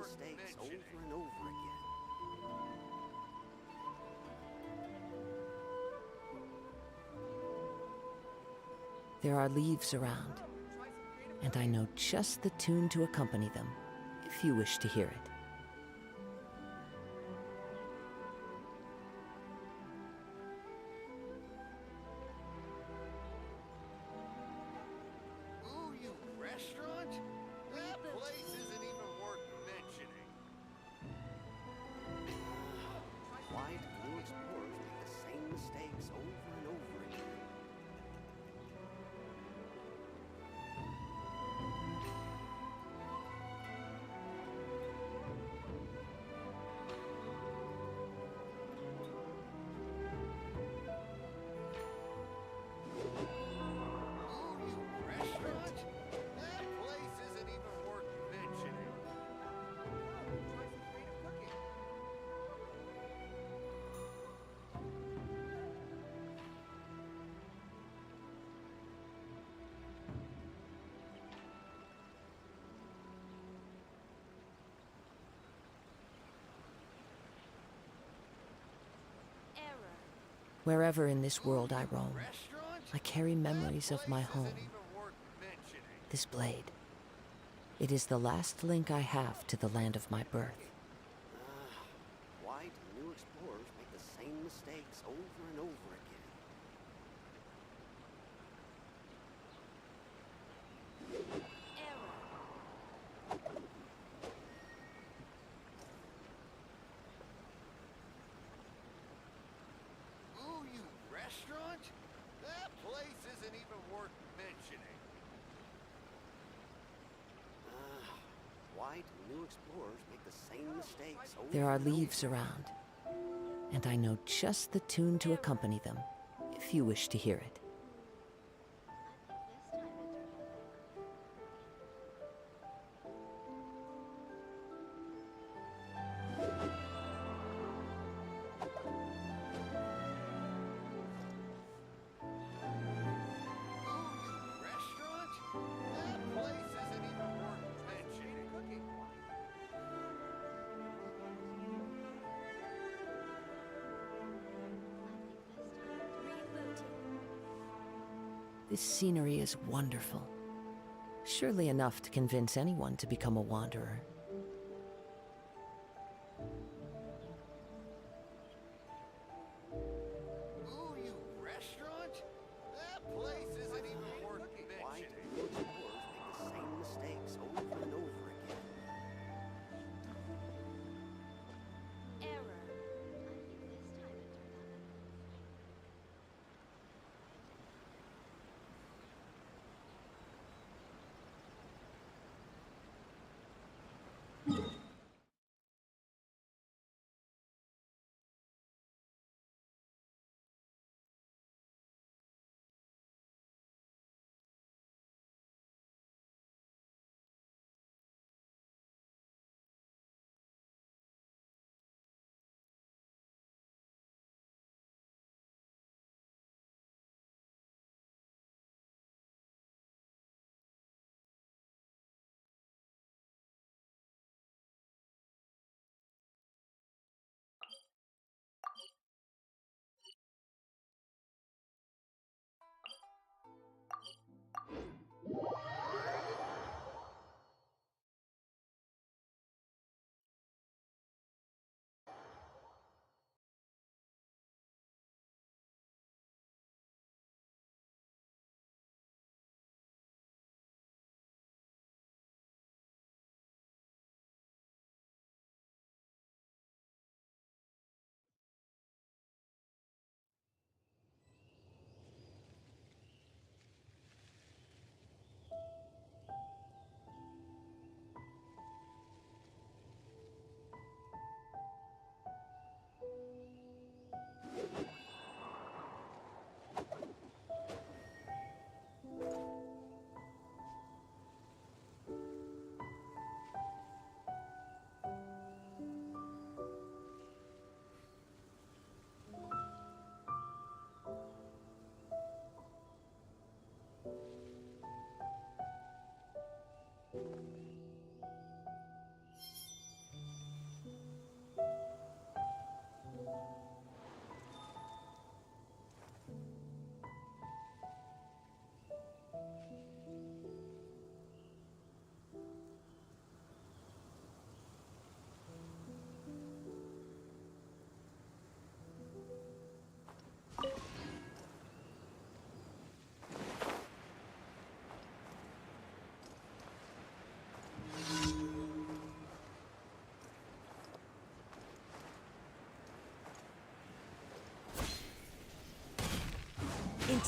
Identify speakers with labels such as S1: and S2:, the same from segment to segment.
S1: mistakes over and over again.
S2: There are leaves around, and I know just the tune to accompany them, if you wish to hear it.
S1: Ooh, you restaurant? That place isn't even worth mentioning. Why do new explorers make the same mistakes over and over again?
S2: Wherever in this world I roam, I carry memories of my home. This blade. It is the last link I have to the land of my birth.
S1: Why do new explorers make the same mistakes over and over again? Ooh, you restaurant? That place isn't even worth mentioning. Why do new explorers make the same mistakes over
S2: There are
S1: and over
S2: leaves
S1: again?
S2: around, and I know just the tune to accompany them, if you wish to hear it.
S1: Restaurant? That place isn't even worth mentioning.
S2: This scenery is wonderful. Surely enough to convince anyone to become a wanderer.
S1: Ooh, you restaurant? That place isn't even worth mentioning. Why do new explorers make the same mistakes over and over again?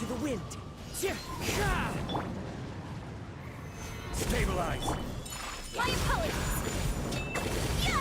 S2: Into the wind.
S3: Stabilize.
S4: My apologies. Yeah.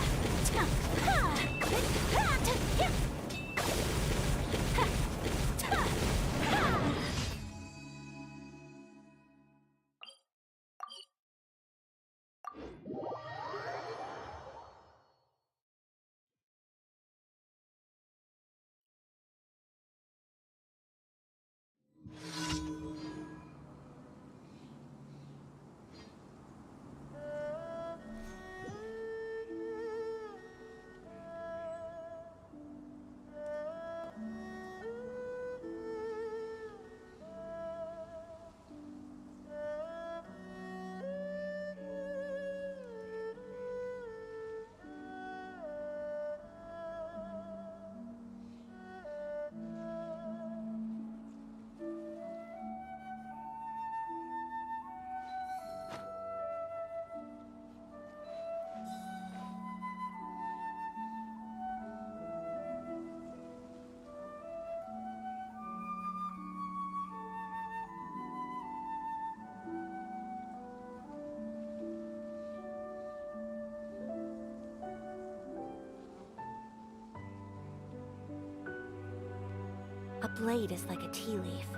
S4: A blade is like a tea leaf.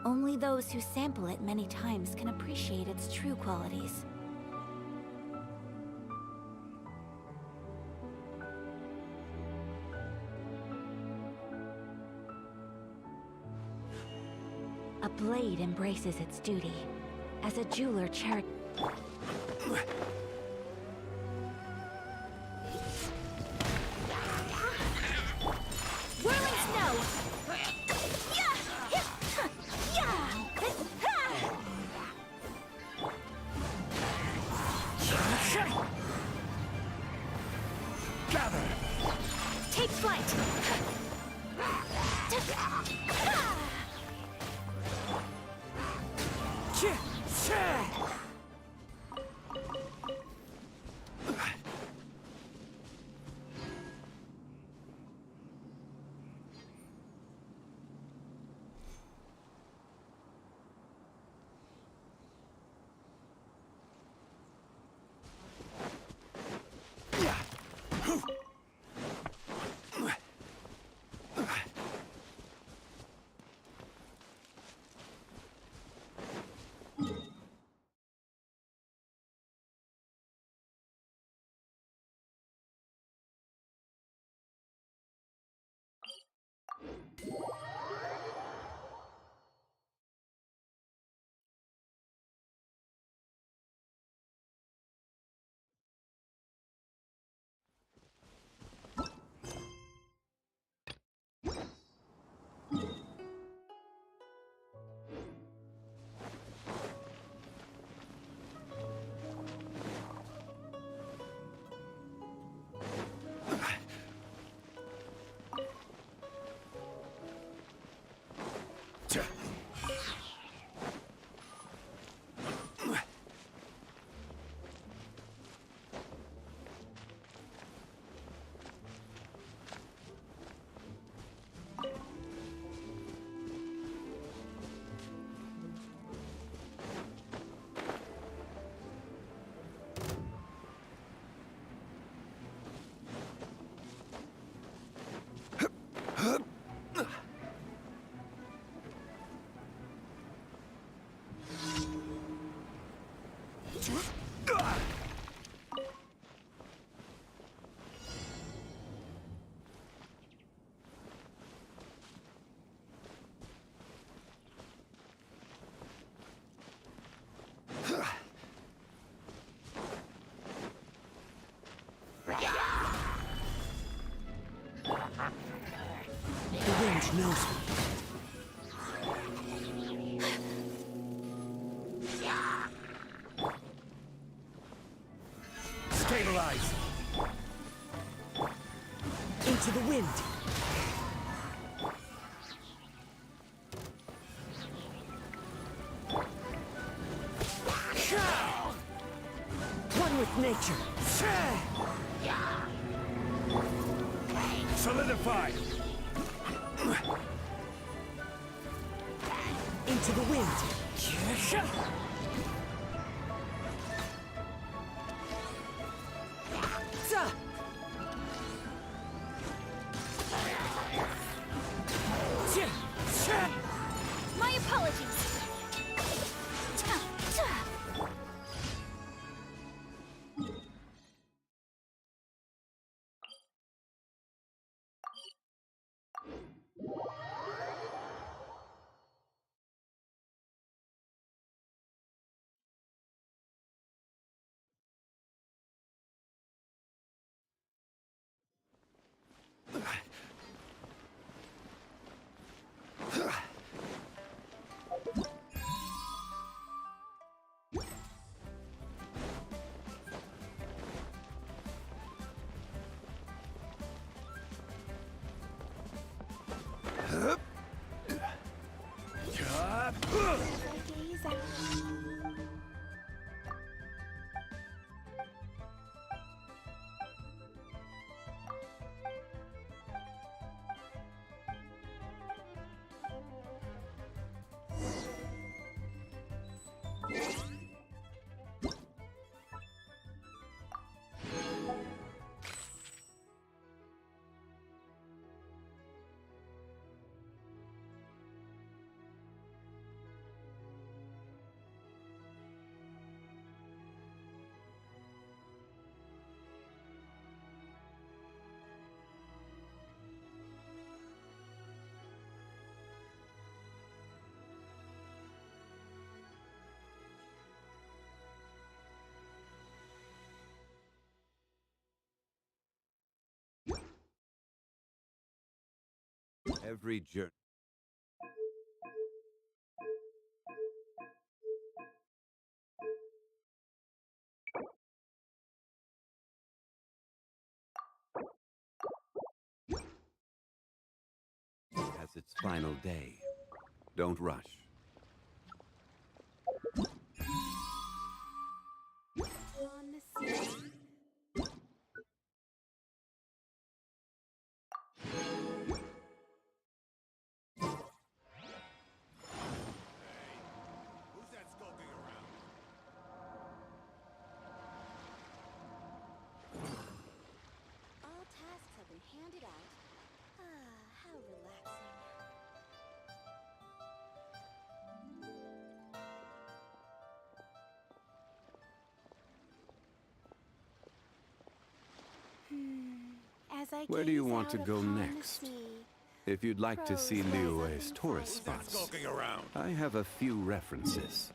S4: Only those who sample it many times can appreciate its true qualities. A blade embraces its duty, as a jeweler cherishes. Whirling snow!
S3: Gather.
S4: Take flight!
S2: The wind knows me.
S3: Stabilize.
S2: Into the wind. One with nature.
S3: Solidify. Into the wind.
S4: My apologies.
S1: Every journey. Has its final day. Don't rush.
S4: On the sea.
S1: Who's that skulking around?
S4: All tasks have been handed out. Ah, how relaxing. As I
S1: Where do you
S4: gaze
S1: want to
S4: out
S1: go
S4: upon the
S1: next?
S4: sea,
S1: If you'd like to see
S4: Crows rise up
S1: Liyue's
S4: in
S1: tourist
S4: flight.
S1: spots,
S3: Skulking around.
S1: I have a few references.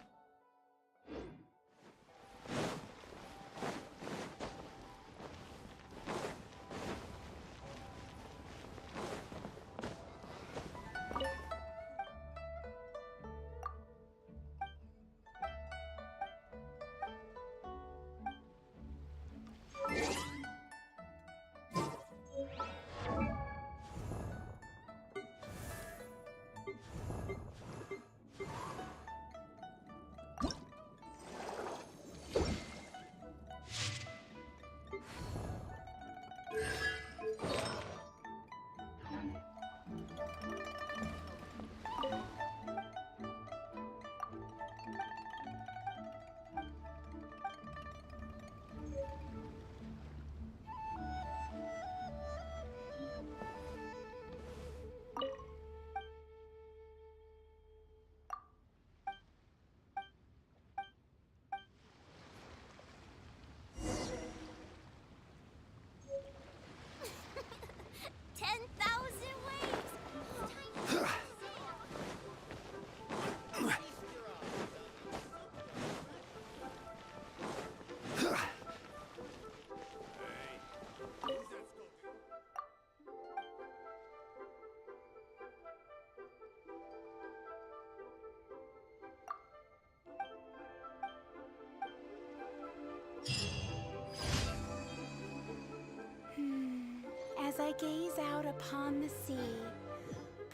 S4: As I gaze out upon the sea,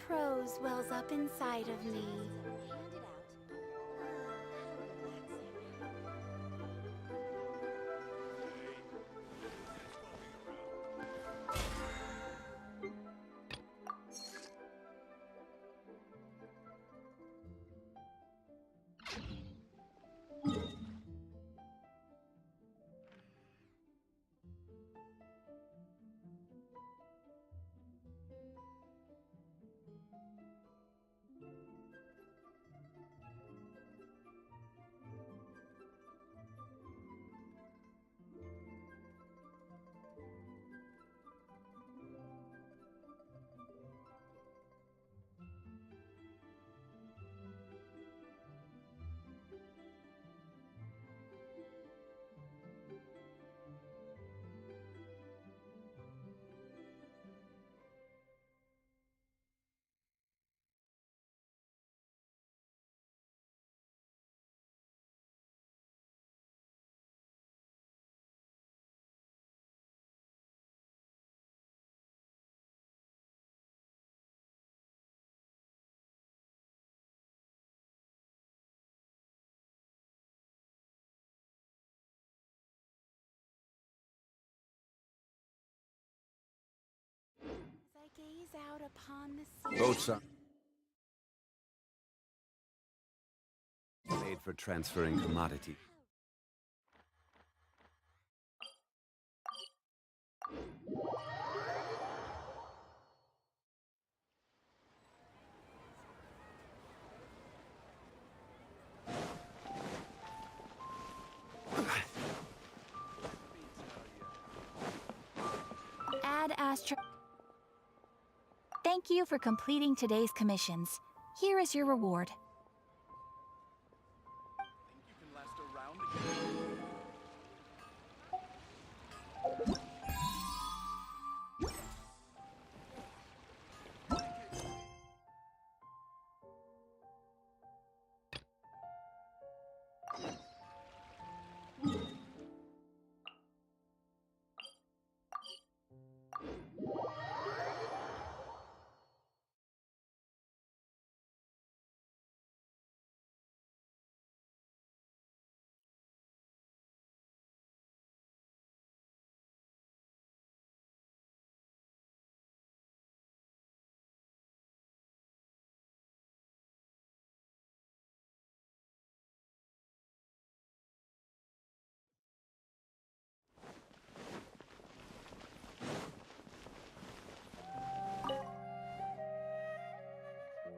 S4: prose wells up inside of me. Handed out. gaze out upon the sea.
S3: Both sides.
S5: Made for transferring commodity.
S6: Ad Astra. Thank you for completing today's commissions. Here is your reward.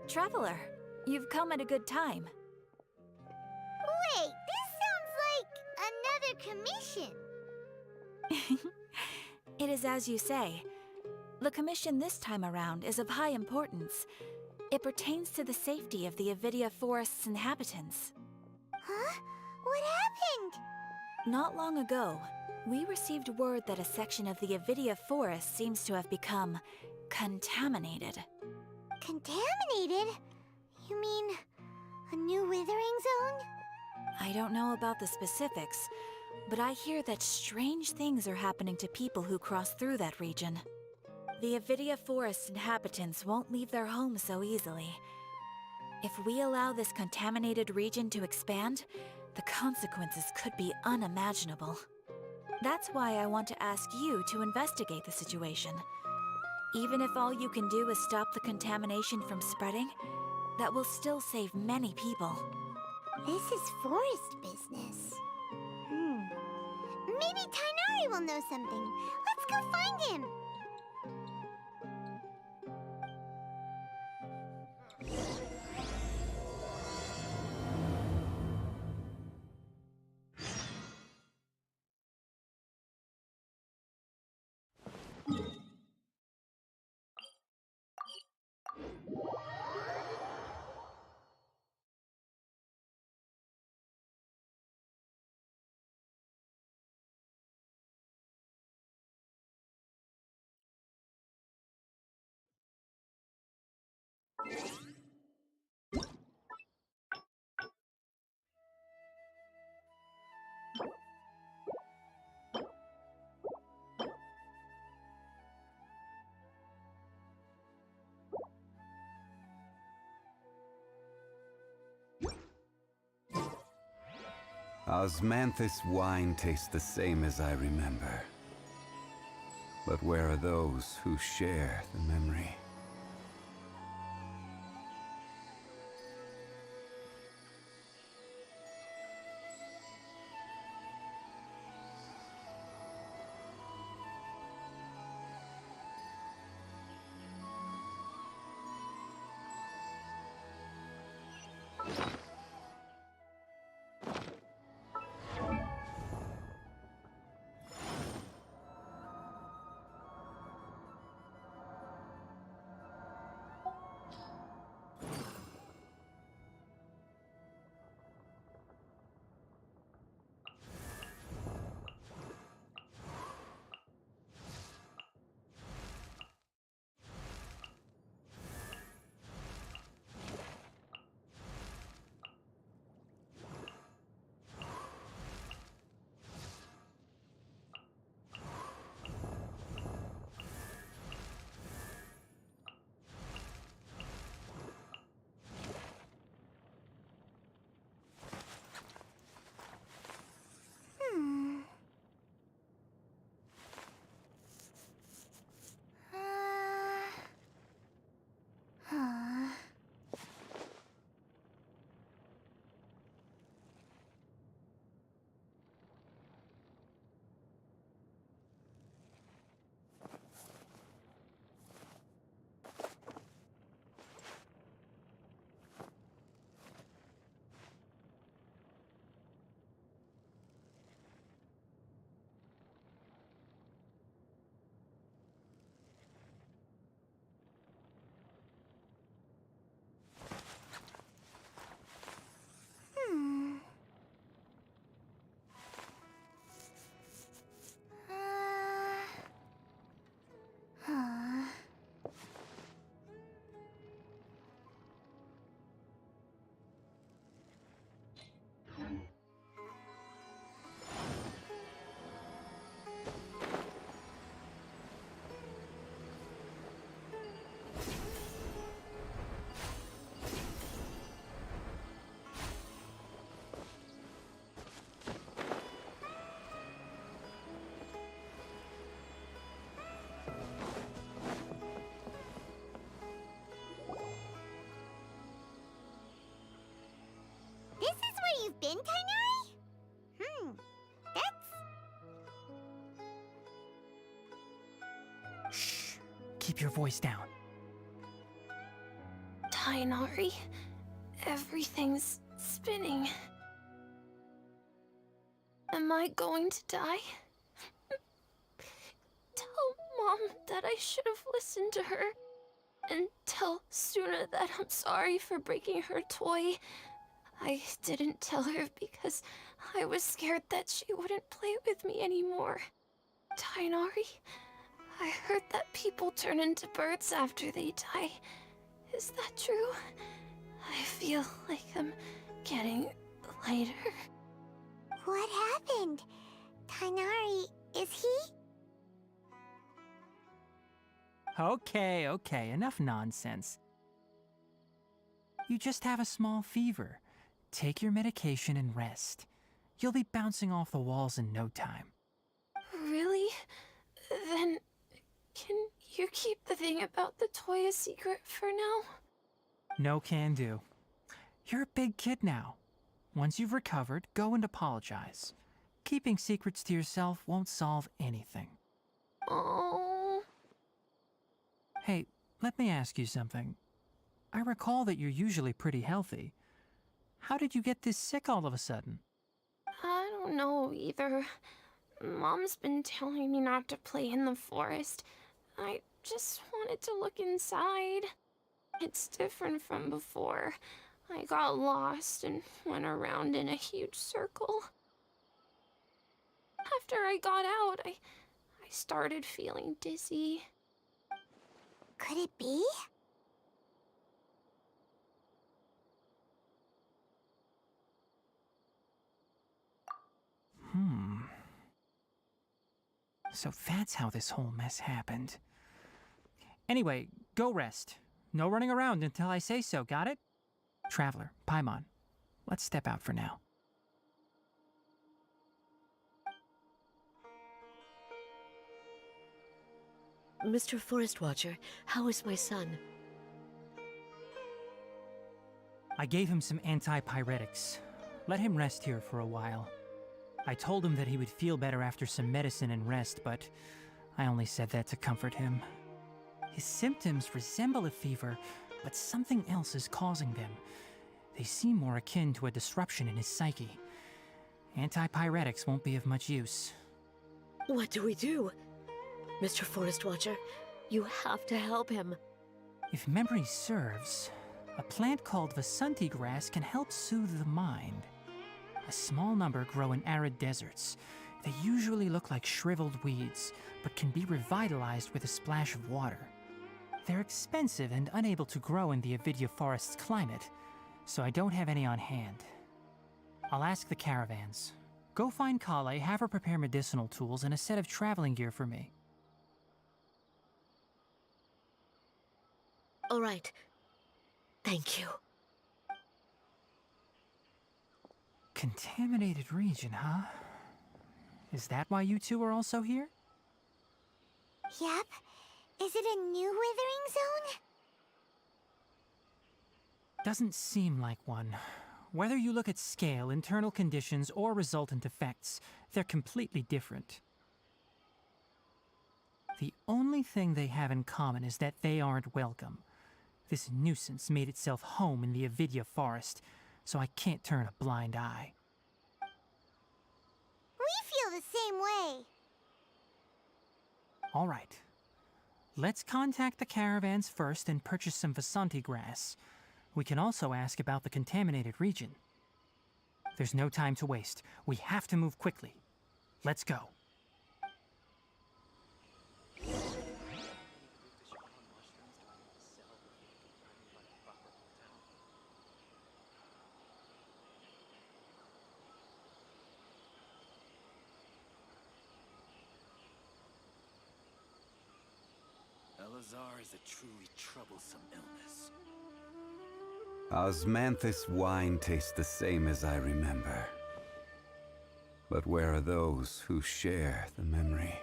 S6: Traveler, you've come at a good time.
S4: Wait, this sounds like another commission.
S6: It is as you say. The commission this time around is of high importance. It pertains to the safety of the Avidia Forest's inhabitants.
S4: Huh? What happened?
S6: Not long ago, we received word that a section of the Avidia Forest seems to have become contaminated.
S4: Contaminated? You mean a new withering zone?
S6: I don't know about the specifics, but I hear that strange things are happening to people who cross through that region. The Avidia Forest inhabitants won't leave their homes so easily. If we allow this contaminated region to expand, the consequences could be unimaginable. That's why I want to ask you to investigate the situation. Even if all you can do is stop the contamination from spreading, that will still save many people.
S4: This is forest business. Maybe Tainari will know something. Let's go find him.
S5: Osmanthus wine tastes the same as I remember. But where are those who share the memory?
S4: been, Tainari? That's...
S7: Shh. Keep your voice down.
S8: Tainari, everything's spinning. Am I going to die? Tell Mom that I should have listened to her. And tell Suna that I'm sorry for breaking her toy. I didn't tell her because I was scared that she wouldn't play with me anymore. Tainari, I heard that people turn into birds after they die. Is that true? I feel like I'm getting lighter.
S4: What happened? Tainari, is he?
S7: Okay, enough nonsense. You just have a small fever. Take your medication and rest. You'll be bouncing off the walls in no time.
S8: Really? Then, can you keep the thing about the toy a secret for now?
S7: No can do. You're a big kid now. Once you've recovered, go and apologize. Keeping secrets to yourself won't solve anything.
S8: Oh.
S7: Hey, let me ask you something. I recall that you're usually pretty healthy. How did you get this sick all of a sudden?
S8: I don't know either. Mom's been telling me not to play in the forest. I just wanted to look inside. It's different from before. I got lost and went around in a huge circle. After I got out, I started feeling dizzy.
S4: Could it be?
S7: So that's how this whole mess happened. Anyway, go rest. No running around until I say so, got it? Traveler, Paimon, let's step out for now.
S2: Mr. Forest Watcher, how is my son?
S7: I gave him some antipyretics. Let him rest here for a while. I told him that he would feel better after some medicine and rest, but I only said that to comfort him. His symptoms resemble a fever, but something else is causing them. They seem more akin to a disruption in his psyche. Antipyretics won't be of much use.
S2: What do we do? Mr. Forest Watcher, you have to help him.
S7: If memory serves, a plant called Vasanti grass can help soothe the mind. A small number grow in arid deserts. They usually look like shriveled weeds, but can be revitalized with a splash of water. They're expensive and unable to grow in the Avidya forest's climate, so I don't have any on hand. I'll ask the caravans. Go find Kale, have her prepare medicinal tools and a set of traveling gear for me.
S2: All right. Thank you.
S7: Contaminated region, huh? Is that why you two are also here?
S4: Yep. Is it a new withering zone?
S7: Doesn't seem like one. Whether you look at scale, internal conditions, or resultant effects, they're completely different. The only thing they have in common is that they aren't welcome. This nuisance made itself home in the Avidya forest, so I can't turn a blind eye.
S4: We feel the same way.
S7: All right. Let's contact the caravans first and purchase some Vasanti grass. We can also ask about the contaminated region. There's no time to waste. We have to move quickly. Let's go.
S1: Elazar is a truly troublesome illness.
S5: Osmanthus wine tastes the same as I remember. But where are those who share the memory?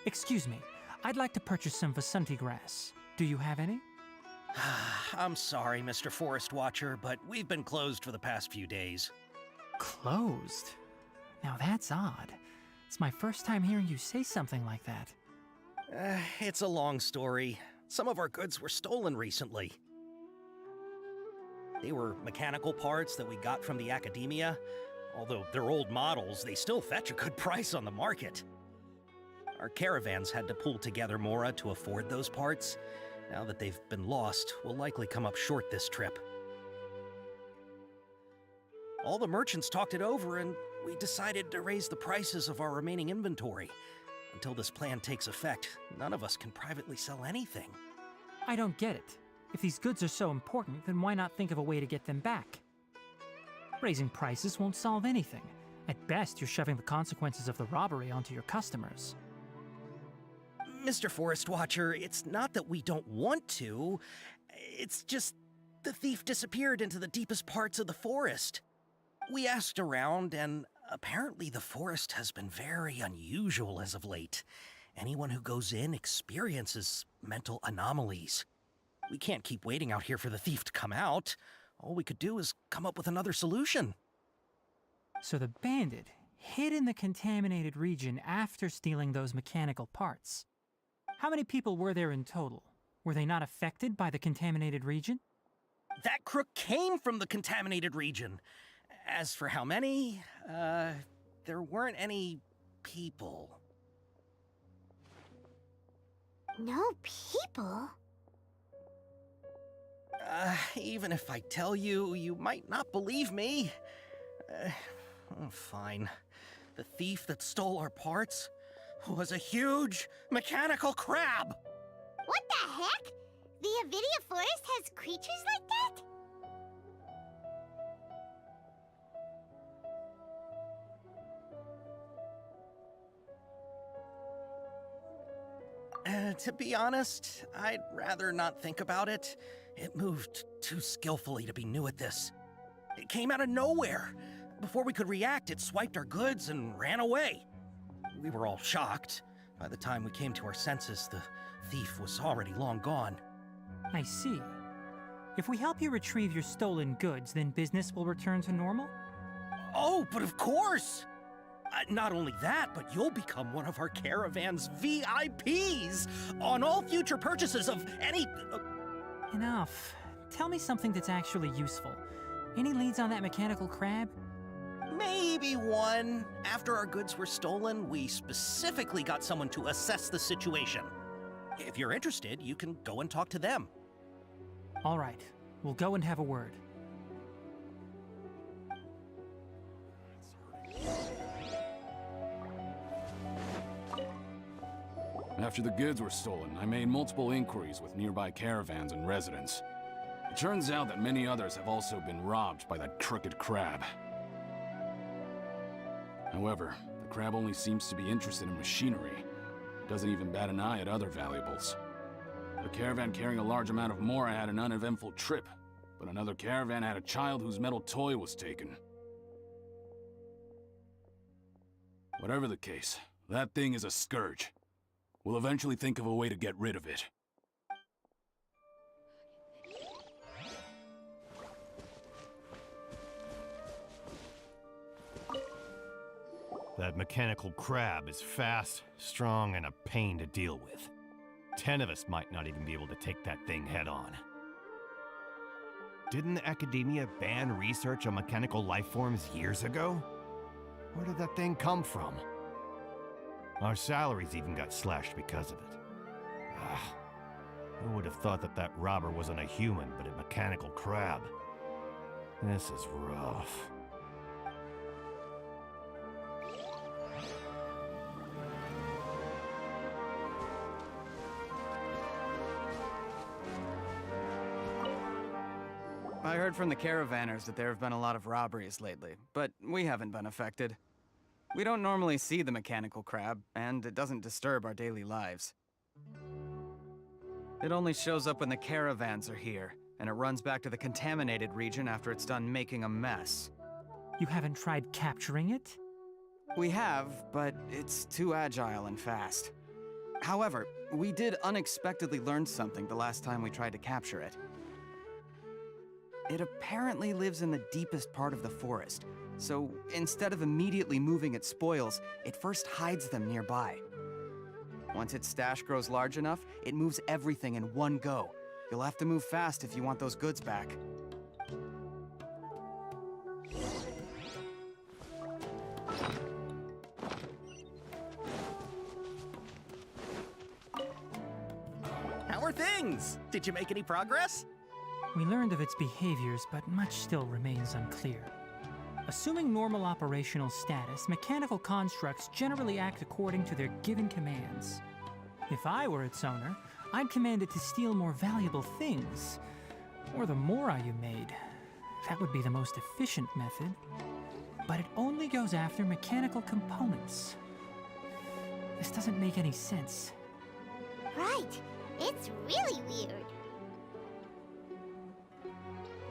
S7: Excuse me, I'd like to purchase some Vasanti grass. Do you have any?
S9: I'm sorry, Mr. Forest Watcher, but we've been closed for the past few days.
S7: Closed? Now that's odd. It's my first time hearing you say something like that.
S9: It's a long story. Some of our goods were stolen recently. They were mechanical parts that we got from the academia. Although they're old models, they still fetch a good price on the market. Our caravans had to pull together more to afford those parts. Now that they've been lost, we'll likely come up short this trip. All the merchants talked it over, and we decided to raise the prices of our remaining inventory. Until this plan takes effect, none of us can privately sell anything.
S7: I don't get it. If these goods are so important, then why not think of a way to get them back? Raising prices won't solve anything. At best, you're shoving the consequences of the robbery onto your customers.
S9: Mr. Forest Watcher, it's not that we don't want to. It's just the thief disappeared into the deepest parts of the forest. We asked around, and apparently the forest has been very unusual as of late. Anyone who goes in experiences mental anomalies. We can't keep waiting out here for the thief to come out. All we could do is come up with another solution.
S7: So the bandit hid in the contaminated region after stealing those mechanical parts. How many people were there in total? Were they not affected by the contaminated region?
S9: That crook came from the contaminated region. As for how many, there weren't any people.
S4: No people?
S9: Even if I tell you, you might not believe me. Fine. The thief that stole our parts was a huge mechanical crab.
S4: What the heck? The Avidia forest has creatures like that?
S9: To be honest, I'd rather not think about it. It moved too skillfully to be new at this. It came out of nowhere. Before we could react, it swiped our goods and ran away. We were all shocked. By the time we came to our senses, the thief was already long gone.
S7: I see. If we help you retrieve your stolen goods, then business will return to normal?
S9: Oh, but of course! Not only that, but you'll become one of our caravan's VIPs on all future purchases of any...
S7: Enough. Tell me something that's actually useful. Any leads on that mechanical crab?
S9: Maybe one. After our goods were stolen, we specifically got someone to assess the situation. If you're interested, you can go and talk to them.
S7: All right. We'll go and have a word.
S10: After the goods were stolen, I made multiple inquiries with nearby caravans and residents. It turns out that many others have also been robbed by that crooked crab. However, the crab only seems to be interested in machinery. It doesn't even bat an eye at other valuables. A caravan carrying a large amount of Mora had an uneventful trip, but another caravan had a child whose metal toy was taken. Whatever the case, that thing is a scourge. We'll eventually think of a way to get rid of it.
S11: That mechanical crab is fast, strong, and a pain to deal with. 10 of us might not even be able to take that thing head on. Didn't the academia ban research on mechanical life forms years ago? Where did that thing come from? Our salaries even got slashed because of it. Who would have thought that that robber wasn't a human, but a mechanical crab? This is rough.
S12: I heard from the caravanners that there have been a lot of robberies lately, but we haven't been affected. We don't normally see the mechanical crab, and it doesn't disturb our daily lives. It only shows up when the caravans are here, and it runs back to the contaminated region after it's done making a mess.
S7: You haven't tried capturing it?
S12: We have, but it's too agile and fast. However, we did unexpectedly learn something the last time we tried to capture it. It apparently lives in the deepest part of the forest, so instead of immediately moving its spoils, it first hides them nearby. Once its stash grows large enough, it moves everything in one go. You'll have to move fast if you want those goods back.
S9: How are things? Did you make any progress?
S7: We learned of its behaviors, but much still remains unclear. Assuming normal operational status, mechanical constructs generally act according to their given commands. If I were its owner, I'd command it to steal more valuable things. Or the more you made. That would be the most efficient method. But it only goes after mechanical components. This doesn't make any sense.
S13: Right. It's really weird.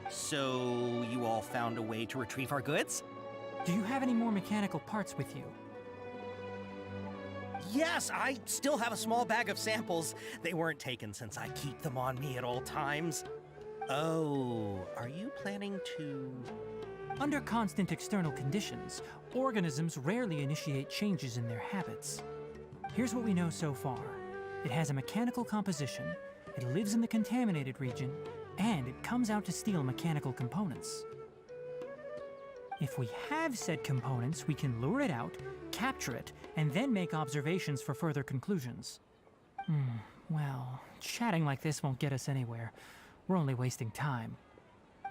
S9: So, you all found a way to retrieve our goods?
S7: Do you have any more mechanical parts with you?
S9: Yes, I still have a small bag of samples. They weren't taken since I keep them on me at all times. Oh, are you planning to...
S7: Under constant external conditions, organisms rarely initiate changes in their habits. Here's what we know so far. It has a mechanical composition, it lives in the contaminated region, and it comes out to steal mechanical components. If we have said components, we can lure it out, capture it, and then make observations for further conclusions. Well, chatting like this won't get us anywhere. We're only wasting time.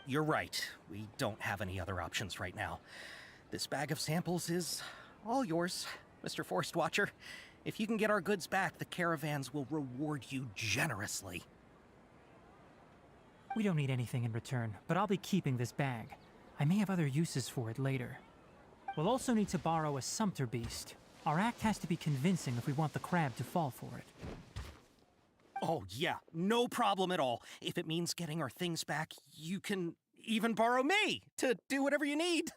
S9: You're right. We don't have any other options right now. This bag of samples is all yours, Mr. Forest Watcher. If you can get our goods back, the caravans will reward you generously.
S7: We don't need anything in return, but I'll be keeping this bag. I may have other uses for it later. We'll also need to borrow a sumpter beast. Our act has to be convincing if we want the crab to fall for it.
S9: Oh yeah, no problem at all. If it means getting our things back, you can even borrow me to do whatever you need.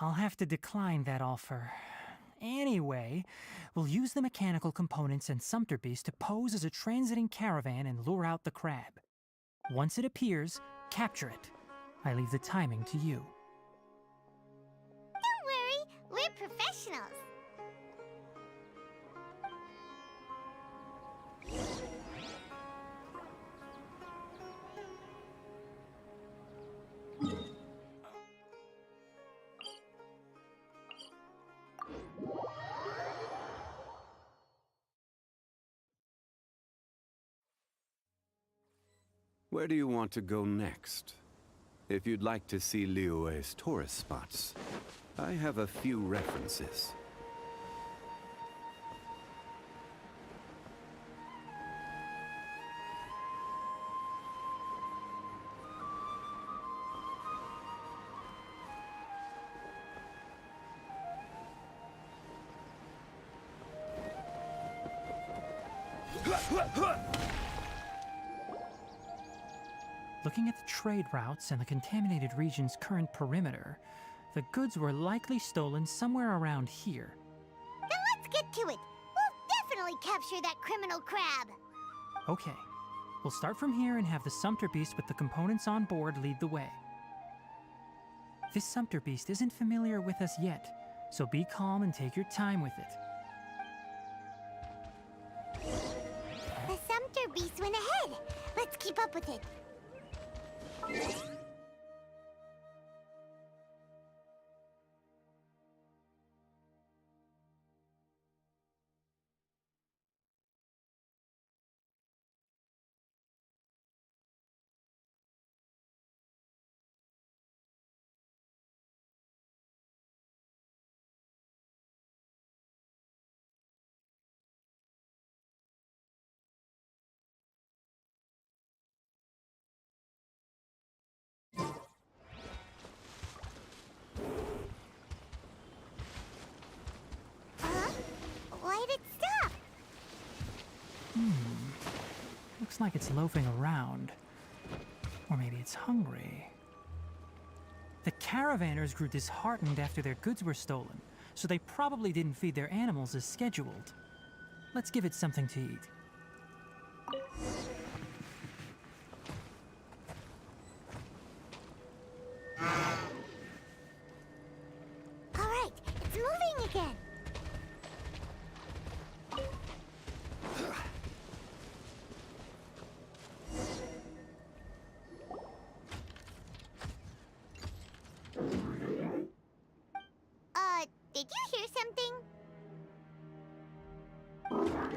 S7: I'll have to decline that offer. Anyway, we'll use the mechanical components and sumpter beast to pose as a transiting caravan and lure out the crab. Once it appears, capture it. I leave the timing to you.
S13: Don't worry, we're professionals.
S5: Where do you want to go next? If you'd like to see Liyue's tourist spots, I have a few references.
S7: Looking at the trade routes and the contaminated region's current perimeter, the goods were likely stolen somewhere around here.
S13: Then let's get to it. We'll definitely capture that criminal crab.
S7: Okay, we'll start from here and have the sumpter beast with the components on board lead the way. This sumpter beast isn't familiar with us yet, so be calm and take your time with it.
S13: The sumpter beast went ahead. Let's keep up with it. Why'd it stop?
S7: Looks like it's loafing around. Or maybe it's hungry. The caravanners grew disheartened after their goods were stolen, so they probably didn't feed their animals as scheduled. Let's give it something to eat.
S13: All right, it's moving again. Did you hear something? Ah!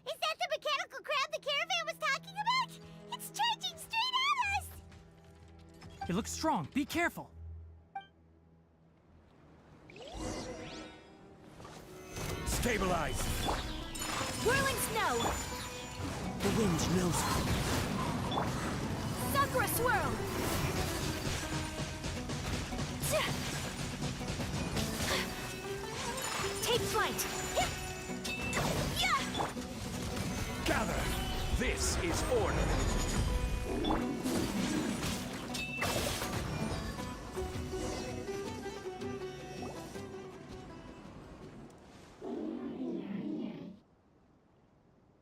S13: Is that the mechanical crab the caravan was talking about? It's charging straight at us!
S7: It looks strong. Be careful.
S3: Stabilize!
S6: Whirling snow!
S3: The wind knows me.
S6: Sakura swirl! Take flight!
S3: Gather! This is order.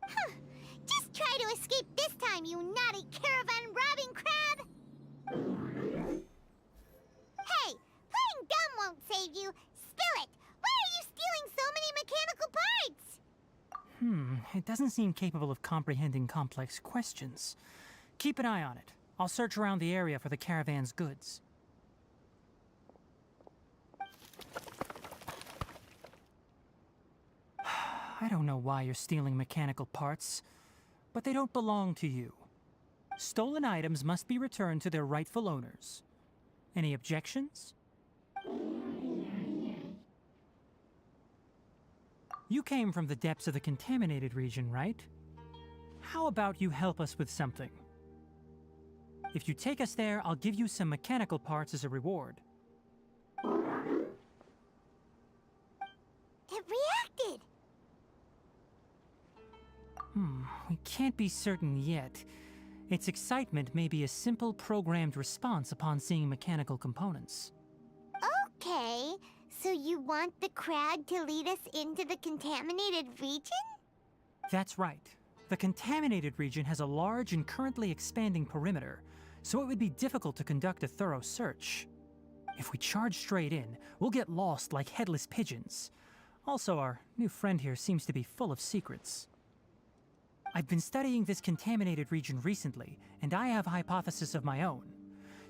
S13: Huh. Just try to escape this time, you naughty caravan-robbing crab! Hey, playing dumb won't save you. Spill it! Why are you stealing so many mechanical parts?
S7: It doesn't seem capable of comprehending complex questions. Keep an eye on it. I'll search around the area for the caravan's goods. I don't know why you're stealing mechanical parts, but they don't belong to you. Stolen items must be returned to their rightful owners. Any objections? You came from the depths of the contaminated region, right? How about you help us with something? If you take us there, I'll give you some mechanical parts as a reward.
S13: It reacted!
S7: We can't be certain yet. Its excitement may be a simple programmed response upon seeing mechanical components.
S13: Okay, so you want the crab to lead us into the contaminated region?
S7: That's right. The contaminated region has a large and currently expanding perimeter, so it would be difficult to conduct a thorough search. If we charge straight in, we'll get lost like headless pigeons. Also, our new friend here seems to be full of secrets. I've been studying this contaminated region recently, and I have a hypothesis of my own.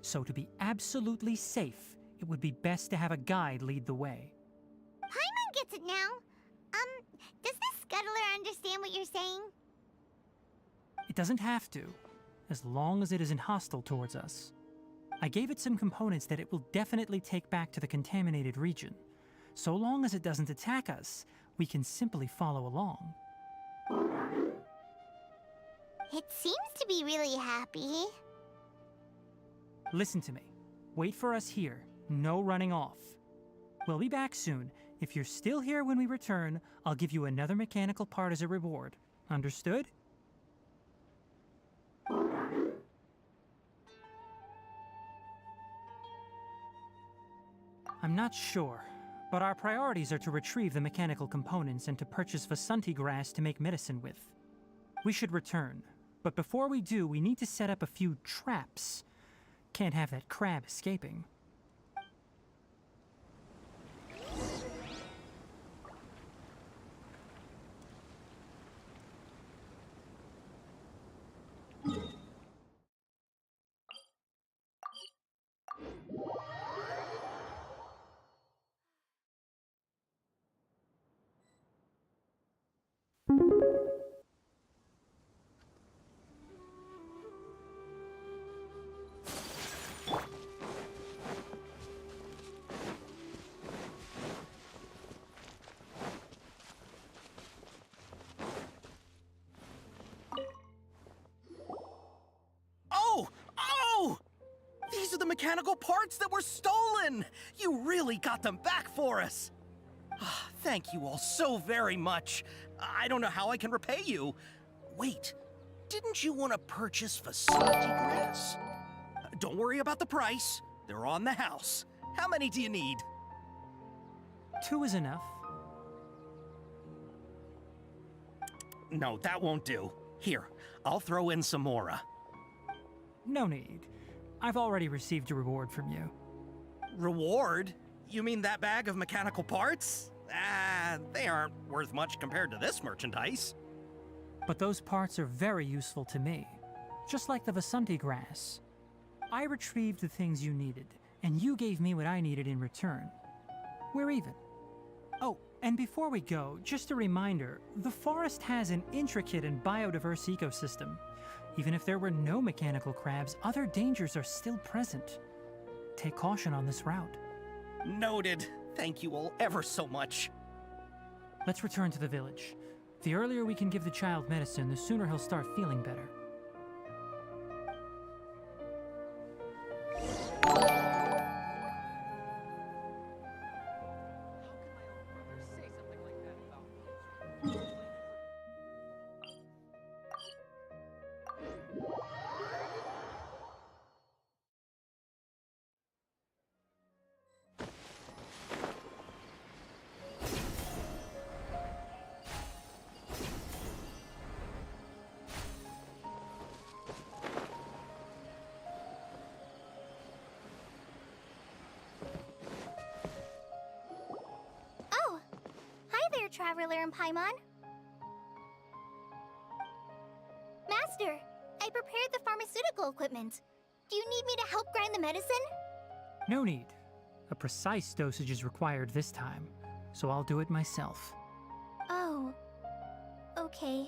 S7: So to be absolutely safe, it would be best to have a guide lead the way.
S13: Paimon gets it now. Does this scuttler understand what you're saying?
S7: It doesn't have to, as long as it isn't hostile towards us. I gave it some components that it will definitely take back to the contaminated region. So long as it doesn't attack us, we can simply follow along.
S13: It seems to be really happy.
S7: Listen to me. Wait for us here. No running off. We'll be back soon. If you're still here when we return, I'll give you another mechanical part as a reward. Understood? I'm not sure, but our priorities are to retrieve the mechanical components and to purchase Vasanti grass to make medicine with. We should return, but before we do, we need to set up a few traps. Can't have that crab escaping.
S9: These are the mechanical parts that were stolen! You really got them back for us! Thank you all so very much. I don't know how I can repay you. Wait, didn't you want to purchase Vasanti grass? Don't worry about the price. They're on the house. How many do you need?
S7: 2 is enough.
S9: No, that won't do. Here, I'll throw in some more.
S7: No need. I've already received a reward from you.
S9: Reward? You mean that bag of mechanical parts? Ah, they aren't worth much compared to this merchandise.
S7: But those parts are very useful to me. Just like the Vasanti grass. I retrieved the things you needed, and you gave me what I needed in return. We're even. Oh, and before we go, just a reminder, the forest has an intricate and biodiverse ecosystem. Even if there were no mechanical crabs, other dangers are still present. Take caution on this route.
S9: Noted. Thank you all ever so much.
S7: Let's return to the village. The earlier we can give the child medicine, the sooner he'll start feeling better.
S13: Oh! Hi there, Traveler and Paimon. Master, I prepared the pharmaceutical equipment. Do you need me to help grind the medicine?
S7: No need. A precise dosage is required this time, so I'll do it myself.
S13: Oh. Okay.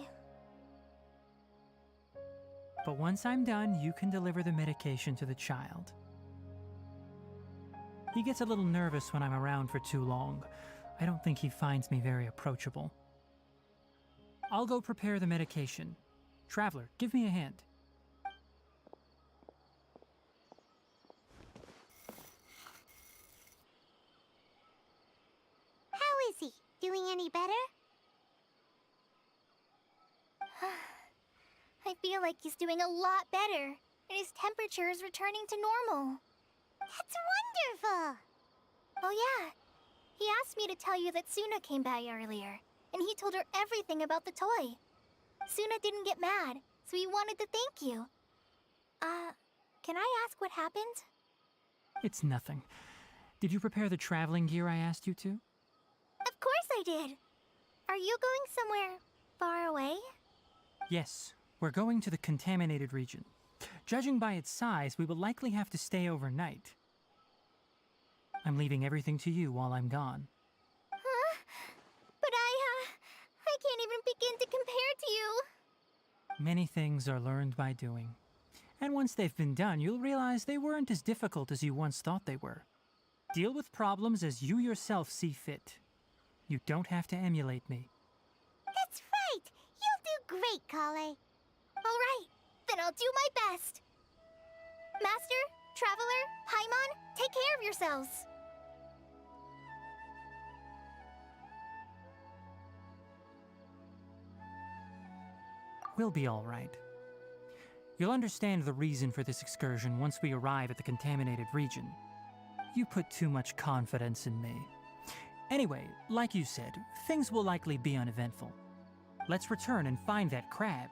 S7: But once I'm done, you can deliver the medication to the child. He gets a little nervous when I'm around for too long. I don't think he finds me very approachable. I'll go prepare the medication. Traveler, give me a hand.
S13: How is he? Doing any better? I feel like he's doing a lot better, and his temperature is returning to normal. That's wonderful! Oh yeah, he asked me to tell you that Suna came by earlier, and he told her everything about the toy. Suna didn't get mad, so he wanted to thank you. Can I ask what happened?
S7: It's nothing. Did you prepare the traveling gear I asked you to?
S13: Of course I did! Are you going somewhere far away?
S7: Yes, we're going to the contaminated region. Judging by its size, we will likely have to stay overnight. I'm leaving everything to you while I'm gone.
S13: Huh? But I can't even begin to compare to you.
S7: Many things are learned by doing. And once they've been done, you'll realize they weren't as difficult as you once thought they were. Deal with problems as you yourself see fit. You don't have to emulate me.
S13: That's right! You'll do great, Kale. Alright, then I'll do my best. Master, Traveler, Paimon, take care of yourselves.
S7: We'll be all right. You'll understand the reason for this excursion once we arrive at the contaminated region. You put too much confidence in me. Anyway, like you said, things will likely be uneventful. Let's return and find that crab.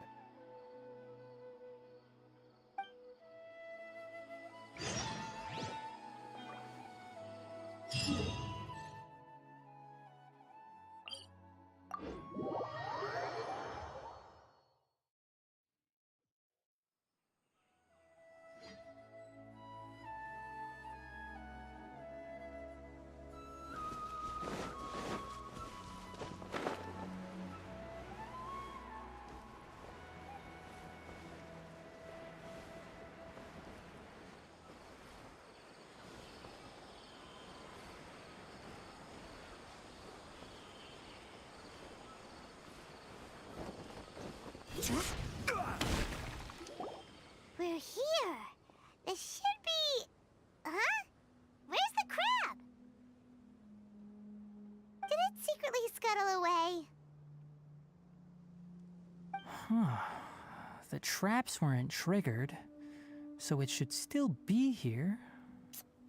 S13: We're here. This should be... Huh? Where's the crab? Did it secretly scuttle away?
S7: Huh. The traps weren't triggered, so it should still be here.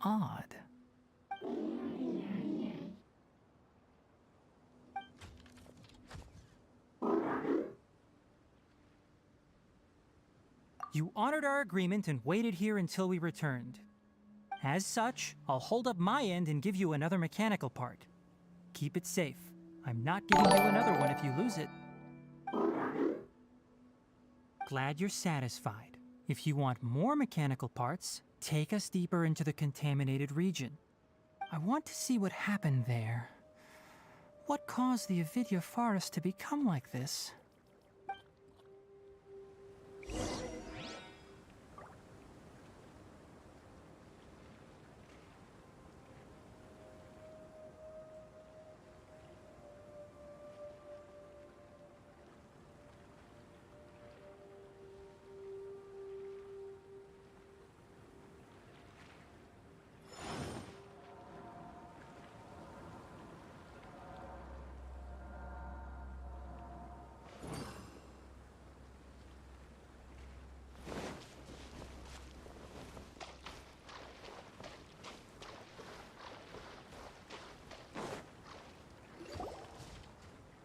S7: Odd. You honored our agreement and waited here until we returned. As such, I'll hold up my end and give you another mechanical part. Keep it safe. I'm not giving you another one if you lose it. Glad you're satisfied. If you want more mechanical parts, take us deeper into the contaminated region. I want to see what happened there. What caused the Avidya forest to become like this?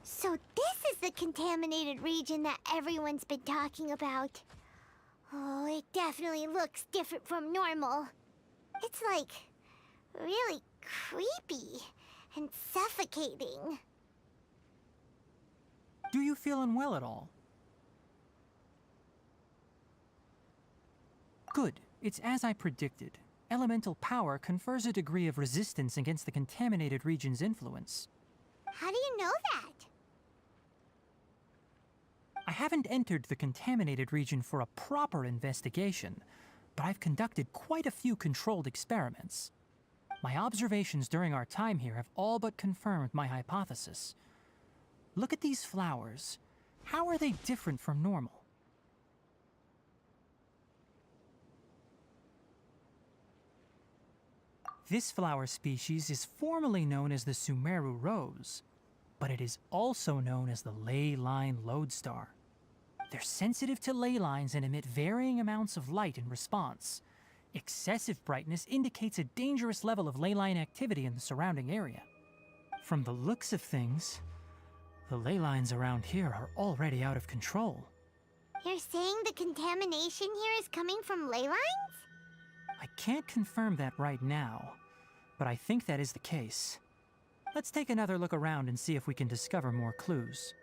S13: So this is the contaminated region that everyone's been talking about. Oh, it definitely looks different from normal. It's like really creepy and suffocating.
S7: Do you feel unwell at all? Good. It's as I predicted. Elemental power confers a degree of resistance against the contaminated region's influence.
S13: How do you know that?
S7: I haven't entered the contaminated region for a proper investigation, but I've conducted quite a few controlled experiments. My observations during our time here have all but confirmed my hypothesis. Look at these flowers. How are they different from normal? This flower species is formally known as the Sumeru rose, but it is also known as the ley line lodestar. They're sensitive to ley lines and emit varying amounts of light in response. Excessive brightness indicates a dangerous level of ley line activity in the surrounding area. From the looks of things, the ley lines around here are already out of control.
S13: You're saying the contamination here is coming from ley lines?
S7: I can't confirm that right now, but I think that is the case. Let's take another look around and see if we can discover more clues.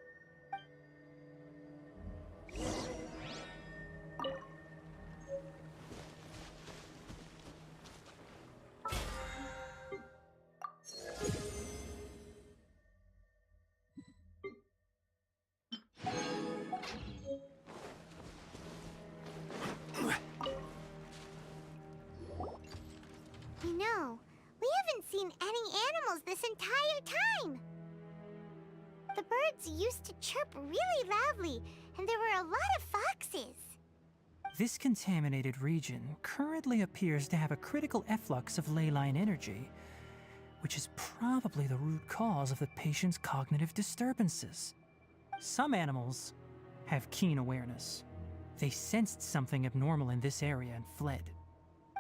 S13: You know, we haven't seen any animals this entire time. The birds used to chirp really loudly, and there were a lot of foxes.
S7: This contaminated region currently appears to have a critical efflux of ley line energy, which is probably the root cause of the patient's cognitive disturbances. Some animals have keen awareness. They sensed something abnormal in this area and fled.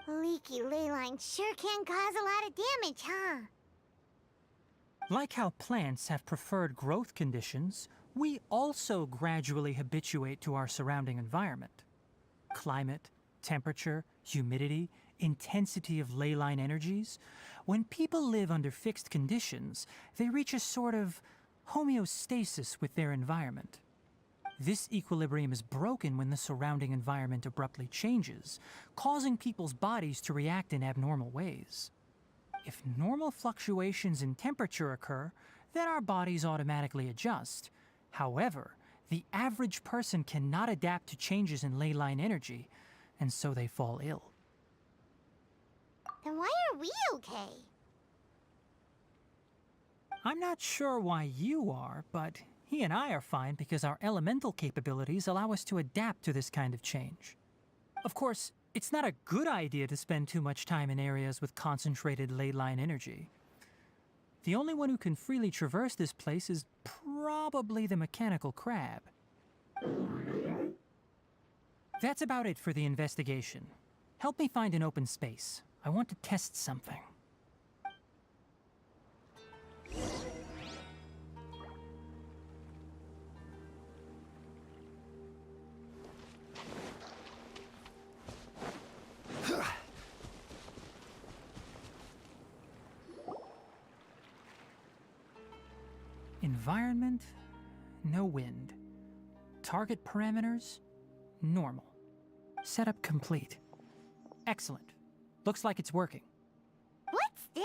S13: Leaky ley lines sure can cause a lot of damage, huh?
S7: Like how plants have preferred growth conditions, we also gradually habituate to our surrounding environment. Climate, temperature, humidity, intensity of ley line energies. When people live under fixed conditions, they reach a sort of homeostasis with their environment. This equilibrium is broken when the surrounding environment abruptly changes, causing people's bodies to react in abnormal ways. If normal fluctuations in temperature occur, then our bodies automatically adjust. However, the average person cannot adapt to changes in ley line energy, and so they fall ill.
S13: Then why are we okay?
S7: I'm not sure why you are, but he and I are fine because our elemental capabilities allow us to adapt to this kind of change. Of course, it's not a good idea to spend too much time in areas with concentrated ley line energy. The only one who can freely traverse this place is probably the mechanical crab. That's about it for the investigation. Help me find an open space. I want to test something. Environment, no wind. Target parameters, normal. Setup complete. Excellent. Looks like it's working.
S13: What's this?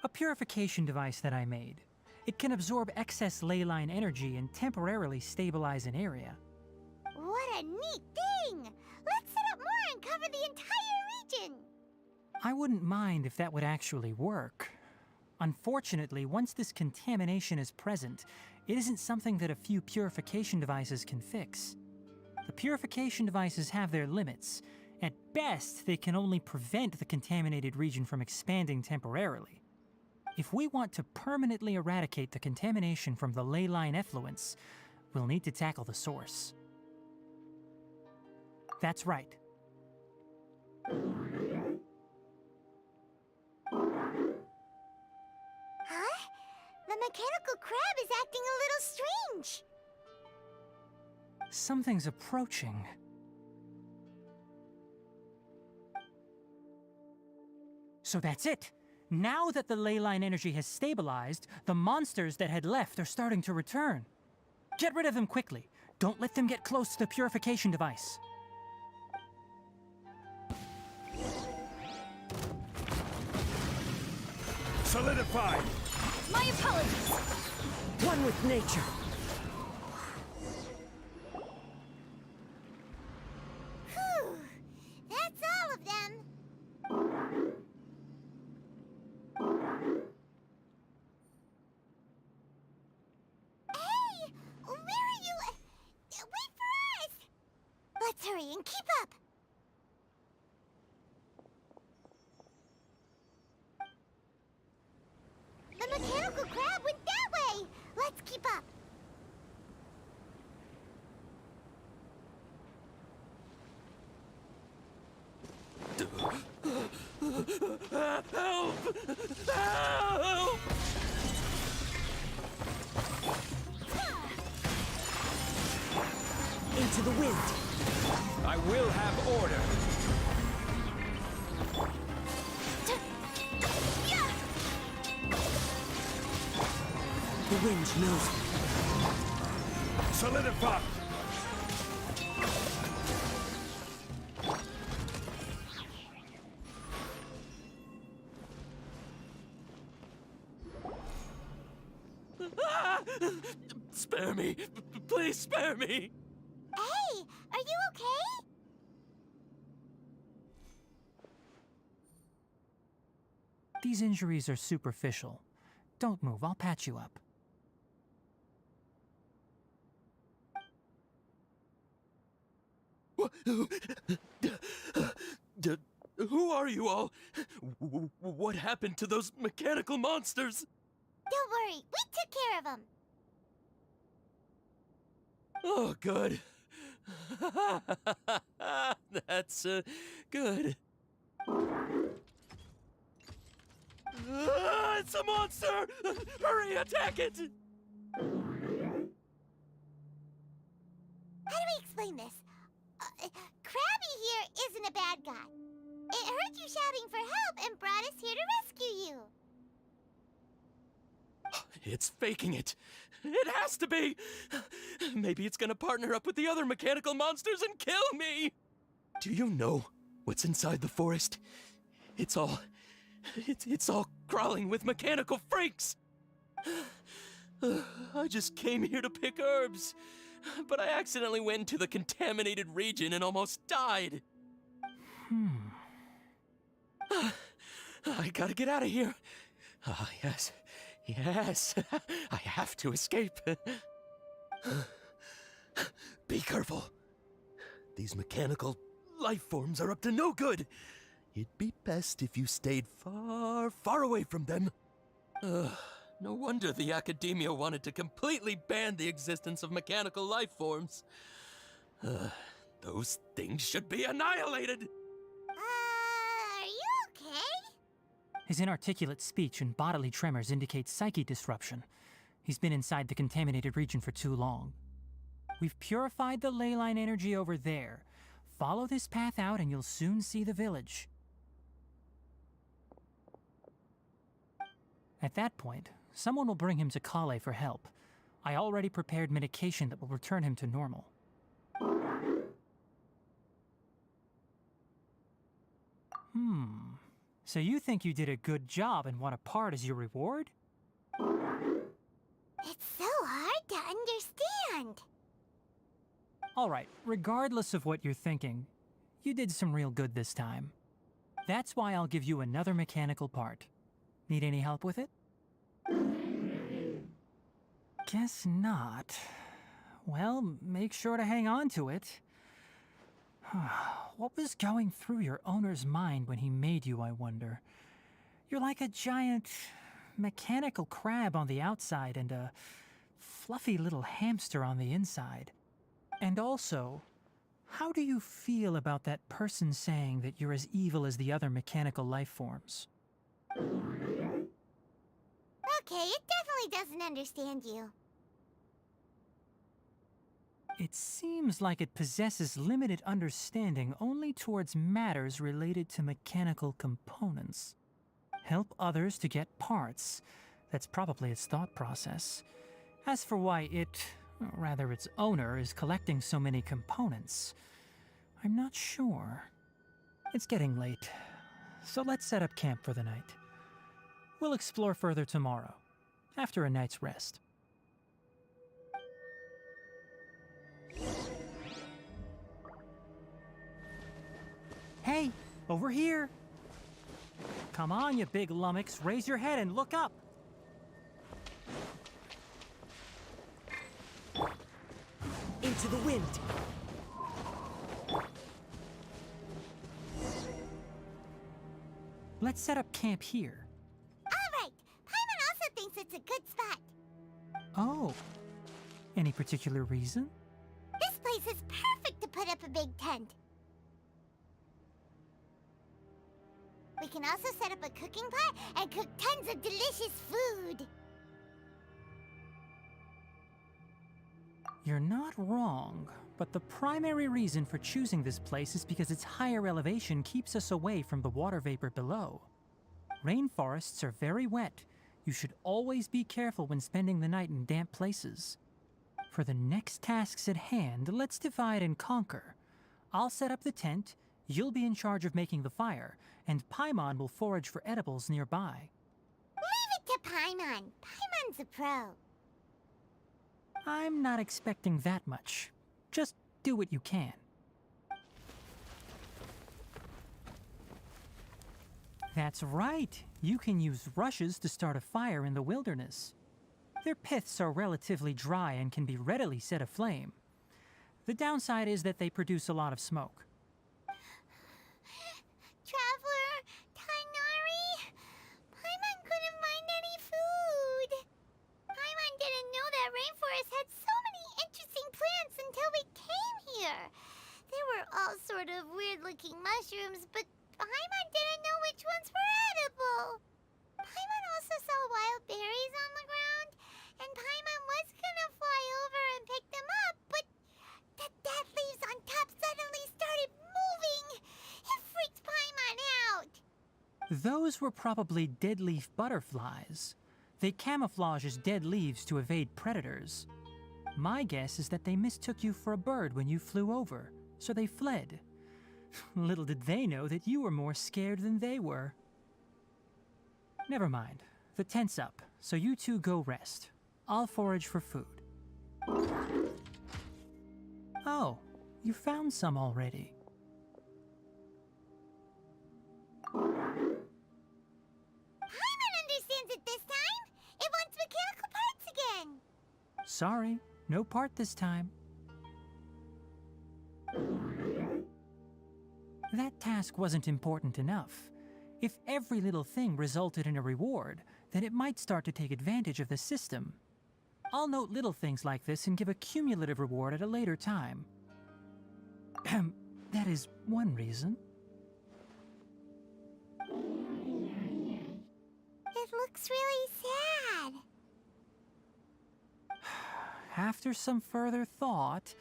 S7: A purification device that I made. It can absorb excess ley line energy and temporarily stabilize an area.
S13: What a neat thing! Let's set up more and cover the entire region!
S7: I wouldn't mind if that would actually work. Unfortunately, once this contamination is present, it isn't something that a few purification devices can fix. The purification devices have their limits. At best, they can only prevent the contaminated region from expanding temporarily. If we want to permanently eradicate the contamination from the ley line effluents, we'll need to tackle the source. That's right.
S13: Huh? The mechanical crab is acting a little strange.
S7: Something's approaching. So that's it. Now that the ley line energy has stabilized, the monsters that had left are starting to return. Get rid of them quickly. Don't let them get close to the purification device.
S3: Solidify!
S8: My apologies.
S2: One with nature.
S13: Whew. That's all of them. Hey! Where are you? Wait for us! Let's hurry and keep up! The mechanical crab went that way! Let's keep up!
S3: Help! Help!
S2: Into the wind.
S3: I will have order.
S2: The wind knows me.
S3: Solidify! Spare me! Please spare me!
S13: Hey! Are you okay?
S7: These injuries are superficial. Don't move, I'll patch you up.
S3: Who are you all? What happened to those mechanical monsters?
S13: Don't worry, we took care of them.
S3: Oh, good. That's, good. It's a monster! Hurry, attack it!
S13: How do we explain this? Krabby here isn't a bad guy. It heard you shouting for help and brought us here to rescue you.
S3: It's faking it. It has to be! Maybe it's gonna partner up with the other mechanical monsters and kill me! Do you know what's inside the forest? It's all crawling with mechanical freaks! I just came here to pick herbs, but I accidentally went into the contaminated region and almost died. I gotta get out of here. Ah, yes. Yes, I have to escape. Be careful. These mechanical life forms are up to no good. It'd be best if you stayed far, far away from them. No wonder the academia wanted to completely ban the existence of mechanical life forms. Those things should be annihilated.
S13: Are you okay?
S7: His inarticulate speech and bodily tremors indicate psyche disruption. He's been inside the contaminated region for too long. We've purified the ley line energy over there. Follow this path out and you'll soon see the village. At that point, Someone will bring him to Kale for help. I already prepared medication that will return him to normal. So you think you did a good job and want a part as your reward?
S13: It's so hard to understand.
S7: Alright, regardless of what you're thinking, you did some real good this time. That's why I'll give you another mechanical part. Need any help with it? Guess not. Well, make sure to hang on to it. What was going through your owner's mind when he made you, I wonder? You're like a giant mechanical crab on the outside and a fluffy little hamster on the inside. And also, how do you feel about that person saying that you're as evil as the other mechanical life forms?
S13: Okay, it definitely doesn't understand you.
S7: It seems like it possesses limited understanding only towards matters related to mechanical components. Help others to get parts. That's probably its thought process. As for why it, or rather its owner, is collecting so many components, I'm not sure. It's getting late, so let's set up camp for the night. We'll explore further tomorrow, after a night's rest. Hey, over here! Come on, you big lummox, raise your head and look up!
S2: Into the wind!
S7: Let's set up camp here.
S13: Alright, Paimon also thinks it's a good spot.
S7: Oh. Any particular reason?
S13: This place is perfect to put up a big tent. We can also set up a cooking pot and cook tons of delicious food.
S7: You're not wrong, but the primary reason for choosing this place is because its higher elevation keeps us away from the water vapor below. Rainforests are very wet. You should always be careful when spending the night in damp places. For the next tasks at hand, let's divide and conquer. I'll set up the tent, you'll be in charge of making the fire, and Paimon will forage for edibles nearby.
S13: Leave it to Paimon. Paimon's a pro.
S7: I'm not expecting that much. Just do what you can. That's right. You can use rushes to start a fire in the wilderness. Their piths are relatively dry and can be readily set aflame. The downside is that they produce a lot of smoke.
S13: Traveler, Tainari, Paimon couldn't find any food. Paimon didn't know that rainforest had so many interesting plants until we came here. There were all sort of weird-looking mushrooms, but Paimon didn't know which ones were edible. Paimon also saw wild berries on the ground, and Paimon was gonna fly over and pick them up, but the dead leaves on top suddenly started moving. It freaked Paimon out.
S7: Those were probably dead leaf butterflies. They camouflage as dead leaves to evade predators. My guess is that they mistook you for a bird when you flew over, so they fled. Little did they know that you were more scared than they were. Never mind. The tent's up, so you two go rest. I'll forage for food. Oh, you found some already.
S13: Paimon understands it this time. It wants mechanical parts again.
S7: Sorry, no part this time. That task wasn't important enough. If every little thing resulted in a reward, then it might start to take advantage of the system. I'll note little things like this and give a cumulative reward at a later time. That is one reason.
S13: It looks really sad.
S7: After some further thought,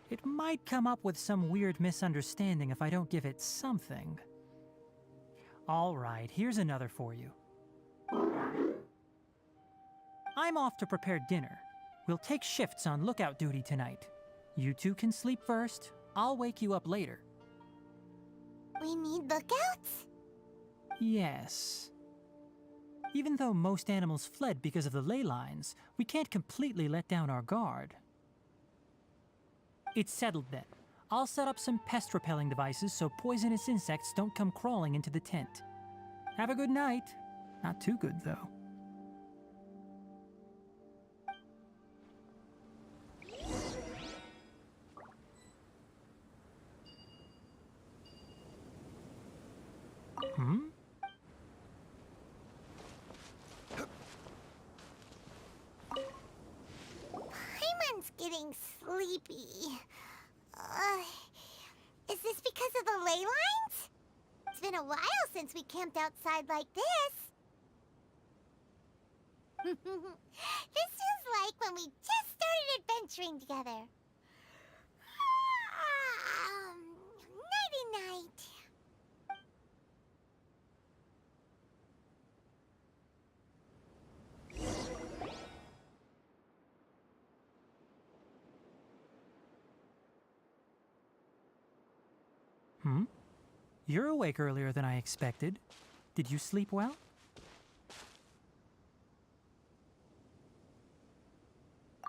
S7: it might come up with some weird misunderstanding if I don't give it something. All right, here's another for you. I'm off to prepare dinner. We'll take shifts on lookout duty tonight. You two can sleep first. I'll wake you up later.
S13: We need lookouts?
S7: Yes. Even though most animals fled because of the ley lines, we can't completely let down our guard. It's settled then. I'll set up some pest-repelling devices so poisonous insects don't come crawling into the tent. Have a good night. Not too good, though. Hmm?
S13: Paimon's getting sleepy. Is this because of the ley lines? It's been a while since we camped outside like this. This is like when we just started adventuring together. Nighty-night.
S7: Hmm? You're awake earlier than I expected. Did you sleep well?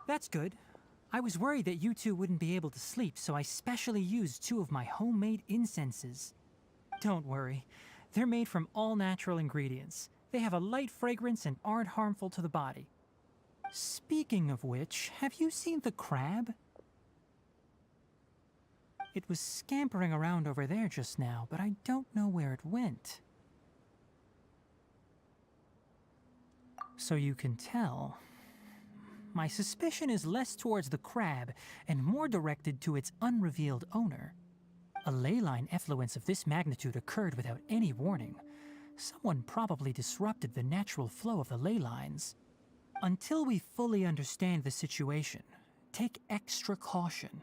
S7: That's good. I was worried that you two wouldn't be able to sleep, so I specially used 2 of my homemade incenses. Don't worry. They're made from all natural ingredients. They have a light fragrance and aren't harmful to the body. Speaking of which, have you seen the crab? It was scampering around over there just now, but I don't know where it went. So you can tell. My suspicion is less towards the crab and more directed to its unrevealed owner. A ley line effluence of this magnitude occurred without any warning. Someone probably disrupted the natural flow of the ley lines. Until we fully understand the situation, take extra caution.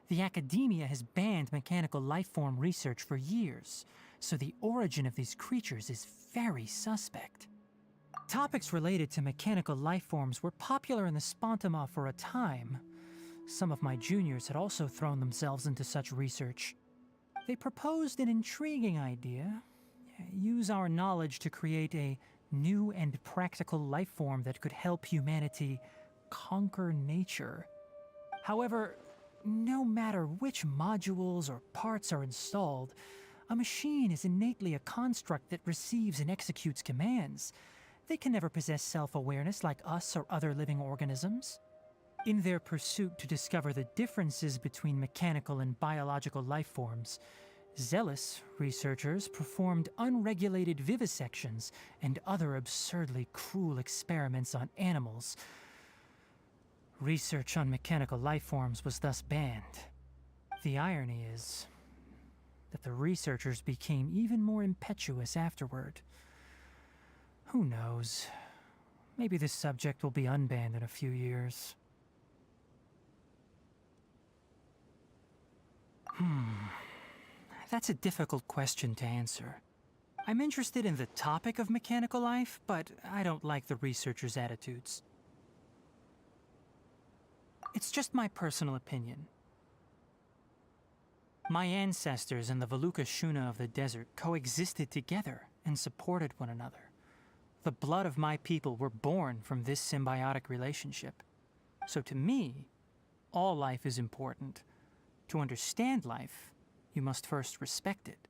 S7: The academia has banned mechanical lifeform research for years, so the origin of these creatures is very suspect. Topics related to mechanical lifeforms were popular in the Spontama for a time. Some of my juniors had also thrown themselves into such research. They proposed an intriguing idea. Use our knowledge to create a new and practical lifeform that could help humanity conquer nature. However, no matter which modules or parts are installed, a machine is innately a construct that receives and executes commands. They can never possess self-awareness like us or other living organisms. In their pursuit to discover the differences between mechanical and biological lifeforms, zealous researchers performed unregulated vivisections and other absurdly cruel experiments on animals. Research on mechanical lifeforms was thus banned. The irony is that the researchers became even more impetuous afterward. Who knows? Maybe this subject will be unbanned in a few years. That's a difficult question to answer. I'm interested in the topic of mechanical life, but I don't like the researchers' attitudes. It's just my personal opinion. My ancestors and the Valuka Shuna of the desert coexisted together and supported one another. The blood of my people were born from this symbiotic relationship. So to me, all life is important. To understand life, you must first respect it.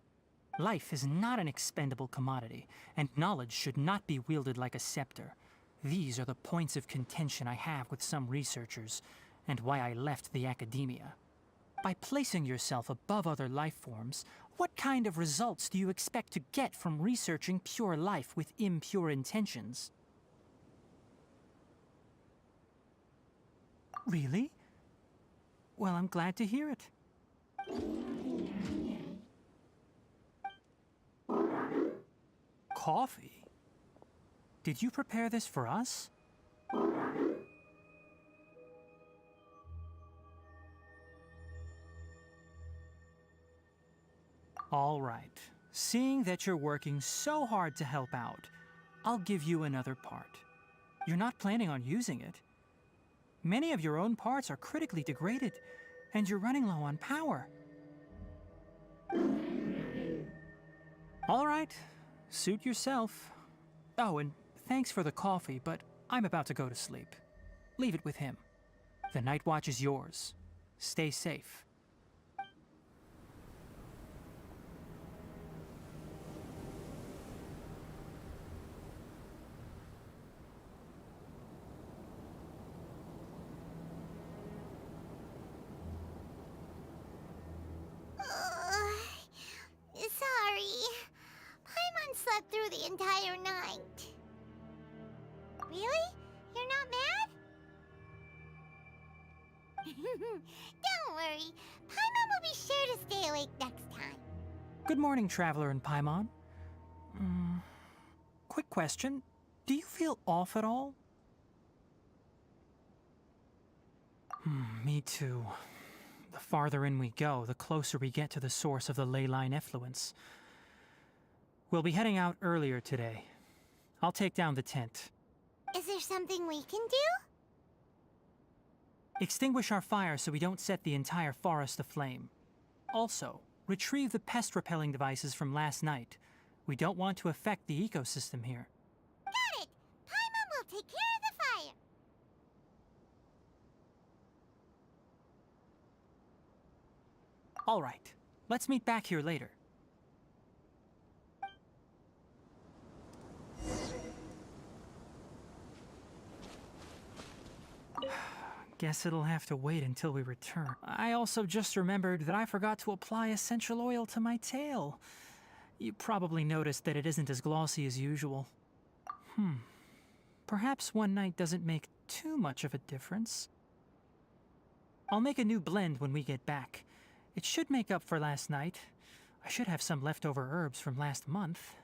S7: Life is not an expendable commodity, and knowledge should not be wielded like a scepter. These are the points of contention I have with some researchers, and why I left the academia. By placing yourself above other life forms, what kind of results do you expect to get from researching pure life with impure intentions? Really? Well, I'm glad to hear it. Coffee? Did you prepare this for us? All right. Seeing that you're working so hard to help out, I'll give you another part. You're not planning on using it. Many of your own parts are critically degraded, and you're running low on power. All right, suit yourself. Oh, and thanks for the coffee, but I'm about to go to sleep. Leave it with him. The night watch is yours. Stay safe.
S13: Sorry. Paimon slept through the entire night. Really? You're not mad? Don't worry. Paimon will be sure to stay awake next time.
S7: Good morning, Traveler and Paimon. Quick question. Do you feel off at all? Me too. The farther in we go, the closer we get to the source of the ley line effluence. We'll be heading out earlier today. I'll take down the tent.
S13: Is there something we can do?
S7: Extinguish our fire so we don't set the entire forest aflame. Also, retrieve the pest-repelling devices from last night. We don't want to affect the ecosystem here.
S13: Got it! Paimon will take care of the fire.
S7: All right, let's meet back here later. Guess it'll have to wait until we return. I also just remembered that I forgot to apply essential oil to my tail. You probably noticed that it isn't as glossy as usual. Perhaps one night doesn't make too much of a difference. I'll make a new blend when we get back. It should make up for last night. I should have some leftover herbs from last month.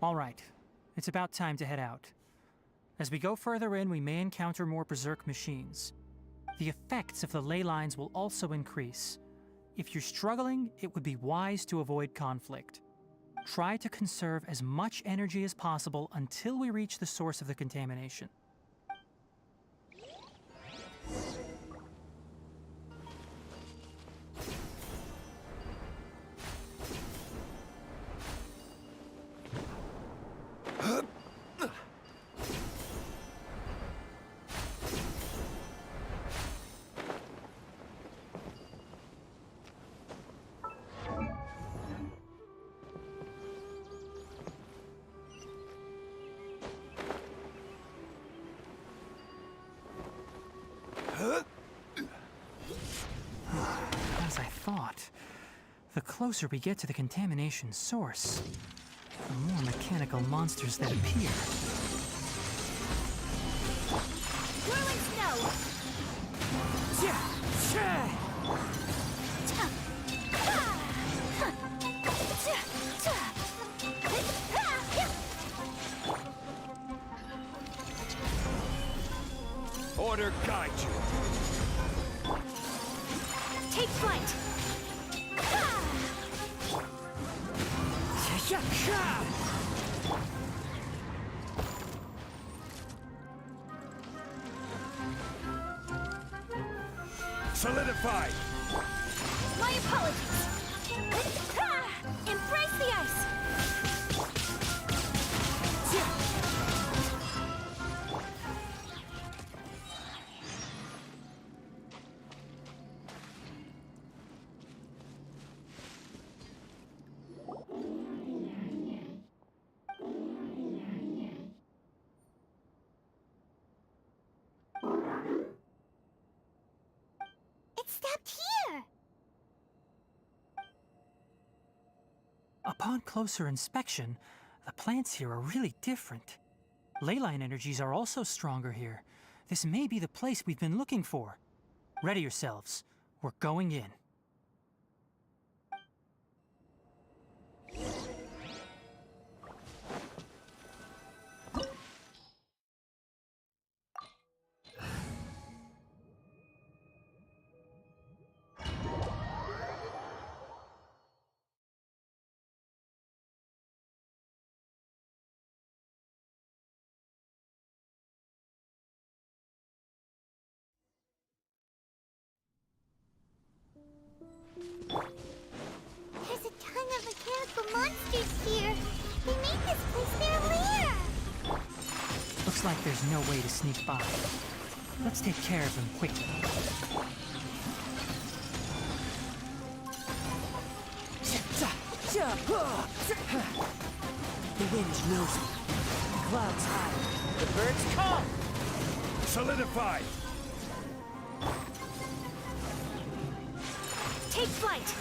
S7: All right, it's about time to head out. As we go further in, we may encounter more berserk machines. The effects of the ley lines will also increase. If you're struggling, it would be wise to avoid conflict. Try to conserve as much energy as possible until we reach the source of the contamination. As I thought, the closer we get to the contamination source, the more mechanical monsters that appear.
S4: Whirling snow!
S3: Order guide you.
S4: Take flight!
S3: Solidify!
S4: My apologies! Embrace the ice!
S13: It stopped here!
S7: Upon closer inspection, the plants here are really different. Ley line energies are also stronger here. This may be the place we've been looking for. Ready yourselves. We're going in.
S13: monsters here. They made this place their lair.
S7: Looks like there's no way to sneak by. Let's take care of them quickly.
S2: The wind knows me. Clouds high. The birds come!
S11: Solidify!
S6: Take flight!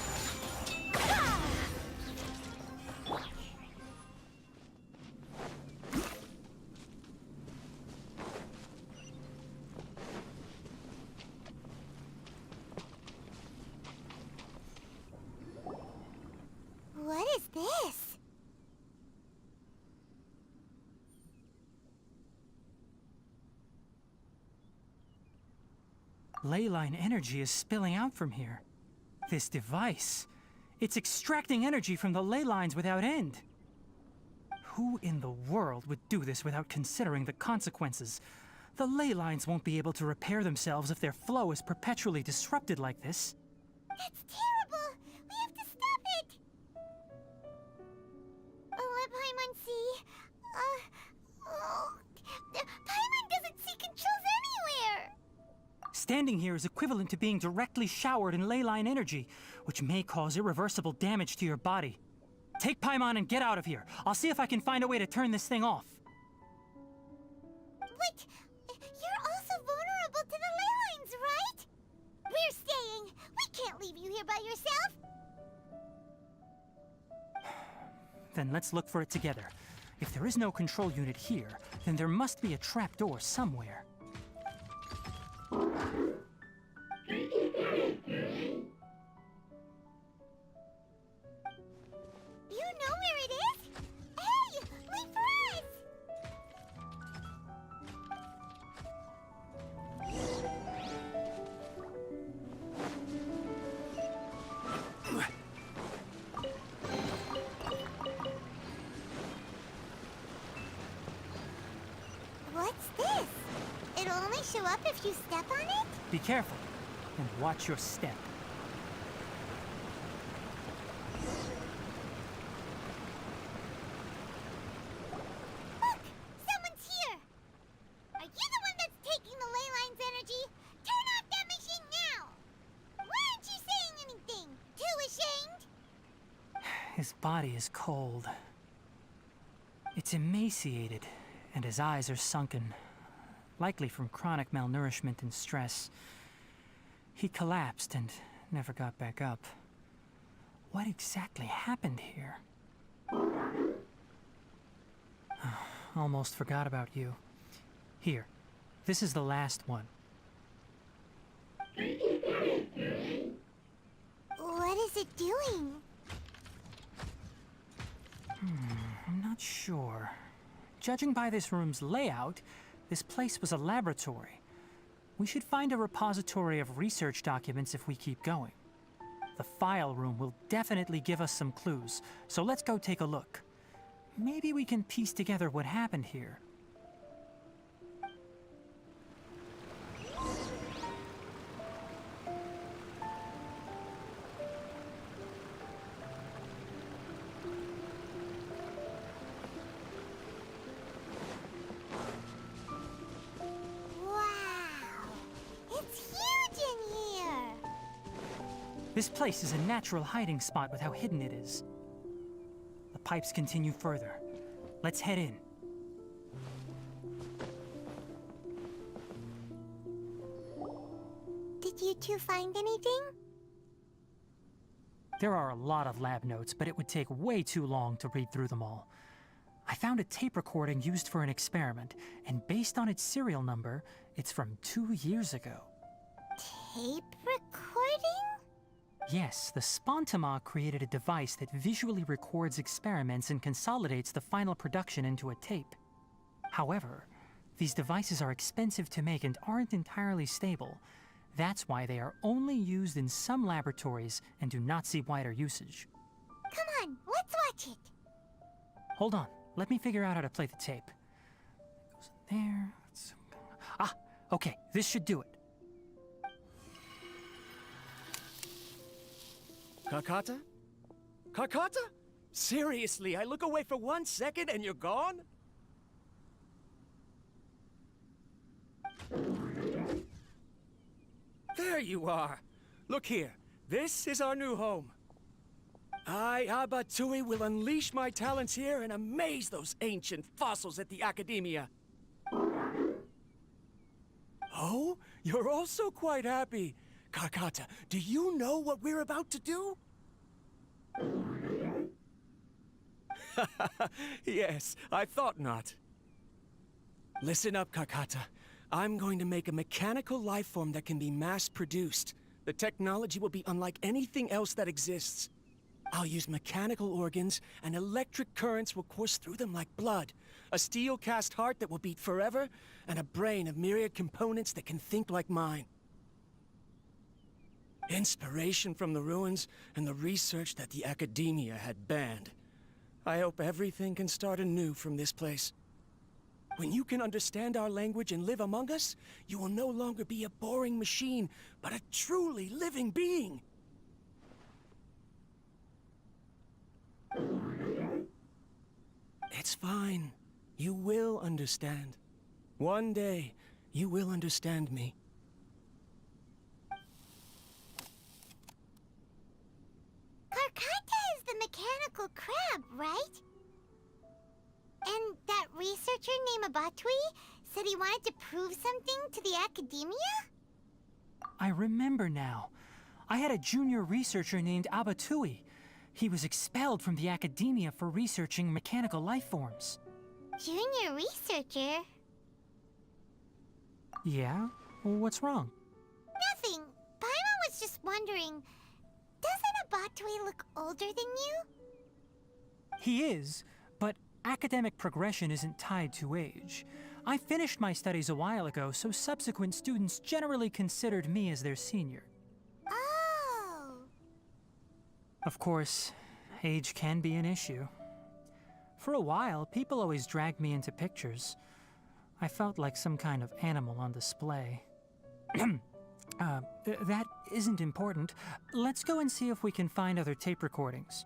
S13: What is this?
S7: Leyline energy is spilling out from here. This device, it's extracting energy from the ley lines without end. Who in the world would do this without considering the consequences? The ley lines won't be able to repair themselves if their flow is perpetually disrupted like this.
S13: That's terrible! We have to stop it! Let Paimon see. Paimon doesn't see controls anywhere!
S7: Standing here is equivalent to being directly showered in leyline energy, which may cause irreversible damage to your body. Take Paimon and get out of here. I'll see if I can find a way to turn this thing off.
S13: But you're also vulnerable to the ley lines, right? We're staying. We can't leave you here by yourself.
S7: Then let's look for it together. If there is no control unit here, then there must be a trapdoor somewhere.
S13: You know where it is? Hey, wait for us! What's this? It'll only show up if you step on it?
S7: Be careful, and watch your step.
S13: Look! Someone's here! Are you the one that's taking the ley line's energy? Turn off that machine now! Why aren't you saying anything? Too ashamed?
S7: His body is cold. It's emaciated, and his eyes are sunken, likely from chronic malnourishment and stress. He collapsed and never got back up. What exactly happened here? Almost forgot about you. Here, this is the last one.
S13: What is it doing?
S7: I'm not sure. Judging by this room's layout, this place was a laboratory. We should find a repository of research documents if we keep going. The file room will definitely give us some clues, so let's go take a look. Maybe we can piece together what happened here. This place is a natural hiding spot with how hidden it is. The pipes continue further. Let's head in.
S13: Did you two find anything?
S7: There are a lot of lab notes, but it would take way too long to read through them all. I found a tape recording used for an experiment, and based on its serial number, it's from 2 years ago.
S13: Tape recording?
S7: Yes, the Spontima created a device that visually records experiments and consolidates the final production into a tape. However, these devices are expensive to make and aren't entirely stable. That's why they are only used in some laboratories and do not see wider usage.
S13: Come on, let's watch it.
S7: Hold on, let me figure out how to play the tape. It goes in there. Ah, okay, this should do it.
S14: Kakata? Kakata?
S3: Seriously, I look away for 1 second and you're gone? There you are. Look here. This is our new home. I, Abatui, will unleash my talents here and amaze those ancient fossils at the Academia. Oh, you're also quite happy. Karkata, do you know what we're about to do? Yes, I thought not. Listen up, Karkata. I'm going to make a mechanical life form that can be mass-produced. The technology will be unlike anything else that exists. I'll use mechanical organs, and electric currents will course through them like blood. A steel-cast heart that will beat forever, and a brain of myriad components that can think like mine. Inspiration from the ruins and the research that the Academia had banned. I hope everything can start anew from this place. When you can understand our language and live among us, you will no longer be a boring machine, but a truly living being. It's fine. You will understand. One day, you will understand me.
S13: Karkata is the mechanical crab, right? And that researcher named Abatui said he wanted to prove something to the Academia?
S7: I remember now. I had a junior researcher named Abatui. He was expelled from the Academia for researching mechanical life forms.
S13: Junior researcher?
S7: Yeah? What's wrong?
S13: Nothing. Paimon was just wondering, doesn't Abatui look older than you?
S7: He is, but academic progression isn't tied to age. I finished my studies a while ago, so subsequent students generally considered me as their senior.
S13: Oh.
S7: Of course, age can be an issue. For a while, people always dragged me into pictures. I felt like some kind of animal on display. That isn't important. Let's go and see if we can find other tape recordings.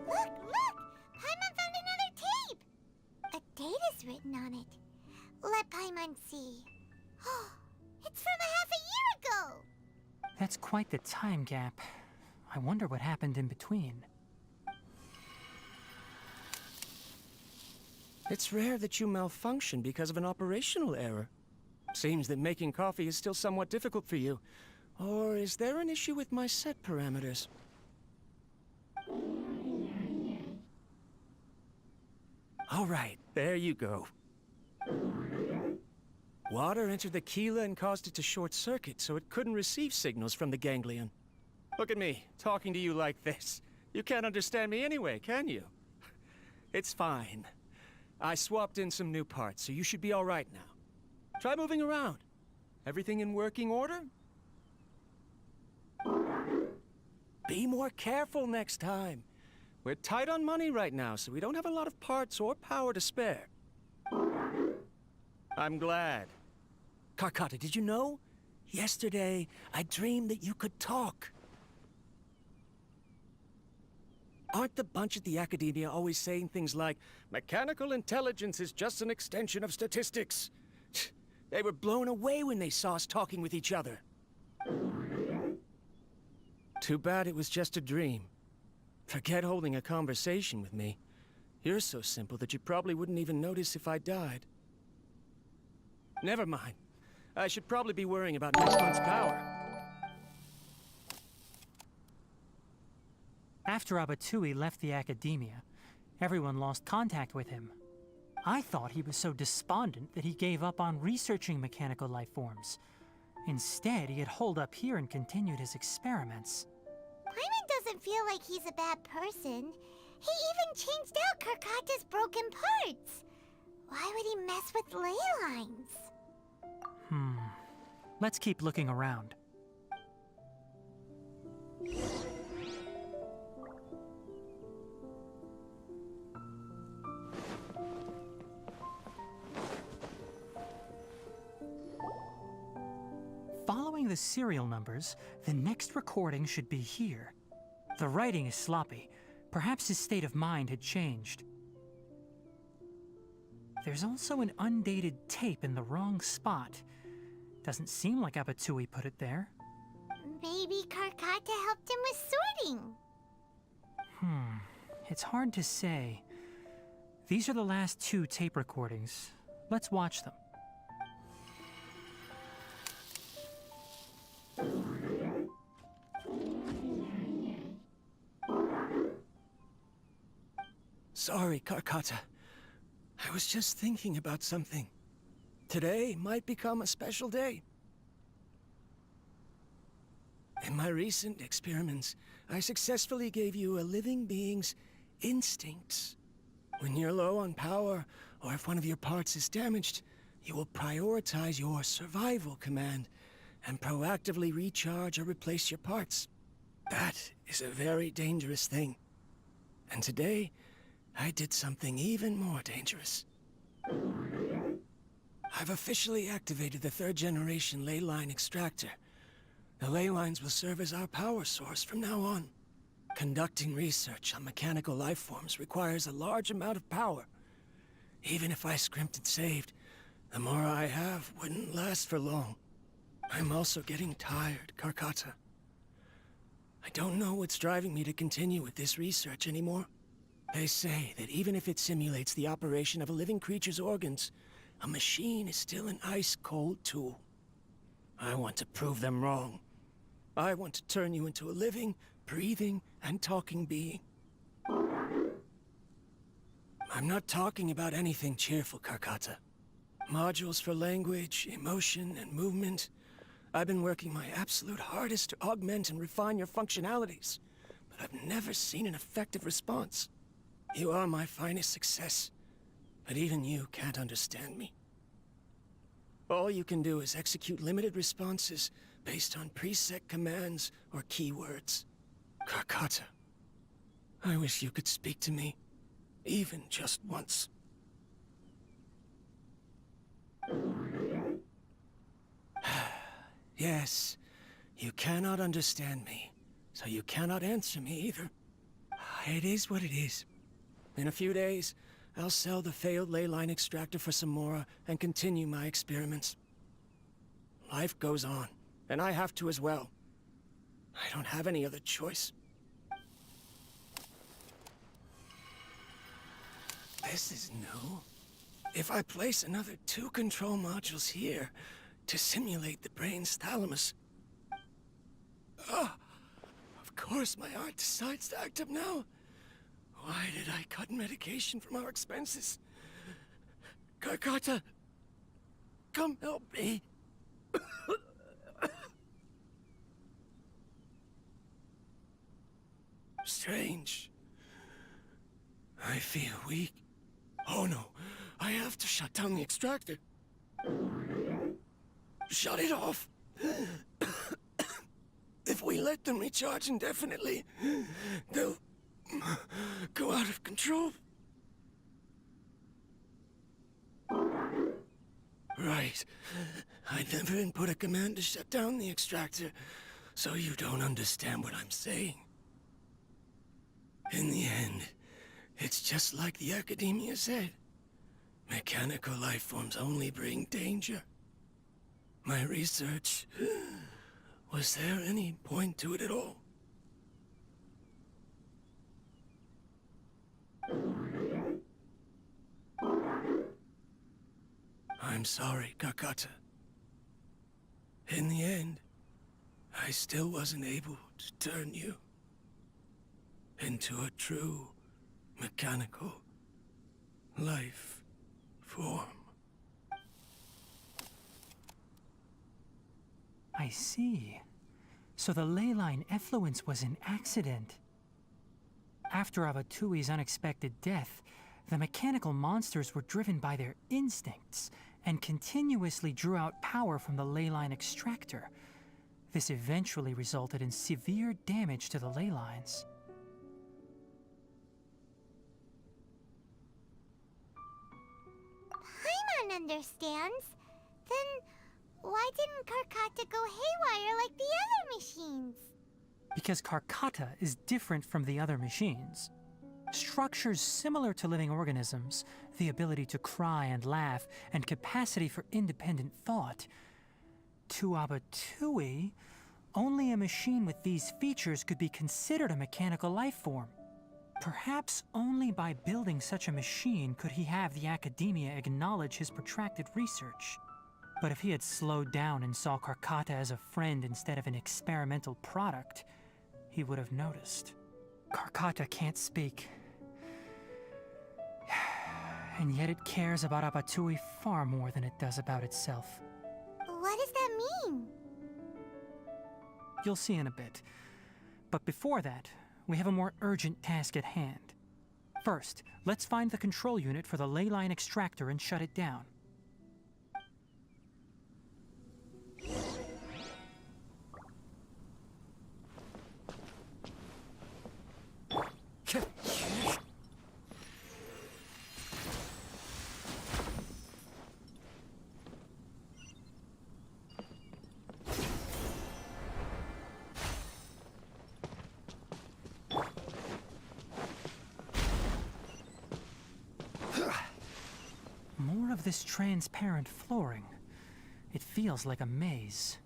S13: Look! Paimon found another tape! A date is written on it. Let Paimon see. It's from a half a year ago!
S7: That's quite the time gap. I wonder what happened in between.
S3: It's rare that you malfunction because of an operational error. Seems that making coffee is still somewhat difficult for you. Or is there an issue with my set parameters? All right, there you go. Water entered the Keela and caused it to short-circuit, so it couldn't receive signals from the ganglion. Look at me, talking to you like this. You can't understand me anyway, can you? It's fine. I swapped in some new parts, so you should be all right now. Try moving around. Everything in working order? Be more careful next time. We're tight on money right now, so we don't have a lot of parts or power to spare. I'm glad. Karkata, did you know? Yesterday, I dreamed that you could talk. Aren't the bunch at the Academia always saying things like, mechanical intelligence is just an extension of statistics? They were blown away when they saw us talking with each other. Too bad it was just a dream. Forget holding a conversation with me. You're so simple that you probably wouldn't even notice if I died. Never mind. I should probably be worrying about next month's power.
S7: After Abatui left the Academia, everyone lost contact with him. I thought he was so despondent that he gave up on researching mechanical life forms. Instead, he had holed up here and continued his experiments.
S13: Paimon doesn't feel like he's a bad person. He even changed out Karkata's broken parts. Why would he mess with ley lines?
S7: Let's keep looking around. Following the serial numbers, the next recording should be here. The writing is sloppy. Perhaps his state of mind had changed. There's also an undated tape in the wrong spot. Doesn't seem like Abatui put it there.
S13: Maybe Karkata helped him with sorting.
S7: It's hard to say. These are the last 2 tape recordings. Let's watch them.
S3: Sorry, Karkata. I was just thinking about something. Today might become a special day. In my recent experiments, I successfully gave you a living being's instincts. When you're low on power, or if one of your parts is damaged, you will prioritize your survival command and proactively recharge or replace your parts. That is a very dangerous thing. And today, I did something even more dangerous. I've officially activated the 3rd generation ley line extractor. The ley lines will serve as our power source from now on. Conducting research on mechanical life forms requires a large amount of power. Even if I scrimped and saved, the more I have wouldn't last for long. I'm also getting tired, Karkata. I don't know what's driving me to continue with this research anymore. They say that even if it simulates the operation of a living creature's organs, a machine is still an ice-cold tool. I want to prove them wrong. I want to turn you into a living, breathing, and talking being. I'm not talking about anything cheerful, Karkata. Modules for language, emotion, and movement. I've been working my absolute hardest to augment and refine your functionalities, but I've never seen an effective response. You are my finest success, but even you can't understand me. All you can do is execute limited responses based on preset commands or keywords. Karkata, I wish you could speak to me, even just once. Yes, you cannot understand me, so you cannot answer me either. It is what it is. In a few days, I'll sell the failed ley line extractor for some more and continue my experiments. Life goes on, and I have to as well. I don't have any other choice. This is new. If I place another 2 control modules here to simulate the brain's thalamus... Of course my heart decides to act up now. Why did I cut medication from our expenses? Karkata, come help me. Strange. I feel weak. Oh no, I have to shut down the extractor. Shut it off. If we let them recharge indefinitely, they'll go out of control. Right. I never input a command to shut down the extractor, so you don't understand what I'm saying. In the end, it's just like the academia said. Mechanical life forms only bring danger. My research... Was there any point to it at all? I'm sorry, Karkata. In the end, I still wasn't able to turn you into a true mechanical life form.
S7: I see. So the ley line effluence was an accident. After Abatui's unexpected death, the mechanical monsters were driven by their instincts and continuously drew out power from the ley line extractor. This eventually resulted in severe damage to the ley lines.
S13: Paimon understands. Then Why didn't Karkata go haywire like the other machines?
S7: Because Karkata is different from the other machines. Structures similar to living organisms, the ability to cry and laugh, and capacity for independent thought. To Abatui, only a machine with these features could be considered a mechanical life form. Perhaps only by building such a machine could he have the academia acknowledge his protracted research. But if he had slowed down and saw Karkata as a friend instead of an experimental product, he would have noticed. Karkata can't speak. And yet it cares about Abatui far more than it does about itself.
S13: What does that mean?
S7: You'll see in a bit. But before that, we have a more urgent task at hand. First, let's find the control unit for the ley line extractor and shut it down. More of this transparent flooring. It feels like a maze.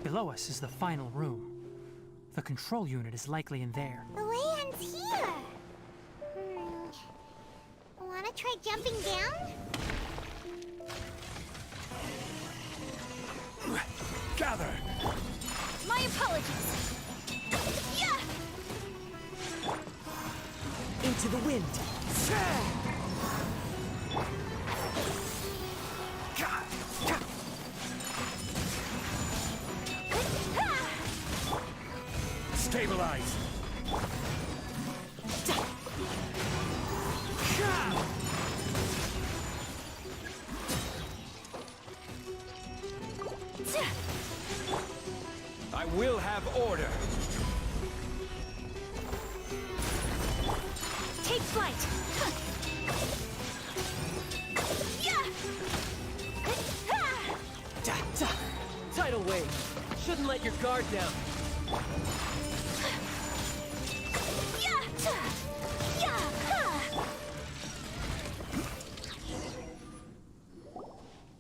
S7: Below us is the final room. The control unit is likely in there.
S13: The way ends here. Wanna try jumping down?
S3: Gather!
S8: My apologies. Yeah!
S2: Into the wind.
S3: Stabilize! I will have order.
S8: Take flight.
S14: Tidal wave. Shouldn't let your guard down.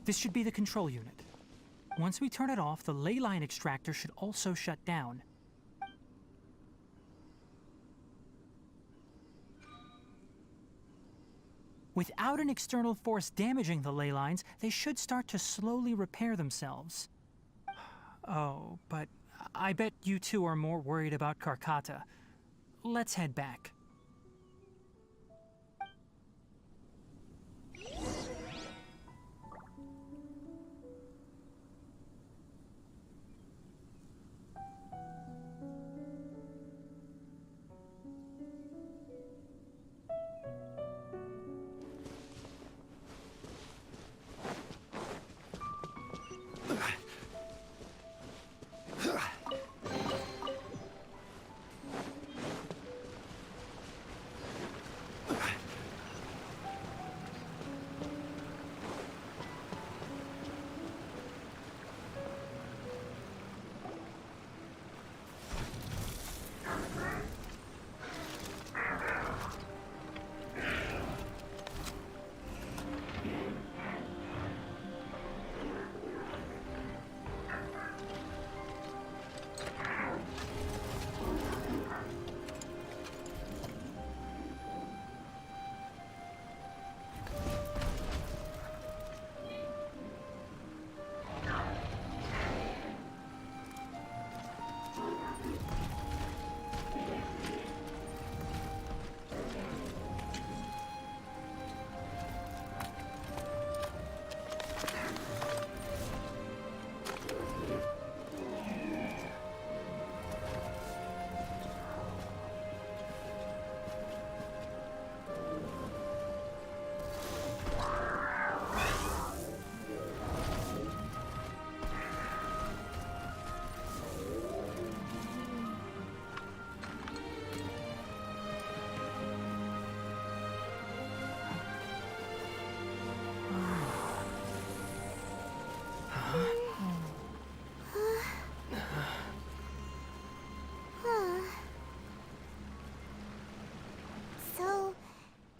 S7: This should be the control unit. Once we turn it off, the ley line extractor should also shut down. Without an external force damaging the ley lines, they should start to slowly repair themselves. Oh, but I bet you two are more worried about Karkata. Let's head back.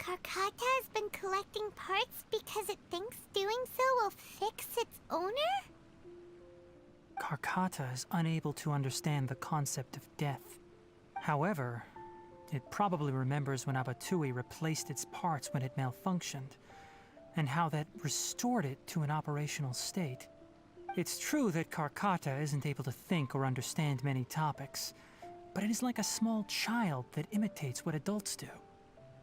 S13: Karkata has been collecting parts because it thinks doing so will fix its owner?
S7: Karkata is unable to understand the concept of death. However, it probably remembers when Abatui replaced its parts when it malfunctioned, and how that restored it to an operational state. It's true that Karkata isn't able to think or understand many topics, but it is like a small child that imitates what adults do.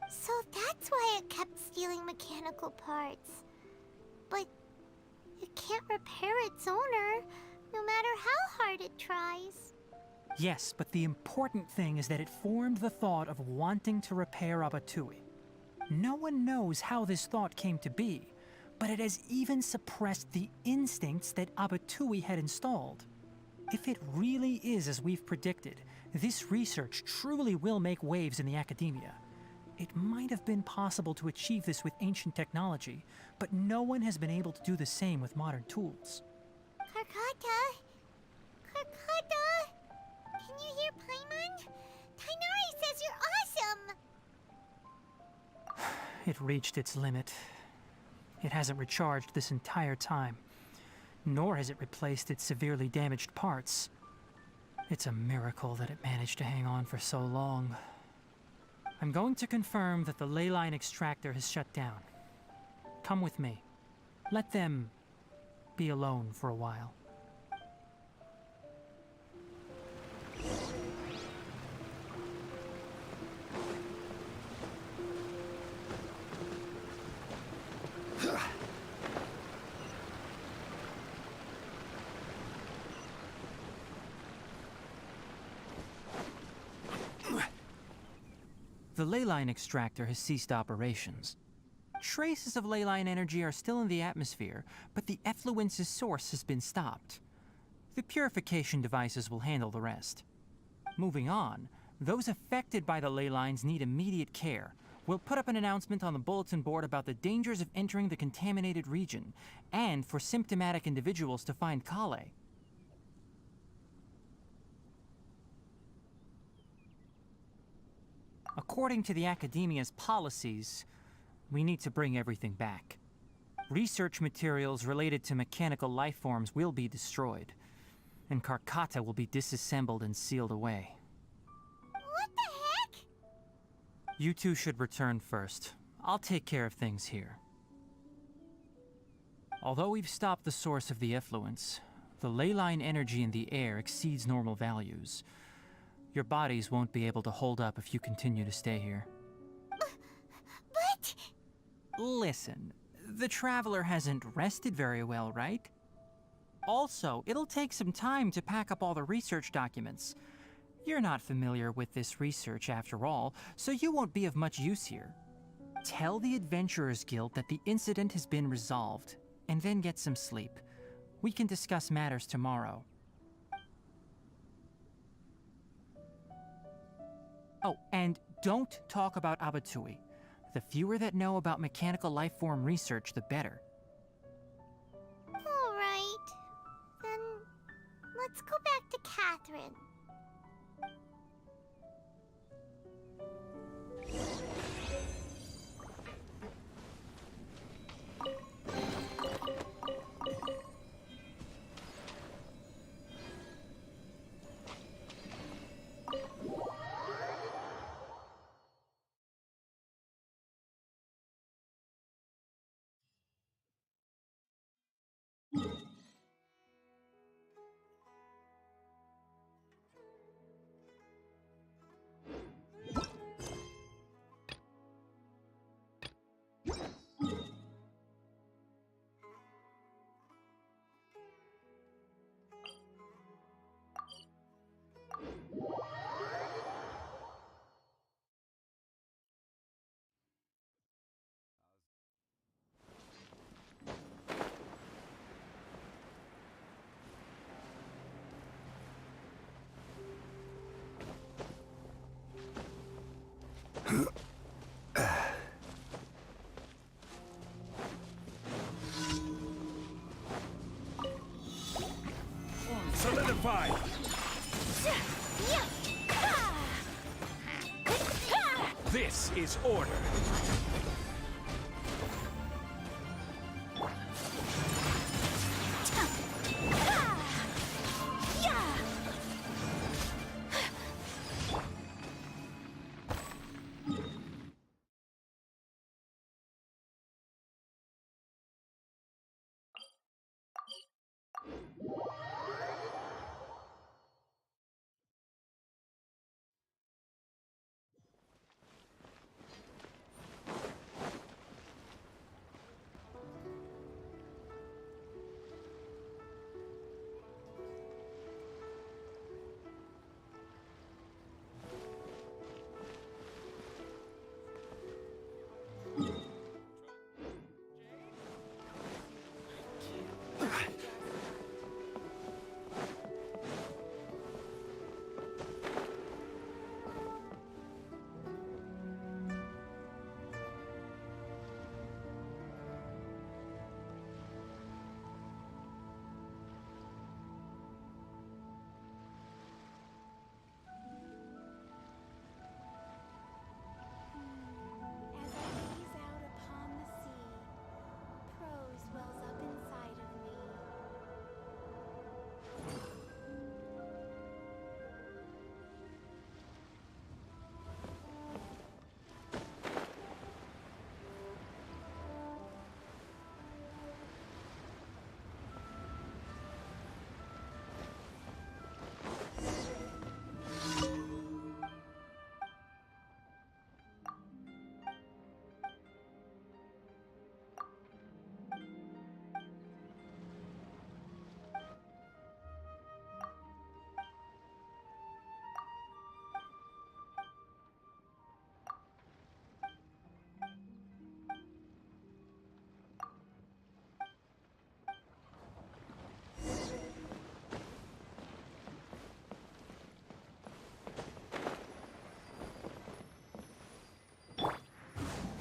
S13: So that's why it kept stealing mechanical parts. But it can't repair its owner, no matter how hard it tries.
S7: Yes, but the important thing is that it formed the thought of wanting to repair Abatui. No one knows how this thought came to be, but it has even suppressed the instincts that Abatui had installed. If it really is as we've predicted, this research truly will make waves in the academia. It might have been possible to achieve this with ancient technology, but no one has been able to do the same with modern tools.
S13: Karkata? Karkata? Can you hear Paimon? Tainari says you're awesome!
S7: It reached its limit. It hasn't recharged this entire time, nor has it replaced its severely damaged parts. It's a miracle that it managed to hang on for so long. I'm going to confirm that the ley line extractor has shut down. Come with me. Let them be alone for a while. The ley line extractor has ceased operations. Traces of ley line energy are still in the atmosphere, but the effluence's source has been stopped. The purification devices will handle the rest. Moving on, those affected by the ley lines need immediate care. We'll put up an announcement on the bulletin board about the dangers of entering the contaminated region, and for symptomatic individuals to find Kale. According to the Academia's policies, we need to bring everything back. Research materials related to mechanical life forms will be destroyed, and Karkata will be disassembled and sealed away.
S13: What the heck?
S7: You two should return first. I'll take care of things here. Although we've stopped the source of the effluence, the ley line energy in the air exceeds normal values. Your bodies won't be able to hold up if you continue to stay here.
S13: But...
S7: Listen, the Traveler hasn't rested very well, right? Also, it'll take some time to pack up all the research documents. You're not familiar with this research after all, so you won't be of much use here. Tell the Adventurers Guild that the incident has been resolved, and then get some sleep. We can discuss matters tomorrow. Oh, and don't talk about Abatui. The fewer that know about mechanical life form research, the better.
S13: All right. Then let's go back to Catherine.
S1: Solidify!
S15: This is order.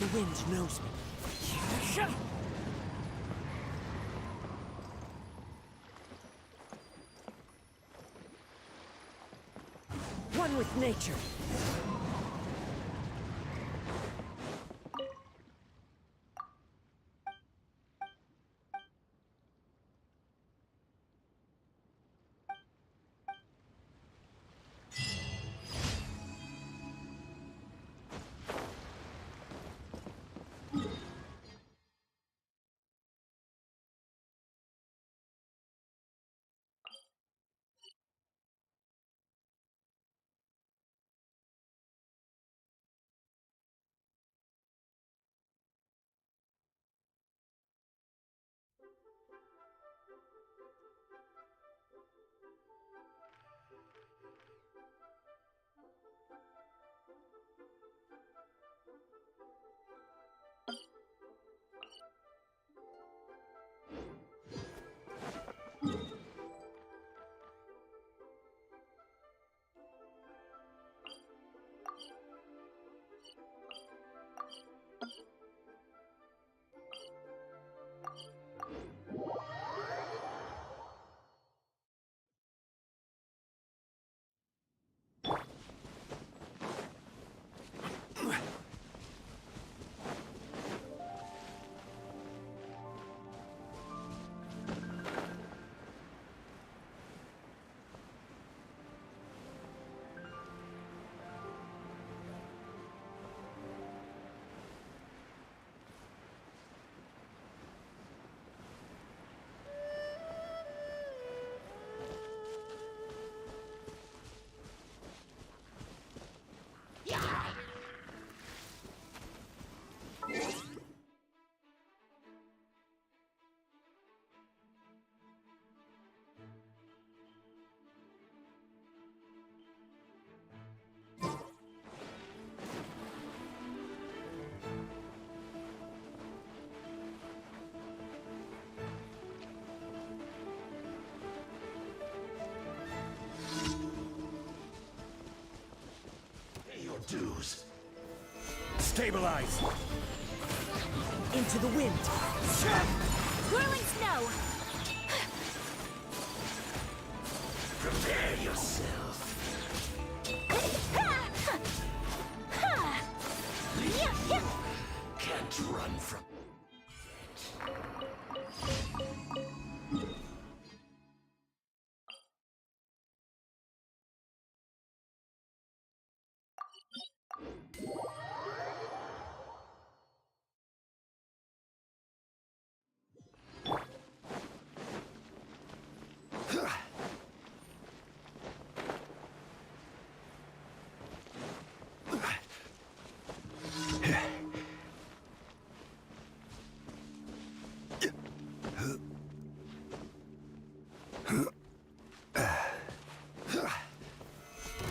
S14: The wind knows me. One with nature.
S15: Dues. Stabilize.
S14: Into the wind.
S6: Whirling snow.
S15: Prepare yourself. from?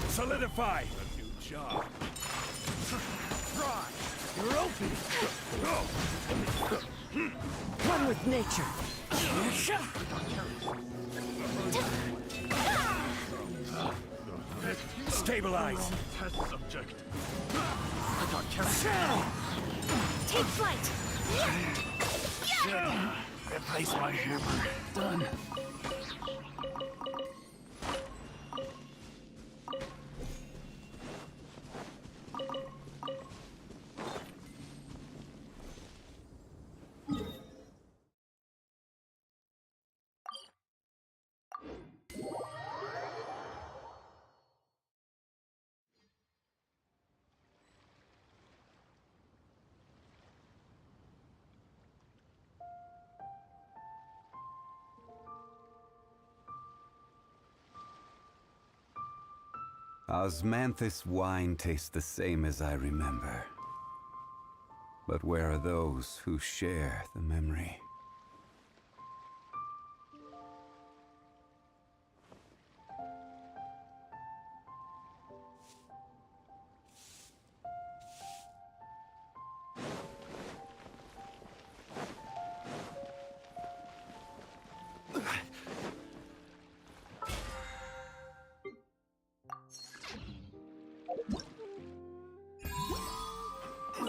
S15: Solidify! A new job. Try! You're open!
S2: One with nature.
S15: Stabilize!
S3: Test subject.
S4: Take flight!
S10: Replace my hammer. Done.
S5: Osmanthus wine tastes the same as I remember. But where are those who share the memory?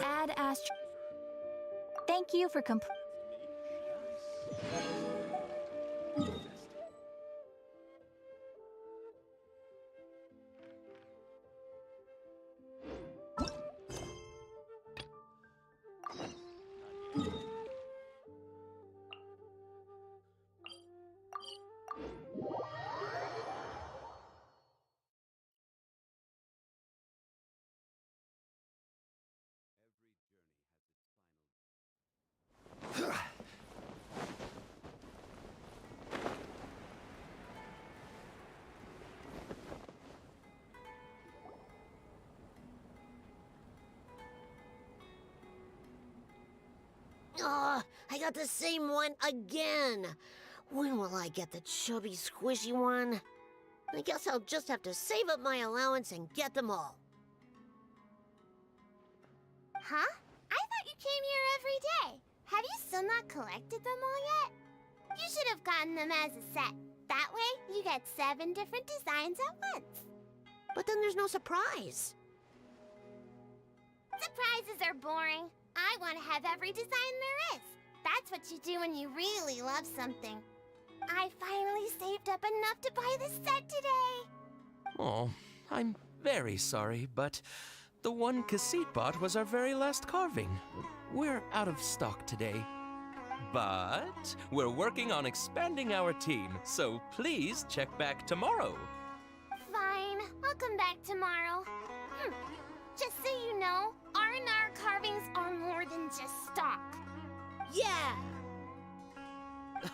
S4: Add astro. Thank you for
S16: Oh, I got the same one again. When will I get the chubby, squishy one? I guess I'll just have to save up my allowance and get them all.
S13: Huh? I thought you came here every day. Have you still not collected them all yet? You should have gotten them as a set. That way, you get 7 different designs at once.
S16: But then there's no surprise.
S13: Surprises are boring. I want to have every design there is. That's what you do when you really love something. I finally saved up enough to buy the set today.
S3: Oh, I'm very sorry, but the one Cassette bought was our very last carving. We're out of stock today. But we're working on expanding our team, so please check back tomorrow.
S13: Fine, I'll come back tomorrow. Just so you know, R&R carvings are more than just stock.
S16: Yeah!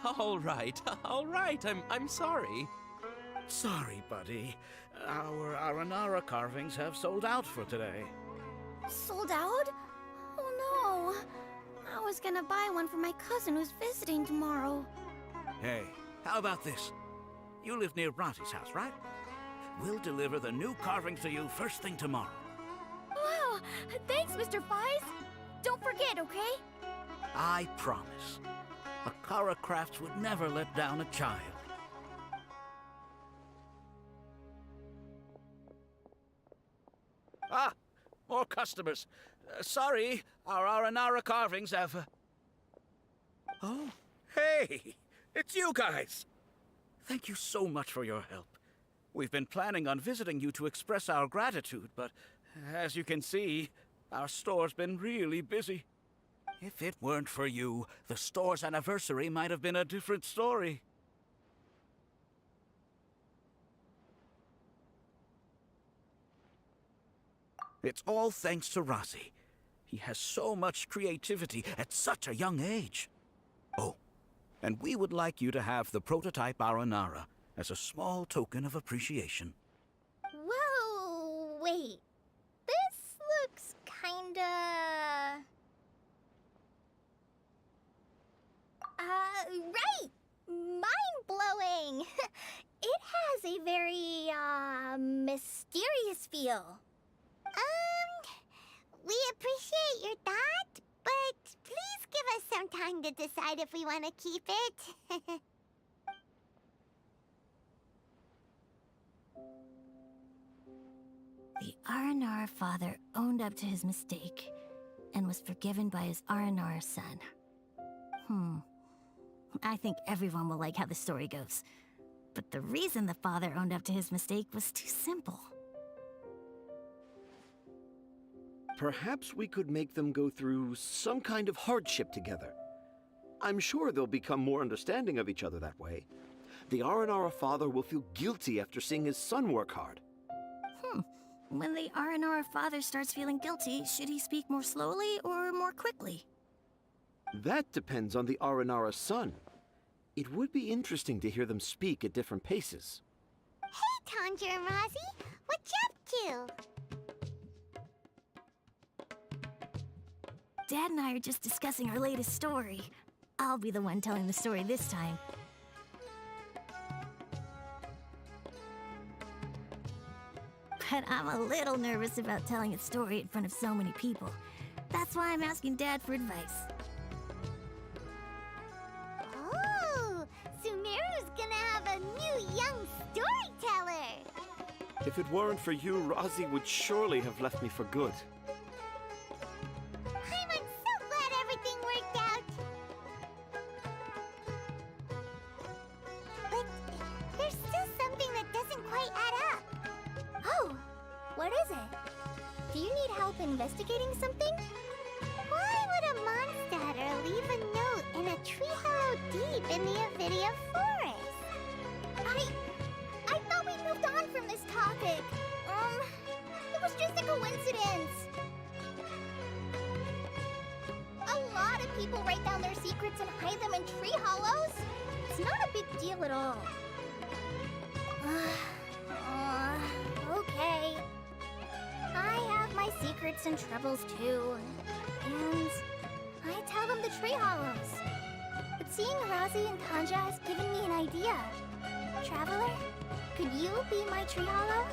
S3: All right. I'm sorry.
S17: Sorry, buddy. Our Aranara carvings have sold out for today.
S4: Sold out? Oh no. I was gonna buy one for my cousin who's visiting tomorrow.
S17: Hey, how about this? You live near Bronte's house, right? We'll deliver the new carvings to you first thing tomorrow.
S4: Wow! Thanks, Mr. Fies! Don't forget, okay?
S17: I promise. Akara Crafts would never let down a child. Ah! More customers. Sorry, our Aranara carvings have... Oh, hey! It's you guys! Thank you so much for your help. We've been planning on visiting you to express our gratitude, but as you can see, our store's been really busy. If it weren't for you, the store's anniversary might have been a different story. It's all thanks to Razi. He has so much creativity at such a young age. Oh, and we would like you to have the prototype Aranara as a small token of appreciation.
S13: Whoa, wait. This looks kinda... right! Mind-blowing! It has a very, mysterious feel.
S16: We appreciate your thought, but please give us some time to decide if we want to keep it.
S18: The Aranara father owned up to his mistake and was forgiven by his Aranara son. I think everyone will like how the story goes. But the reason the father owned up to his mistake was too simple.
S19: Perhaps we could make them go through some kind of hardship together. I'm sure they'll become more understanding of each other that way. The Aranara father will feel guilty after seeing his son work hard.
S18: When the Aranara father starts feeling guilty, should he speak more slowly or more quickly?
S19: That depends on the Aranara son. It would be interesting to hear them speak at different paces.
S16: Hey, Tanja and Razi, what you up to?
S18: Dad and I are just discussing our latest story. I'll be the one telling the story this time. But I'm a little nervous about telling a story in front of so many people. That's why I'm asking Dad for advice.
S16: Oh, Sumeru's gonna have a new young storyteller!
S19: If it weren't for you, Razi would surely have left me for good.
S16: I'm so glad everything worked out. But there's still something that doesn't quite add up.
S13: Oh, what is it? Do you need help investigating something?
S16: Why would a monster leave a note in a tree hollow deep in the Avidia forest?
S13: I thought we moved on from this topic. It was just a coincidence. A lot of people write down their secrets and hide them in tree hollows. It's not a big deal at all. Okay. I have my secrets and troubles too. And I tell them the tree hollows. But seeing Razi and Tanja has given me an idea. Traveler, could you be my tree hollow?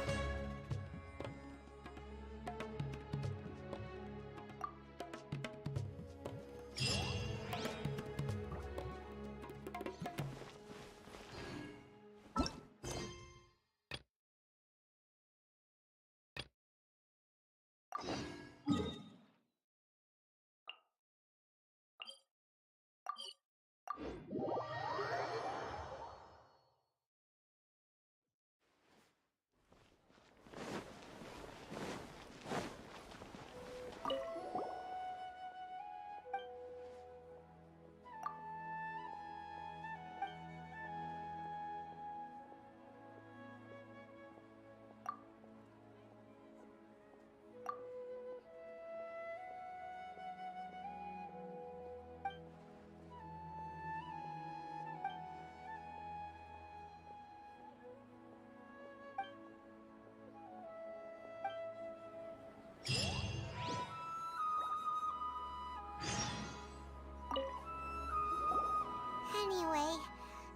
S16: Anyway,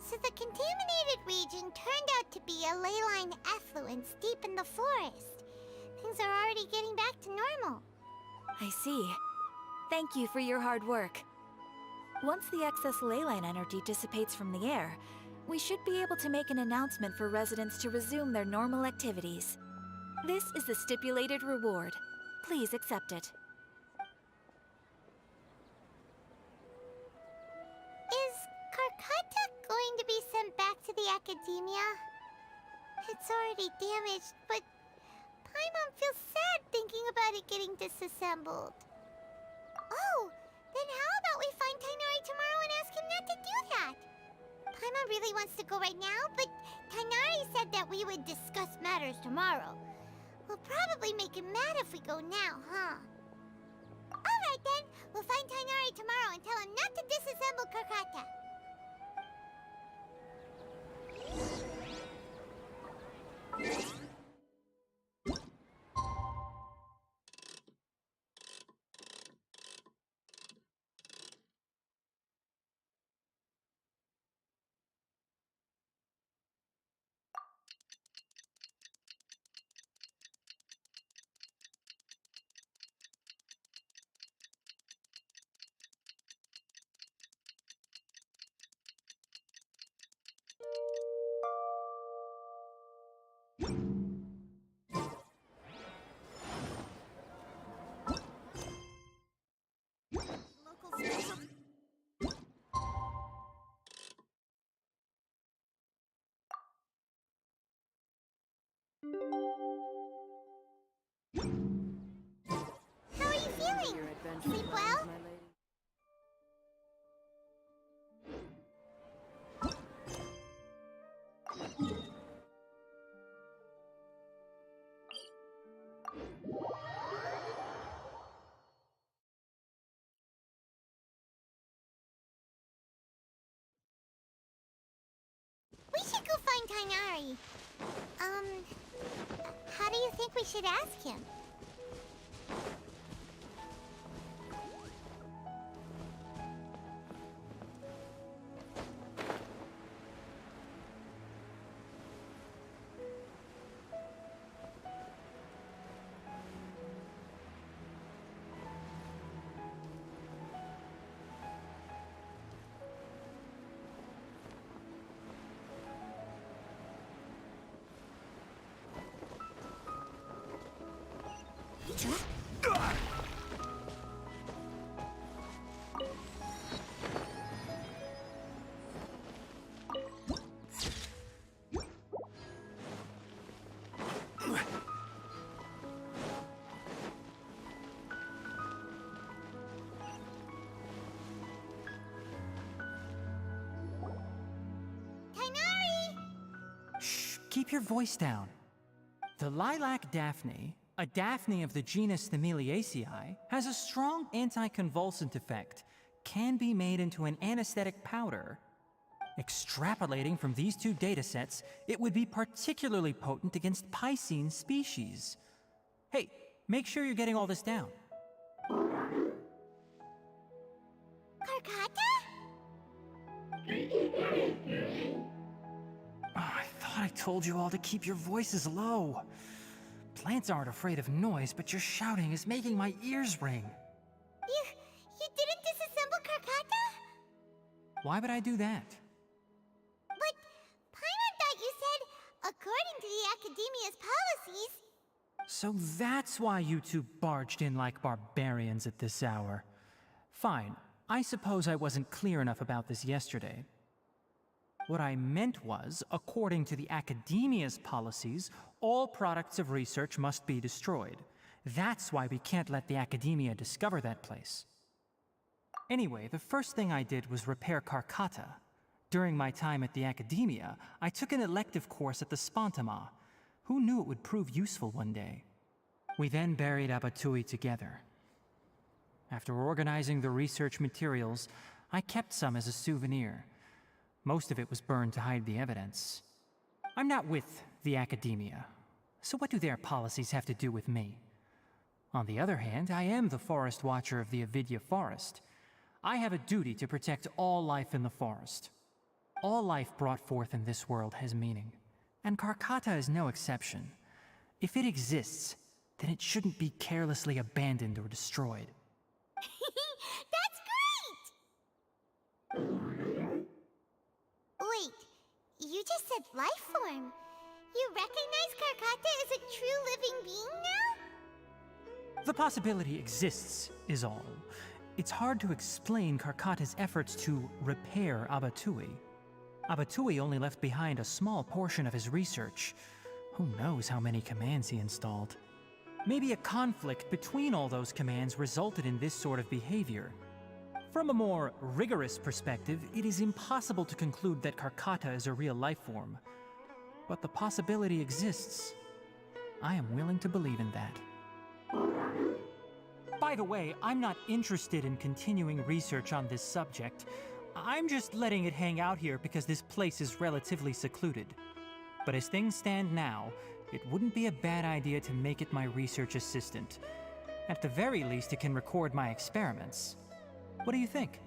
S16: so the contaminated region turned out to be a ley line effluence deep in the forest. Things are already getting back to normal.
S6: I see. Thank you for your hard work. Once the excess ley line energy dissipates from the air, we should be able to make an announcement for residents to resume their normal activities. This is the stipulated reward. Please accept it.
S16: Is Karkata going to be sent back to the academia? It's already damaged, but Paimon feels sad thinking about it getting disassembled. Oh, then how
S13: Paimon really wants to go right now, but Tighnari said that we would discuss matters tomorrow. We'll probably make him mad if we go now, huh? Alright then, we'll find Tighnari tomorrow and tell him not to disassemble Karkata. How are you feeling? Sleep well? We should go find Tighnari. How do you think we should ask him?
S7: Shh, keep your voice down. The lilac daphne, a daphne of the genus Thameliaceae, has a strong anticonvulsant effect, can be made into an anesthetic powder. Extrapolating from these two datasets, it would be particularly potent against Piscine species. Hey, make sure you're getting all this down.
S13: Karkata?
S7: I thought I told you all to keep your voices low. Plants aren't afraid of noise, but your shouting is making my ears ring.
S13: You didn't disassemble Karkata?
S7: Why would I do that?
S13: But Paimon thought you said, according to the Academia's policies...
S7: So that's why you two barged in like barbarians at this hour. Fine, I suppose I wasn't clear enough about this yesterday. What I meant was, according to the Academia's policies, all products of research must be destroyed. That's why we can't let the Academia discover that place. Anyway, the first thing I did was repair Karkata. During my time at the Academia, I took an elective course at the Spontama. Who knew it would prove useful one day? We then buried Abatui together. After organizing the research materials, I kept some as a souvenir. Most of it was burned to hide the evidence. I'm not with the Academia, so what do their policies have to do with me? On the other hand, I am the Forest Watcher of the Avidya Forest. I have a duty to protect all life in the forest. All life brought forth in this world has meaning, and Karkata is no exception. If it exists, then it shouldn't be carelessly abandoned or destroyed.
S13: That's great! Wait, you just said life form. You recognize Karkata as a true living being now?
S7: The possibility exists, is all. It's hard to explain Karkata's efforts to repair Abatui. Abatui only left behind a small portion of his research. Who knows how many commands he installed? Maybe a conflict between all those commands resulted in this sort of behavior. From a more rigorous perspective, it is impossible to conclude that Karkata is a real life form. But the possibility exists. I am willing to believe in that. By the way, I'm not interested in continuing research on this subject. I'm just letting it hang out here because this place is relatively secluded. But as things stand now, it wouldn't be a bad idea to make it my research assistant. At the very least, it can record my experiments. What do you think?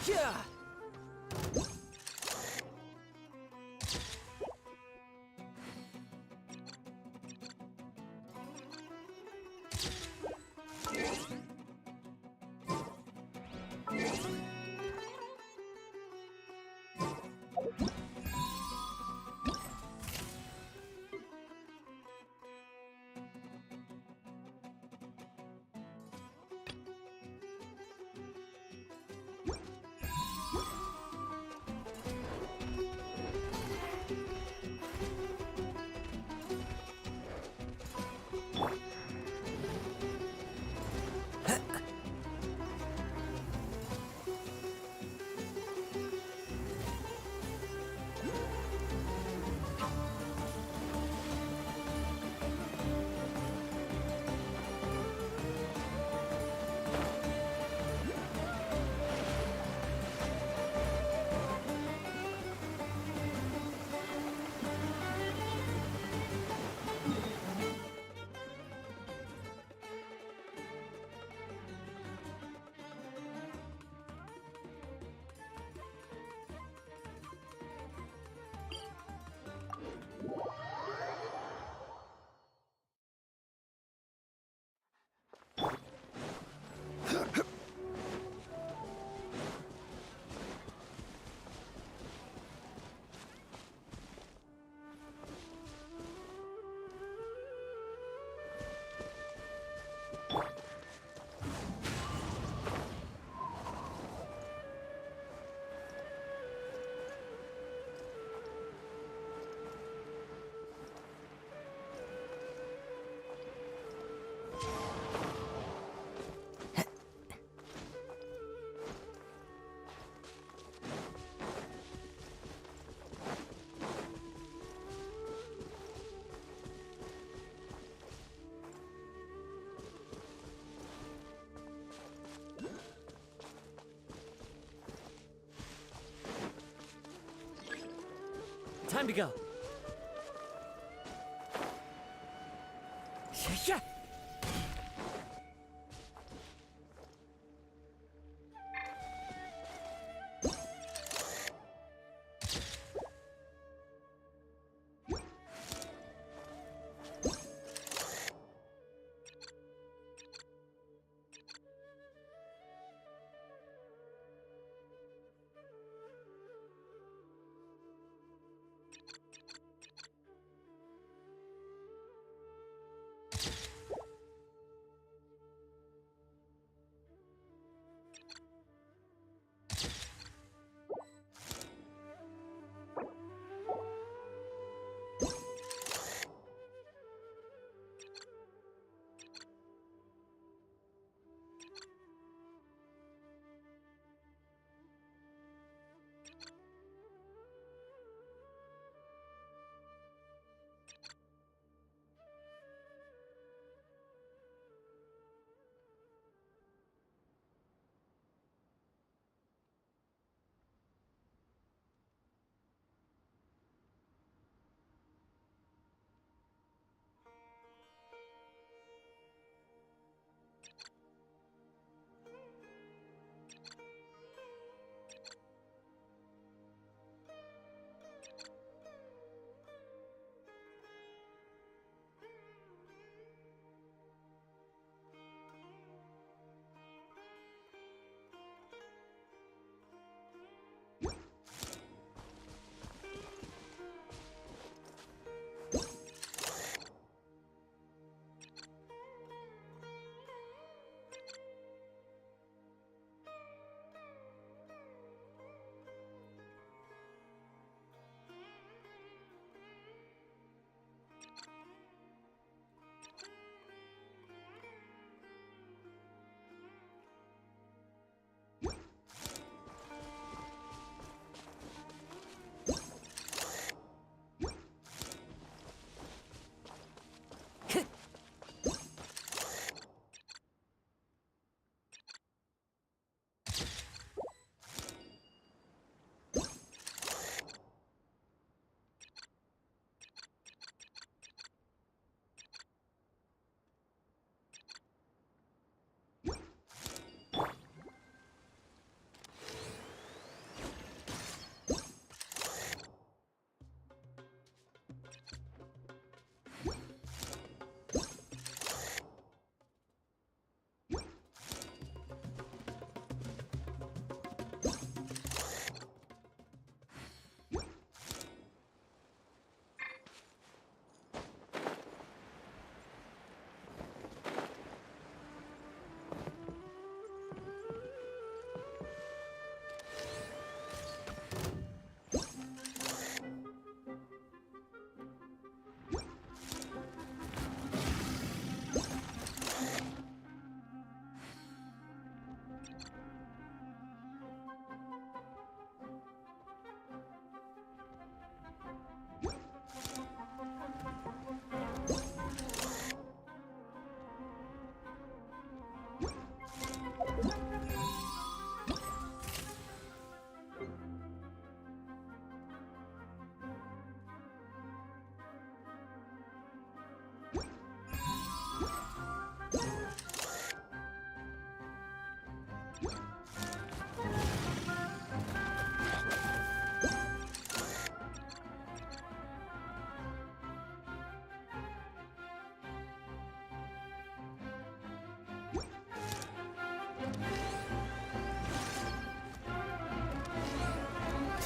S14: Yeah! Time to go. Yeah.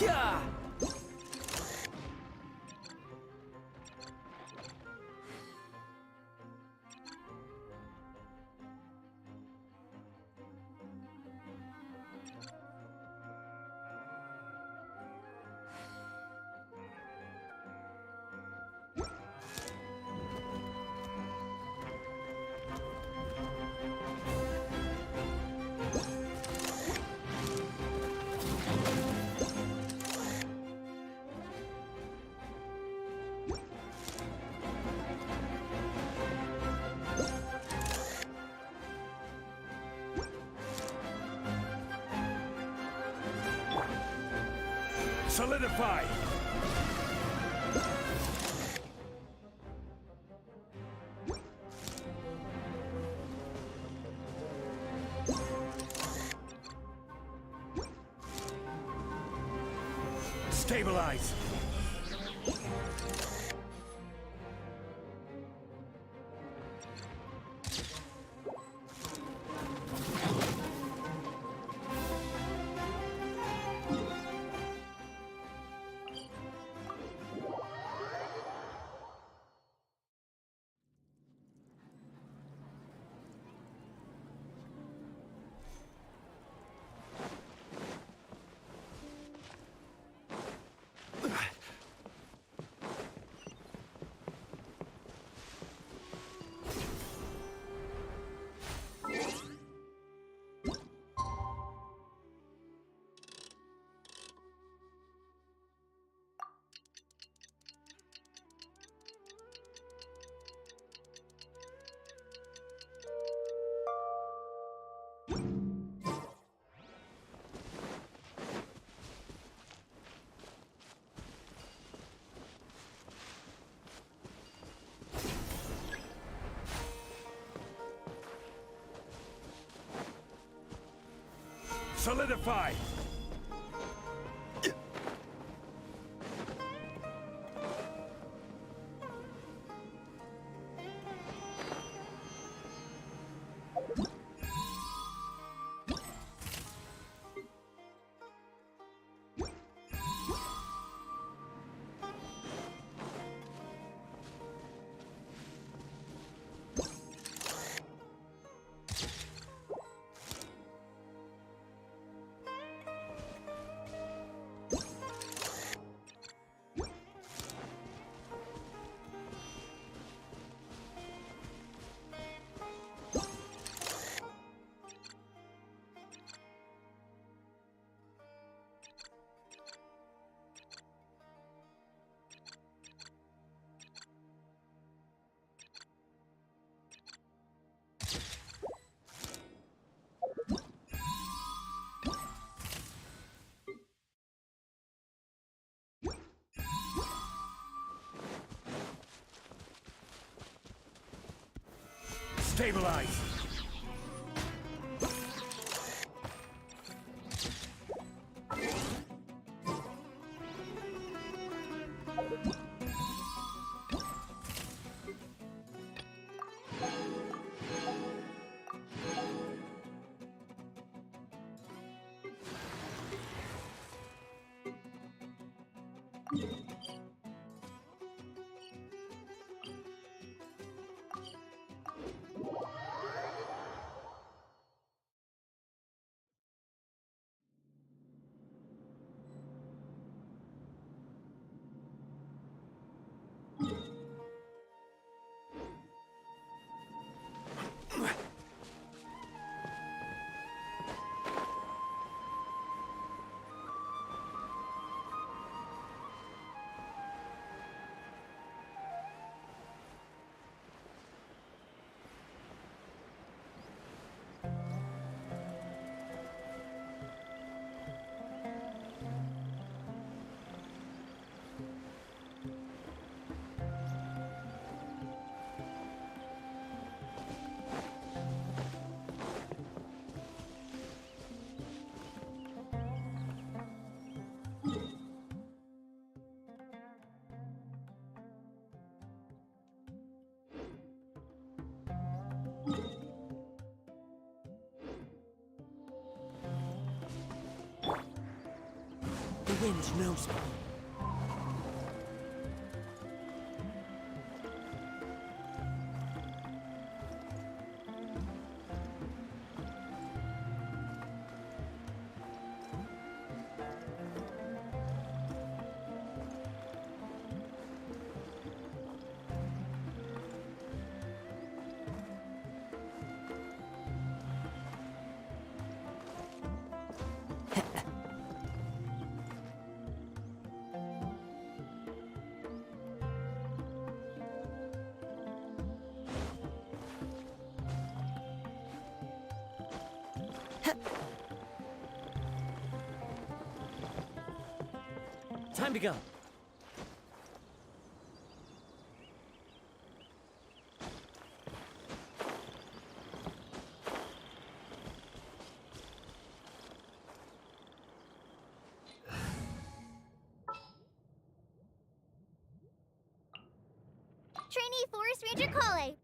S14: Yeah!
S15: Solidify! Stabilize! Solidify! Stabilize!
S3: The wind knows me.
S14: Time to go.
S13: Forest Ranger calling.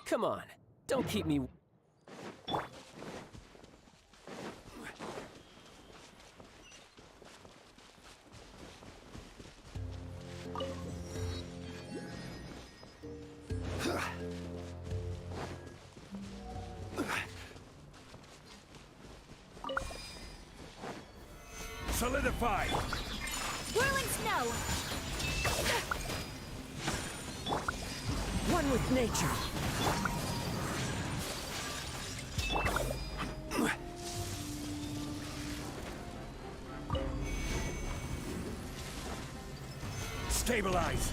S14: Come on, don't keep me...
S15: Solidify!
S6: Whirling snow!
S14: One with nature.
S15: Stabilize!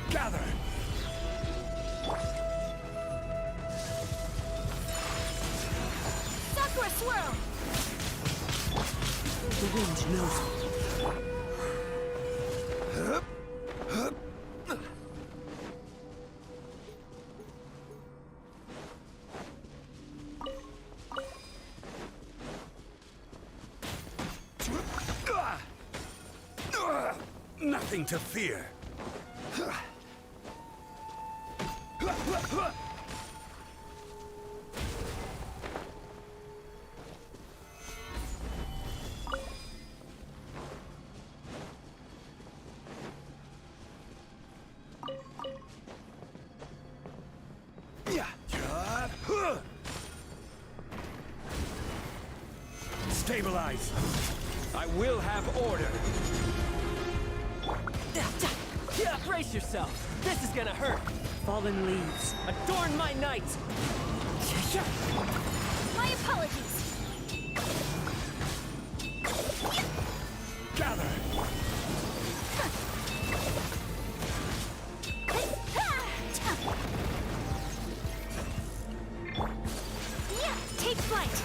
S15: Gather!
S6: Sakura swirl!
S14: The wind knows me.
S15: Nothing to fear. Stabilize.
S14: I will have order. Brace yourself. This is gonna hurt. Fallen leaves, adorn my night.
S6: My apologies.
S15: Gather.
S6: Take flight.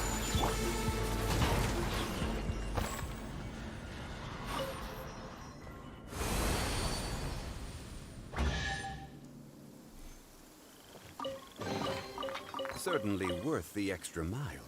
S5: Certainly worth the extra mile.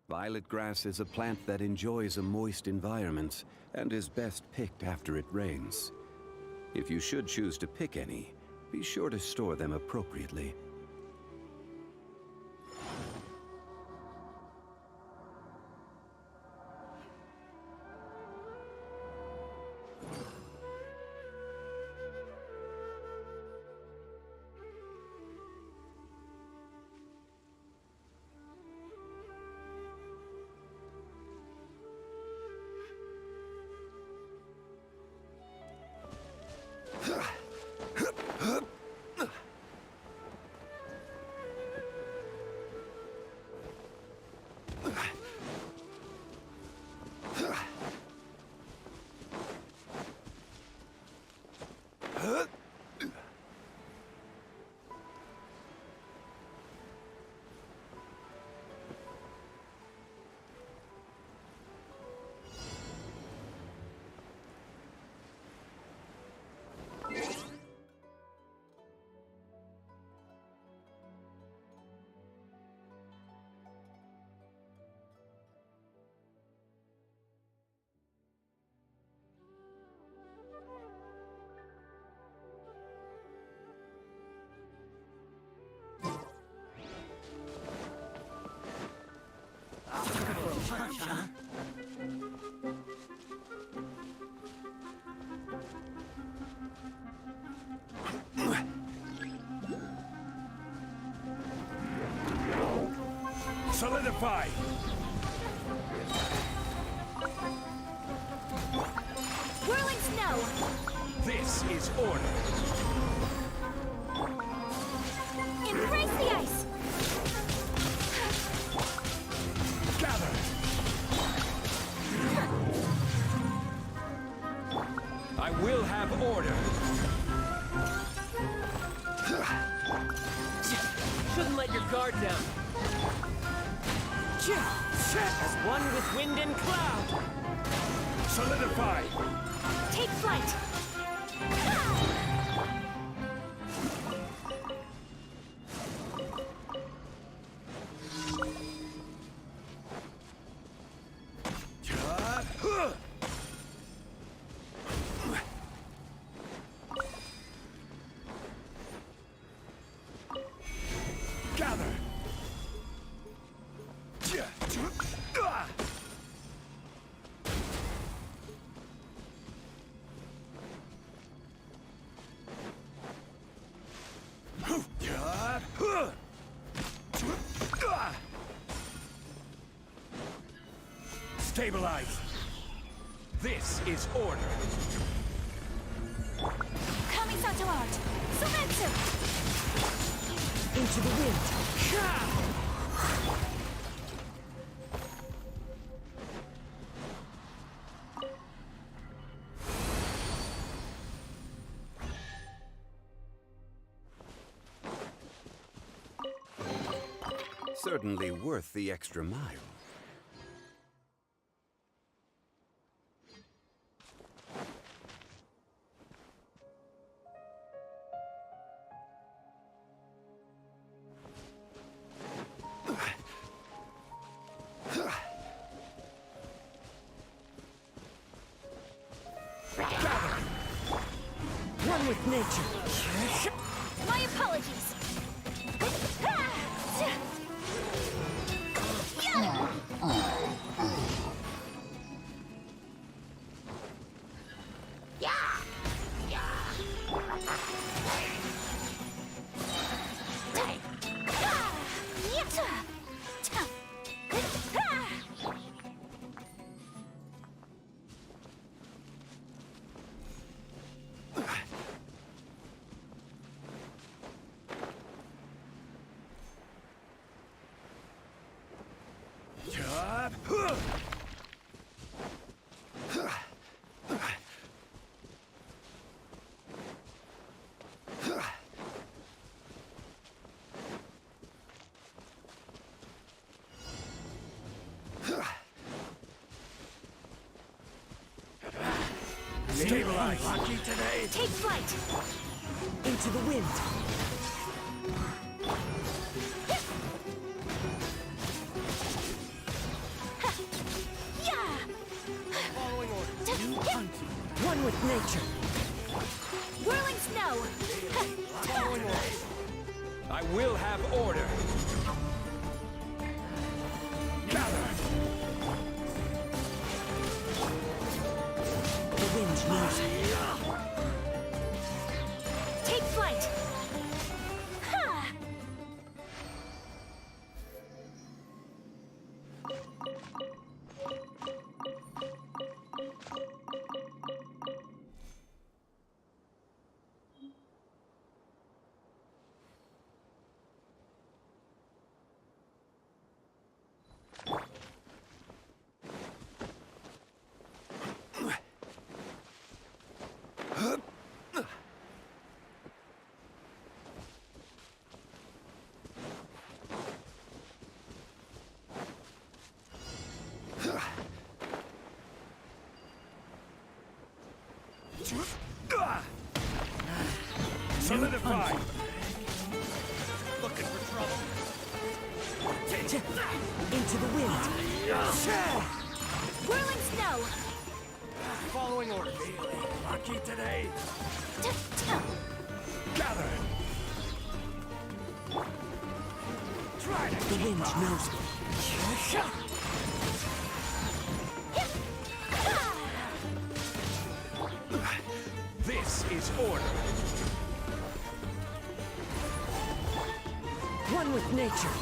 S5: Violet grass is a plant that enjoys a moist environment and is best picked after it rains. If you should choose to pick any, be sure to store them appropriately.
S15: Solidify!
S6: Whirling snow!
S15: This is order.
S6: Embrace the ice!
S15: Gather! I will have order.
S14: Shouldn't let your guard down. As one with wind and cloud.
S15: Solidify!
S6: Take flight!
S15: Gather! Stabilize! This is order!
S6: Kamisato art! Sumetsu!
S2: Into the wind!
S5: Certainly worth the extra mile.
S2: One with nature.
S6: My apologies!
S15: Stabilize. Lucky today.
S2: Take flight! Into the wind.
S14: Following orders. New hunting.
S2: One with nature.
S6: Whirling snow!
S14: Following orders.
S15: I will have order. Gather.
S2: The wind knows me.
S6: Take flight! Ha!
S15: Solidify.
S14: Looking for trouble.
S2: Into the wind.
S6: Whirling snow!
S14: Following orders.
S15: Lucky today. Gather. Try to
S2: The wind knows me.
S15: This is order.
S2: One with nature.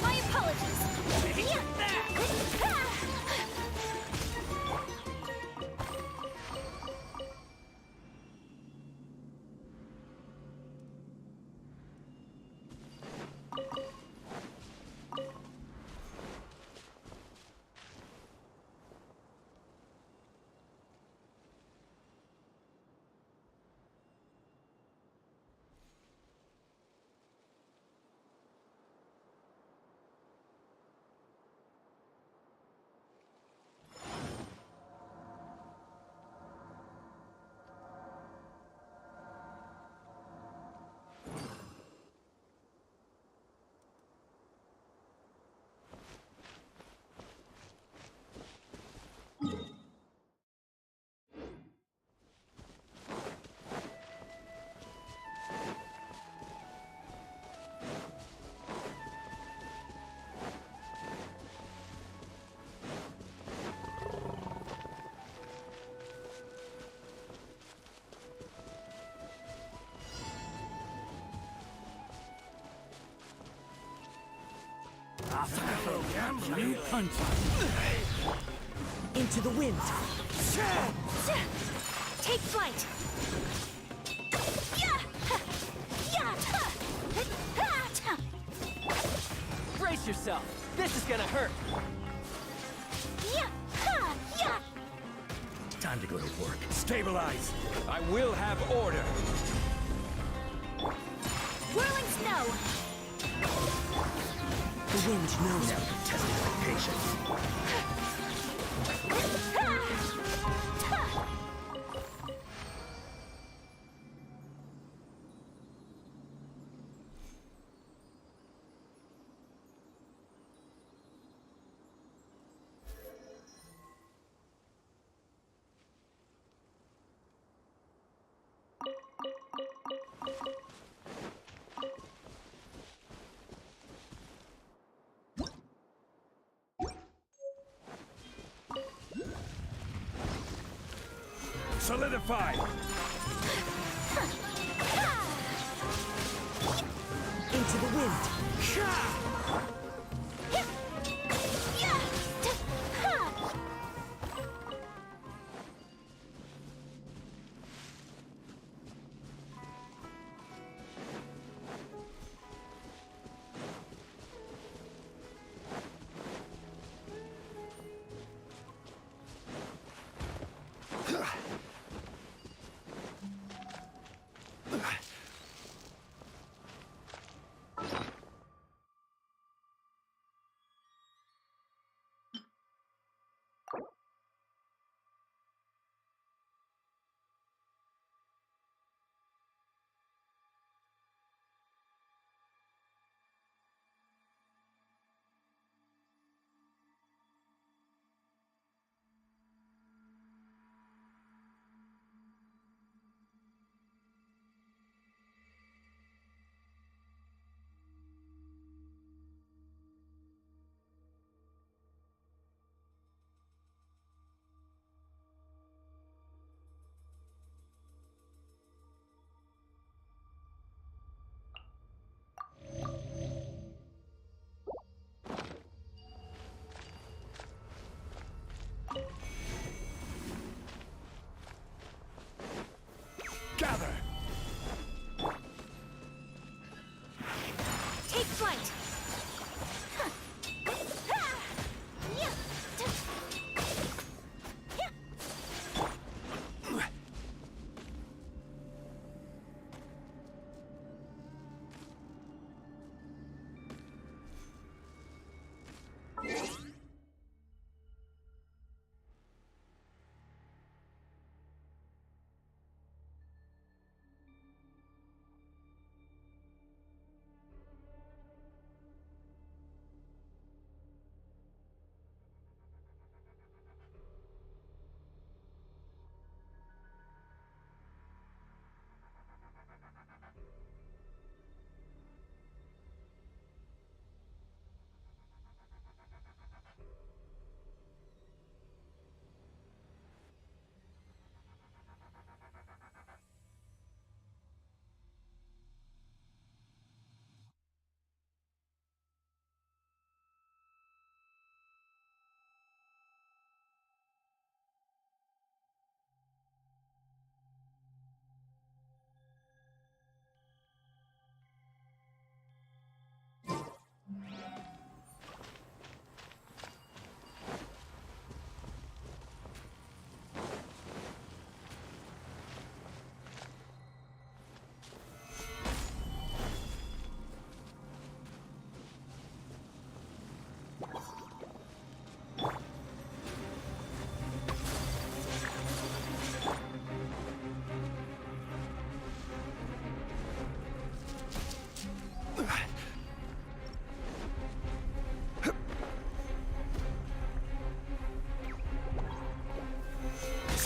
S6: My apologies!
S14: New hunting.
S2: Into the wind.
S6: Take flight!
S14: Brace yourself. This is gonna hurt.
S15: Time to go to work. Stabilize. I will have order.
S6: Whirling snow!
S2: The wind knows me.
S15: Test my patience. Solidify!
S14: into the wind.
S15: Gather!
S6: Take flight!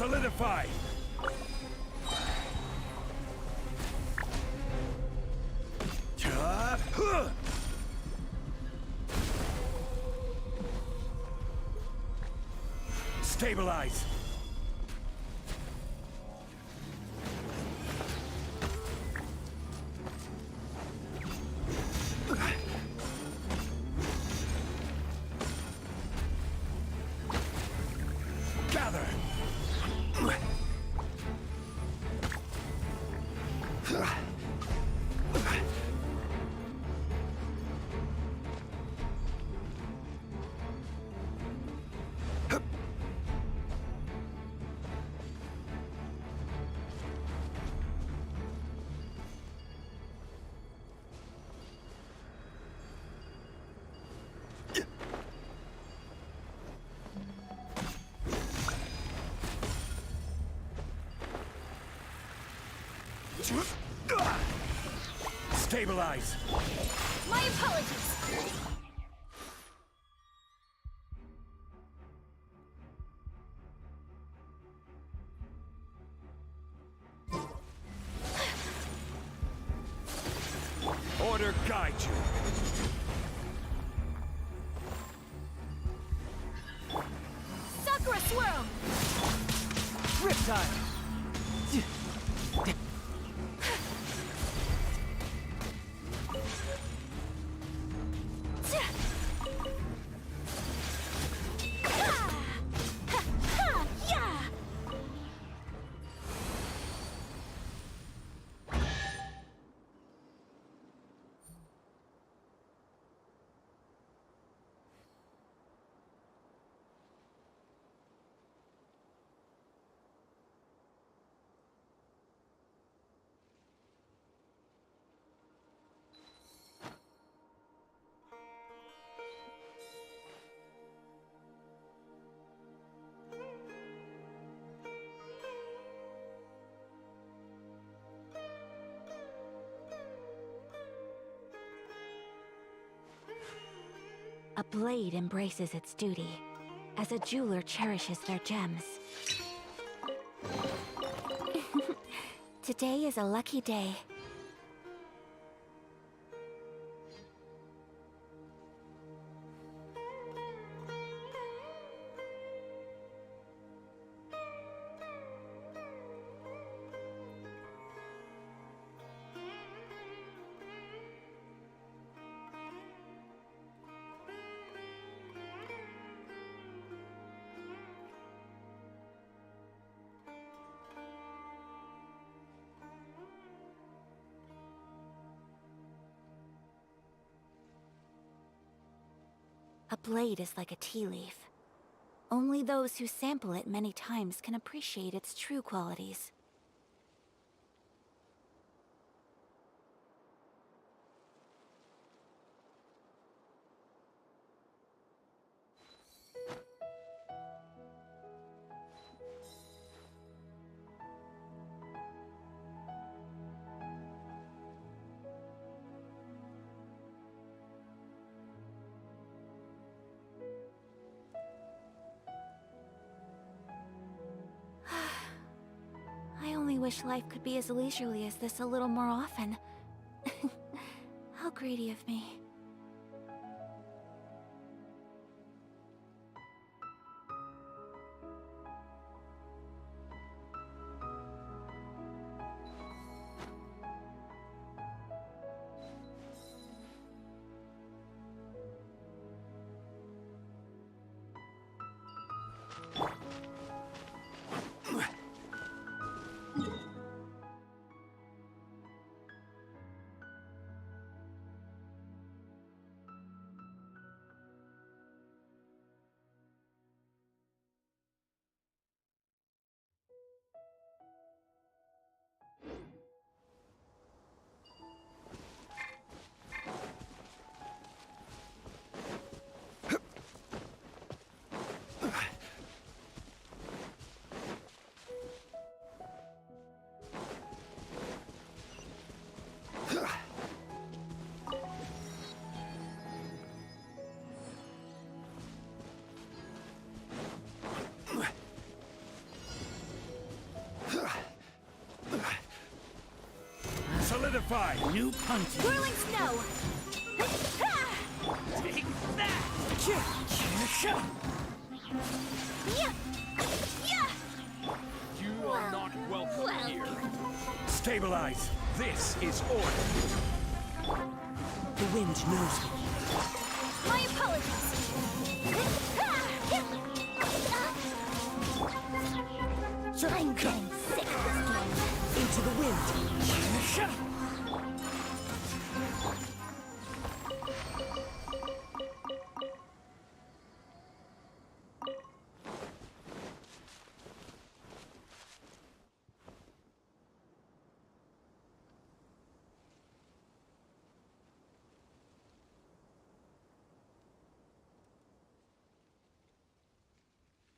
S15: Solidify! Stabilize! Gather! Stabilize!
S6: My apologies!
S15: Order guide you!
S6: Sakura Swirl!
S14: Riptide!
S6: A blade embraces its duty, as a jeweler cherishes their gems. Today is a lucky day. A blade is like a tea leaf. Only those who sample it many times can appreciate its true qualities. I only wish life could be as leisurely as this a little more often. How greedy of me.
S15: Solidify! New punch!
S6: Whirling snow!
S15: Take that! You are not welcome here. Stabilize! This is order!
S14: The wind knows me.
S6: My apologies!
S18: I'm getting sick of this game.
S14: Into the wind!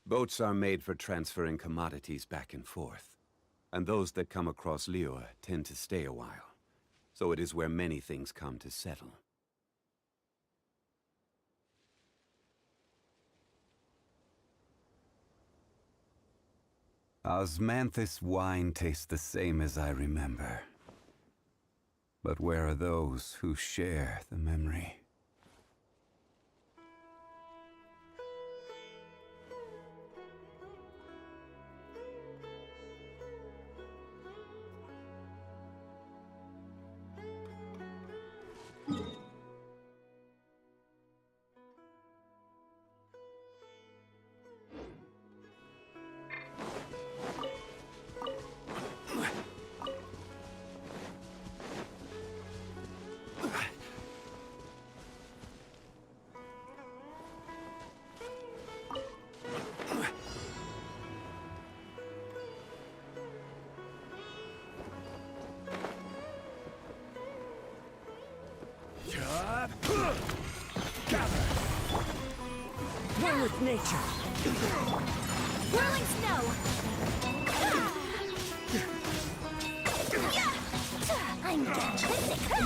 S5: Boats are made for transferring commodities back and forth, and those that come across Liyue tend to stay a while, so it is where many things come to settle. Osmanthus wine tastes the same as I remember, but where are those who share the memory?
S14: One with nature.
S6: Whirling snow!
S18: I'm getting sick of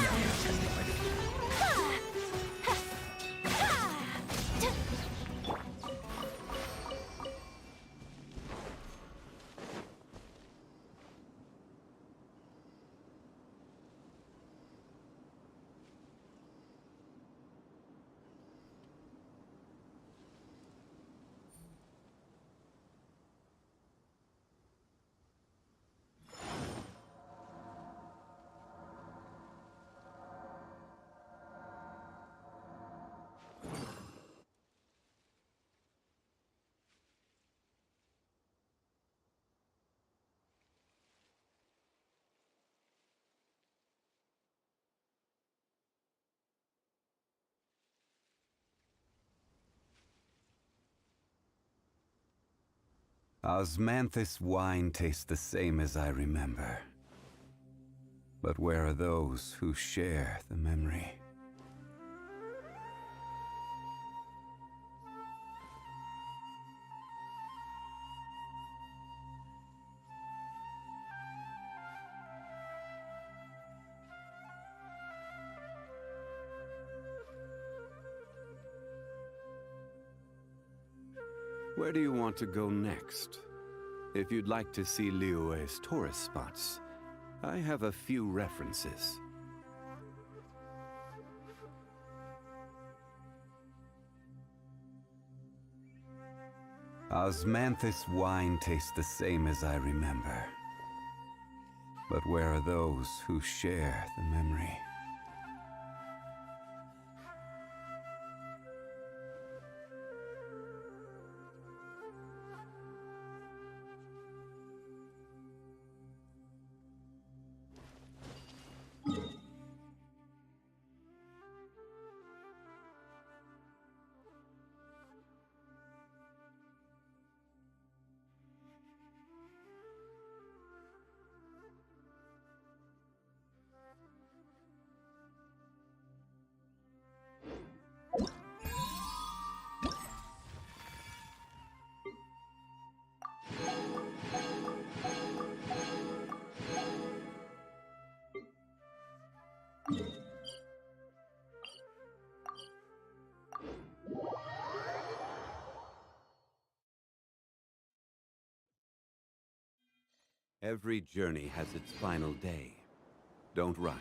S5: Osmanthus wine tastes the same as I remember. But where are those who share the memory? Where do you want to go next? If you'd like to see Liyue's tourist spots, I have a few references. Osmanthus wine tastes the same as I remember. But where are those who share the memory? Every journey has its final day. Don't rush.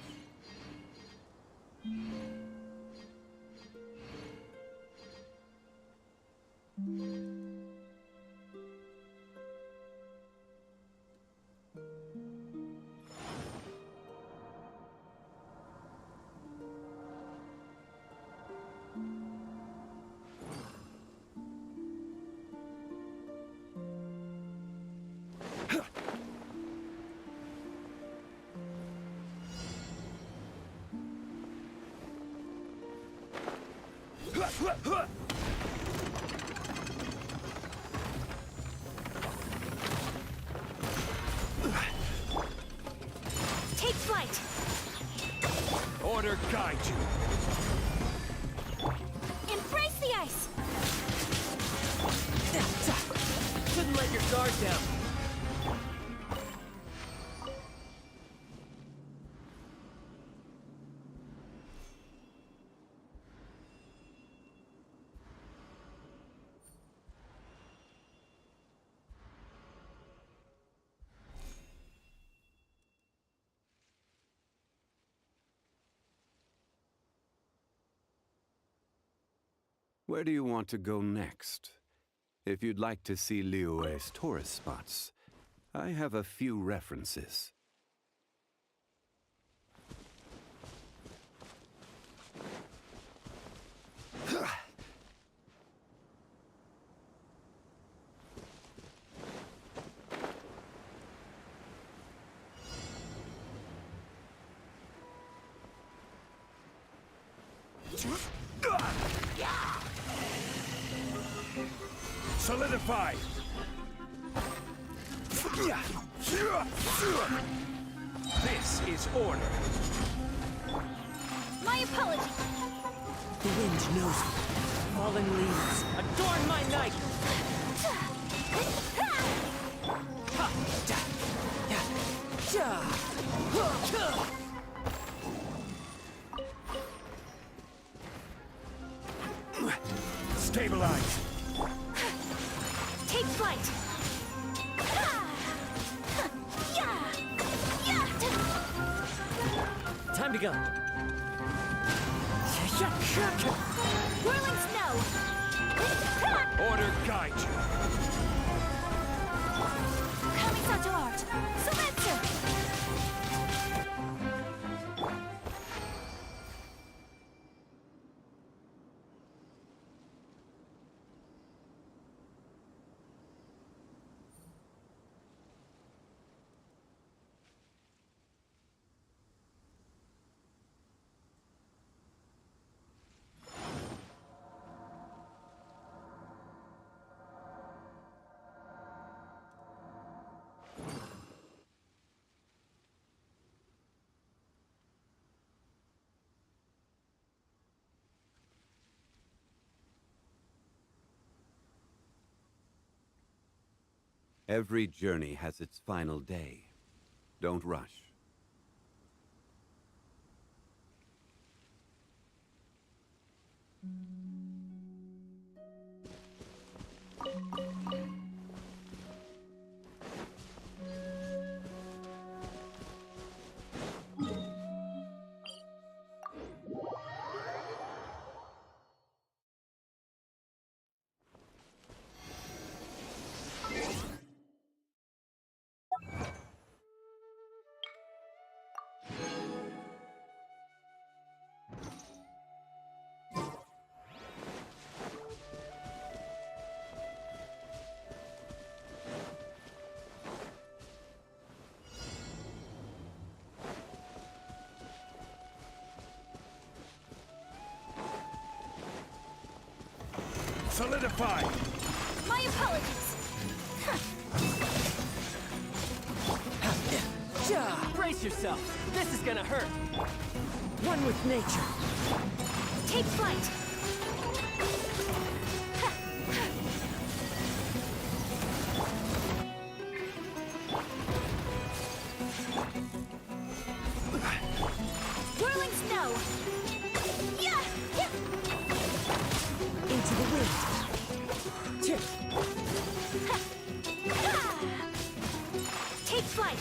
S6: Take flight!
S15: Order guide you!
S6: Embrace the ice!
S14: Couldn't let your guard down.
S5: Where do you want to go next? If you'd like to see Liyue's tourist spots, I have a few references.
S15: Solidify! This is order.
S6: My apology.
S14: The wind knows me. Fallen leaves, adorn my night! Ha! Ja! Ja! Ja! Ha!
S15: Stabilize!
S6: Take flight!
S14: Time to go.
S6: Whirling snow!
S15: Order guide you!
S6: Kamisato art! Sumeru!
S5: Every journey has its final day. Don't rush.
S15: Solidify!
S6: My apologies!
S14: Brace yourself! This is gonna hurt!
S2: One with nature.
S6: Take flight! Whirling snow! Yeah!
S2: Into the wind.
S6: Take flight!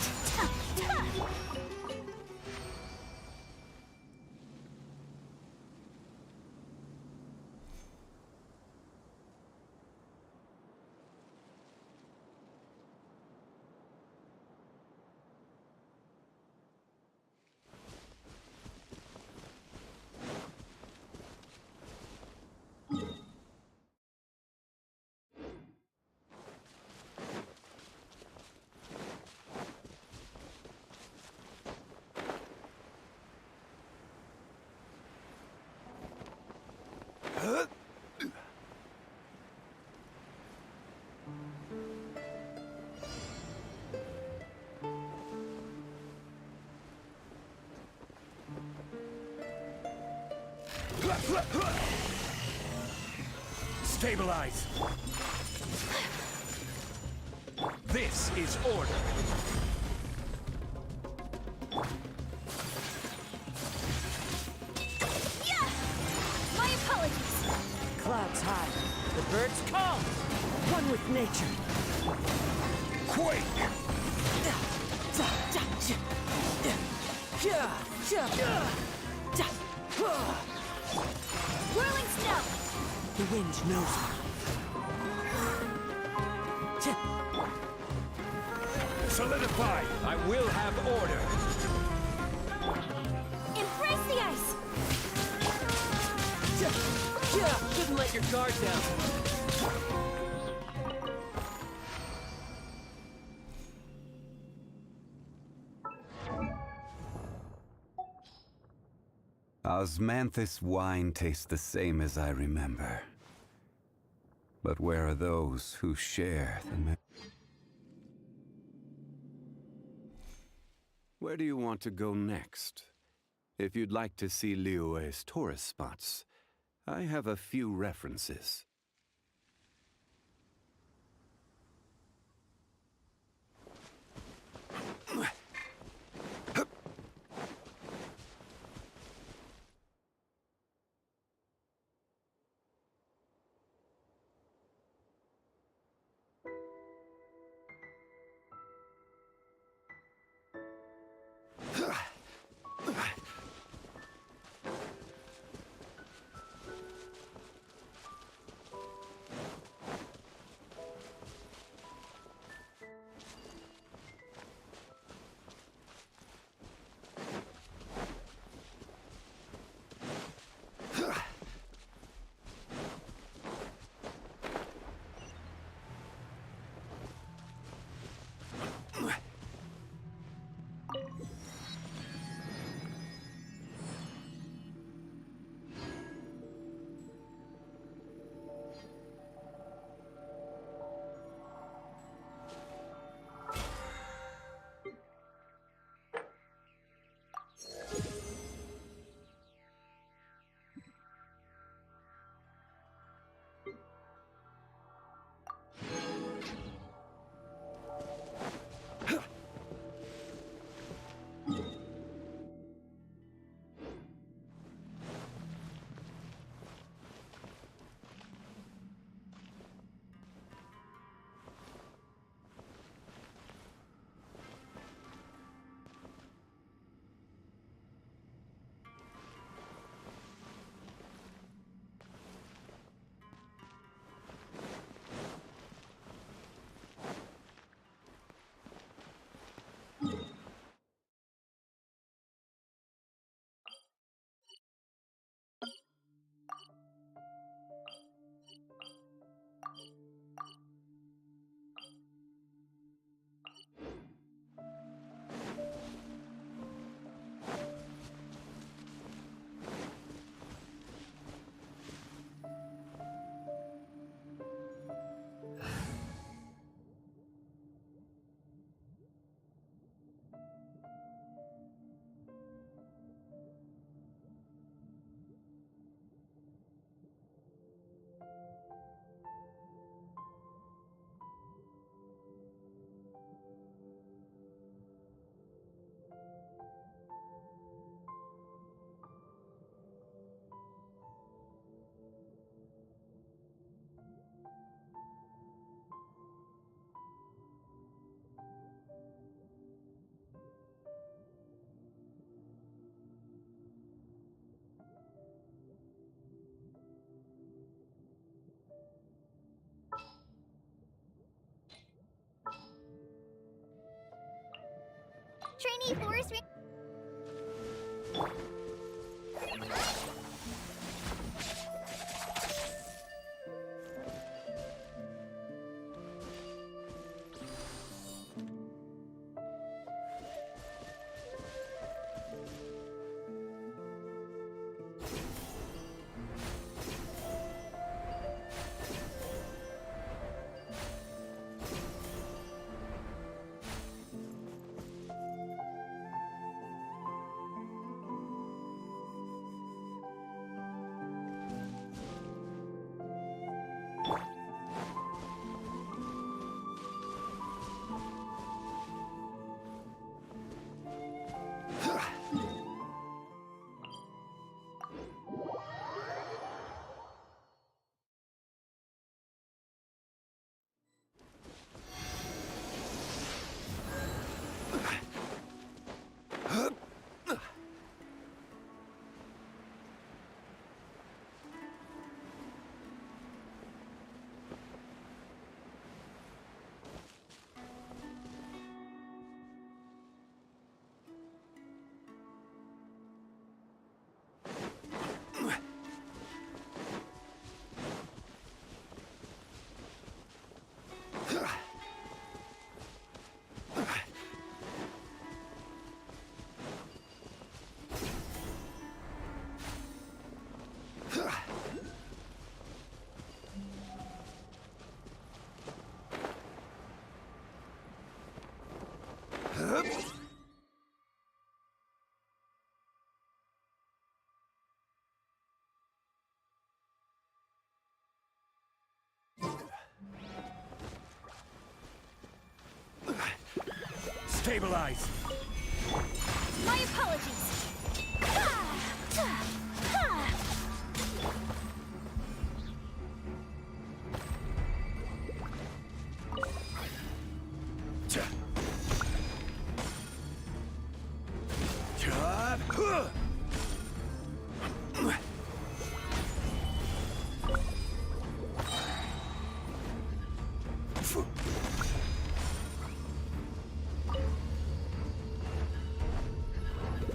S15: Stabilize! This is order!
S6: Yeah! My apologies!
S2: Clouds high. The birds call. One with nature.
S15: Quake!
S6: Whirling snow!
S2: The wind knows me.
S15: Solidify! I will have order!
S6: Embrace the ice!
S14: Couldn't let your guard down.
S5: Osmanthus wine tastes the same as I remember. But where are those who share the Where do you want to go next? If you'd like to see Liyue's tourist spots, I have a few references.
S13: Trainee forest
S15: Stabilize!
S18: My apologies.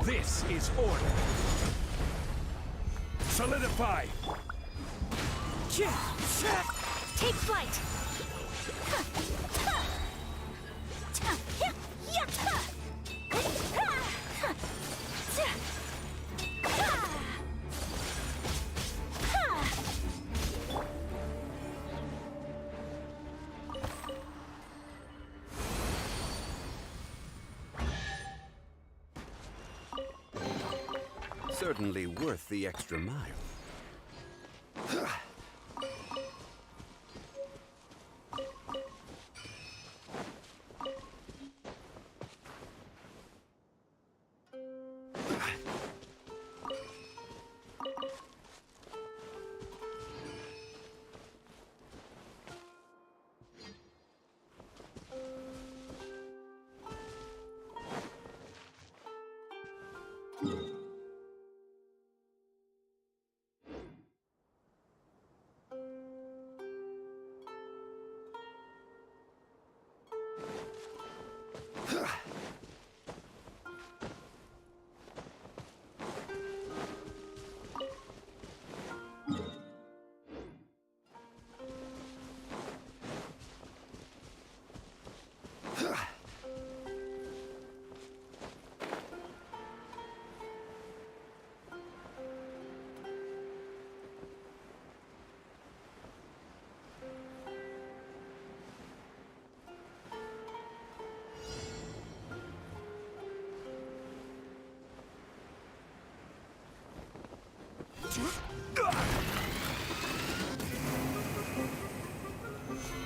S15: This is order. Solidify!
S18: Take flight.
S5: Certainly worth the extra mile.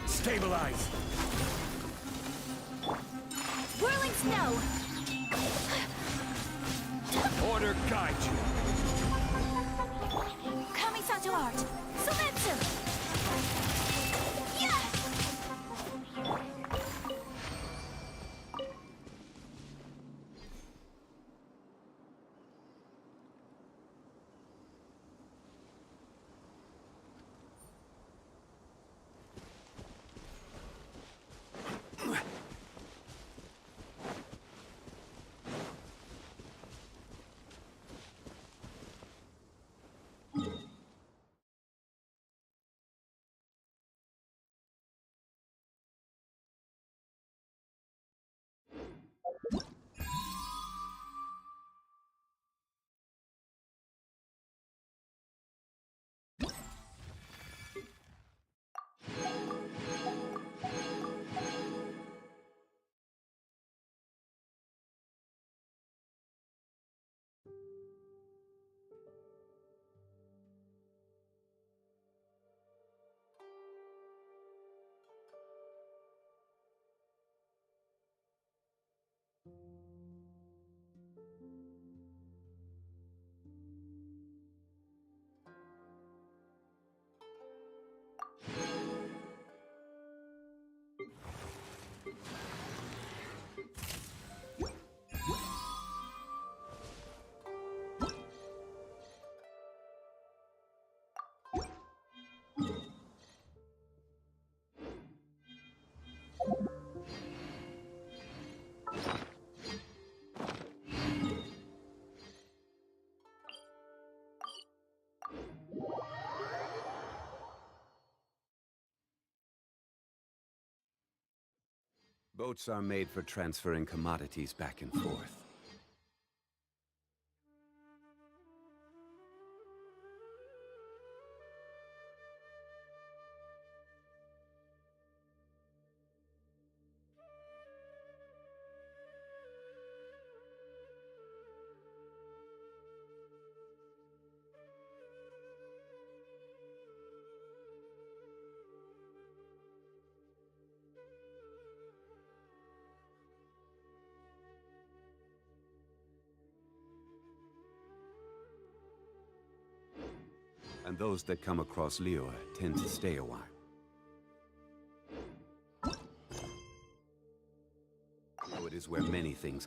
S15: Stabilize!
S18: Whirling snow.
S15: Order guide you.
S18: Kamisato art. Sumetsu. Yeah.
S5: Boats are made for transferring commodities back and forth. And those that come across Liyue tend to stay a while. So it is where many things...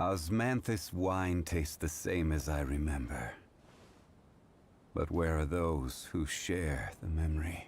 S5: Osmanthus wine tastes the same as I remember. But where are those who share the memory?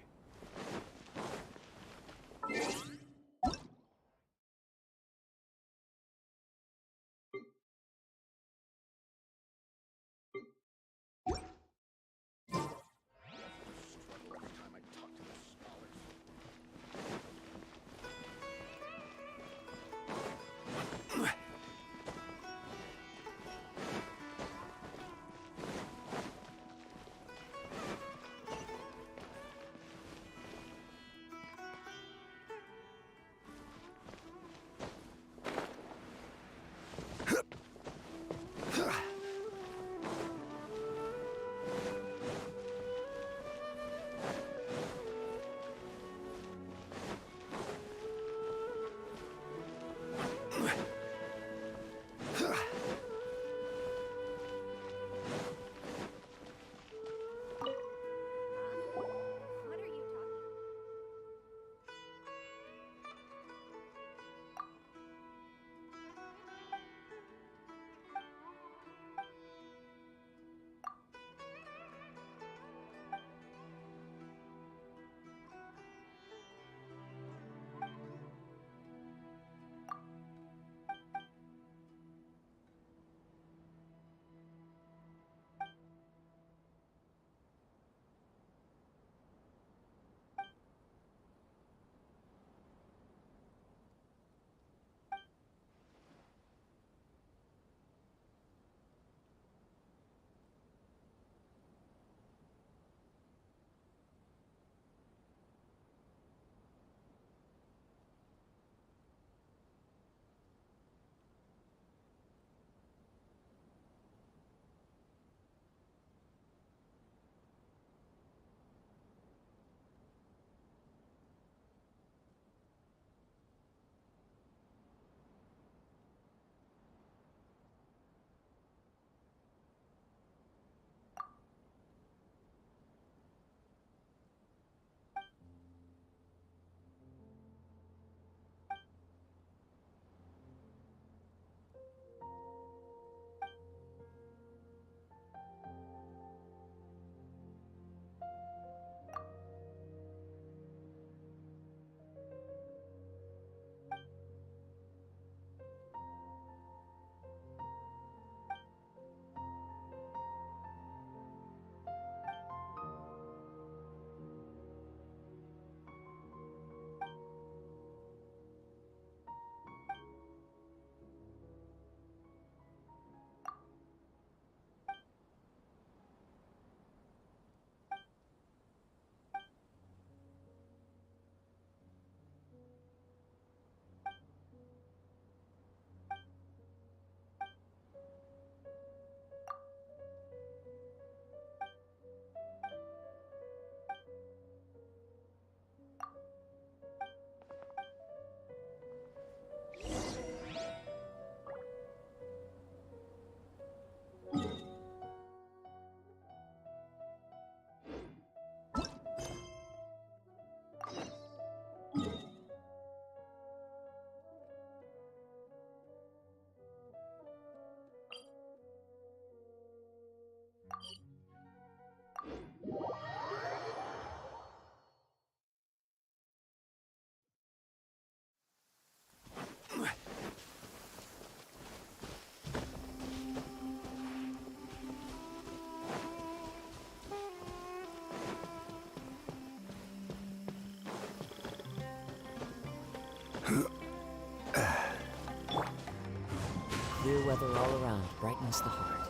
S2: Clear weather all around brightens the heart.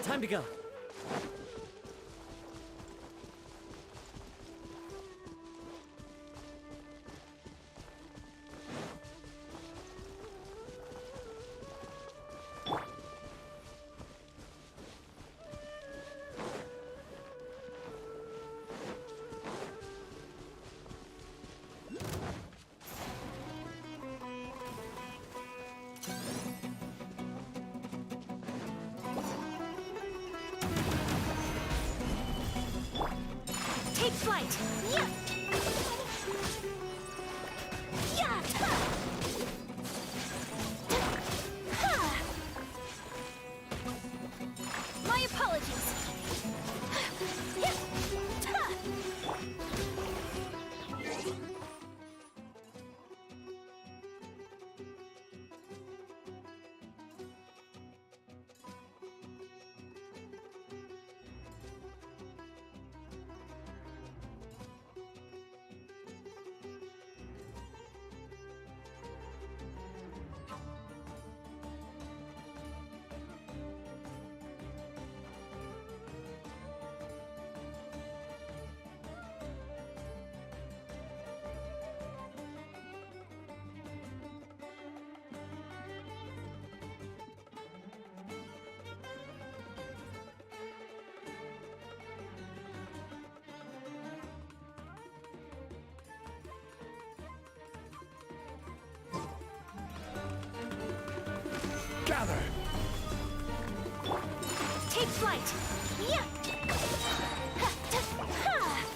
S14: Time to go.
S6: Take flight! Yeah! Yeah! Ha! My apologies! Yeah! Ha!
S15: Gather!
S6: Take flight! Yeah! Ha! Ha!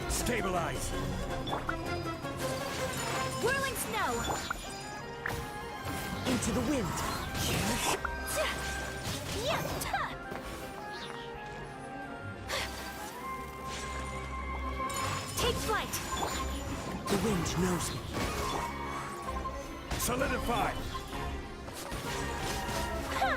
S15: Stabilize!
S6: Whirling snow!
S14: Into the wind!
S6: Yeah! Ha! Take flight!
S14: The wind knows me.
S15: Solidify!
S6: Ha!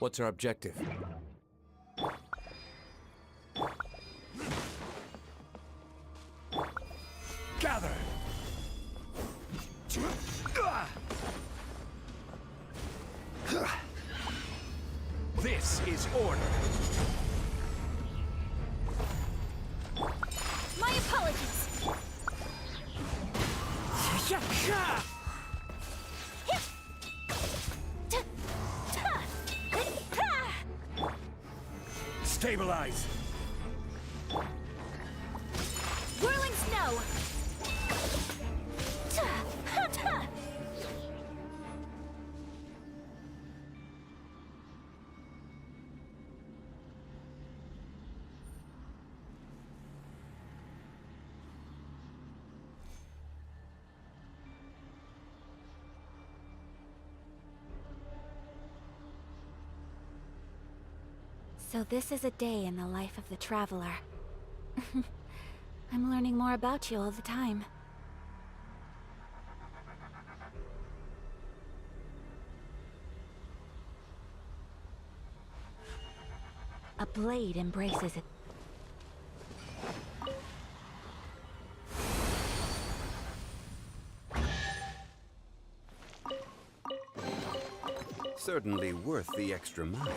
S15: What's our objective? Gather! This is order.
S6: My apologies.
S15: Stabilize!
S6: Whirling snow. So this is a day in the life of the Traveler. I'm learning more about you all the time. A blade embraces it.
S5: Certainly worth the extra mile.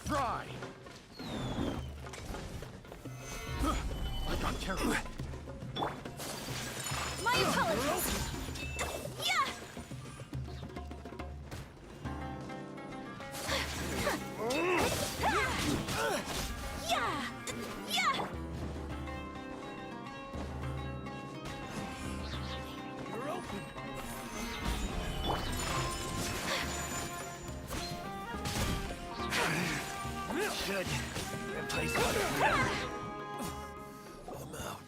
S15: Fry! I got careful.
S6: My apologies. Yeah! Yeah! Yeah!
S15: You're open. Should replace what? I'm out.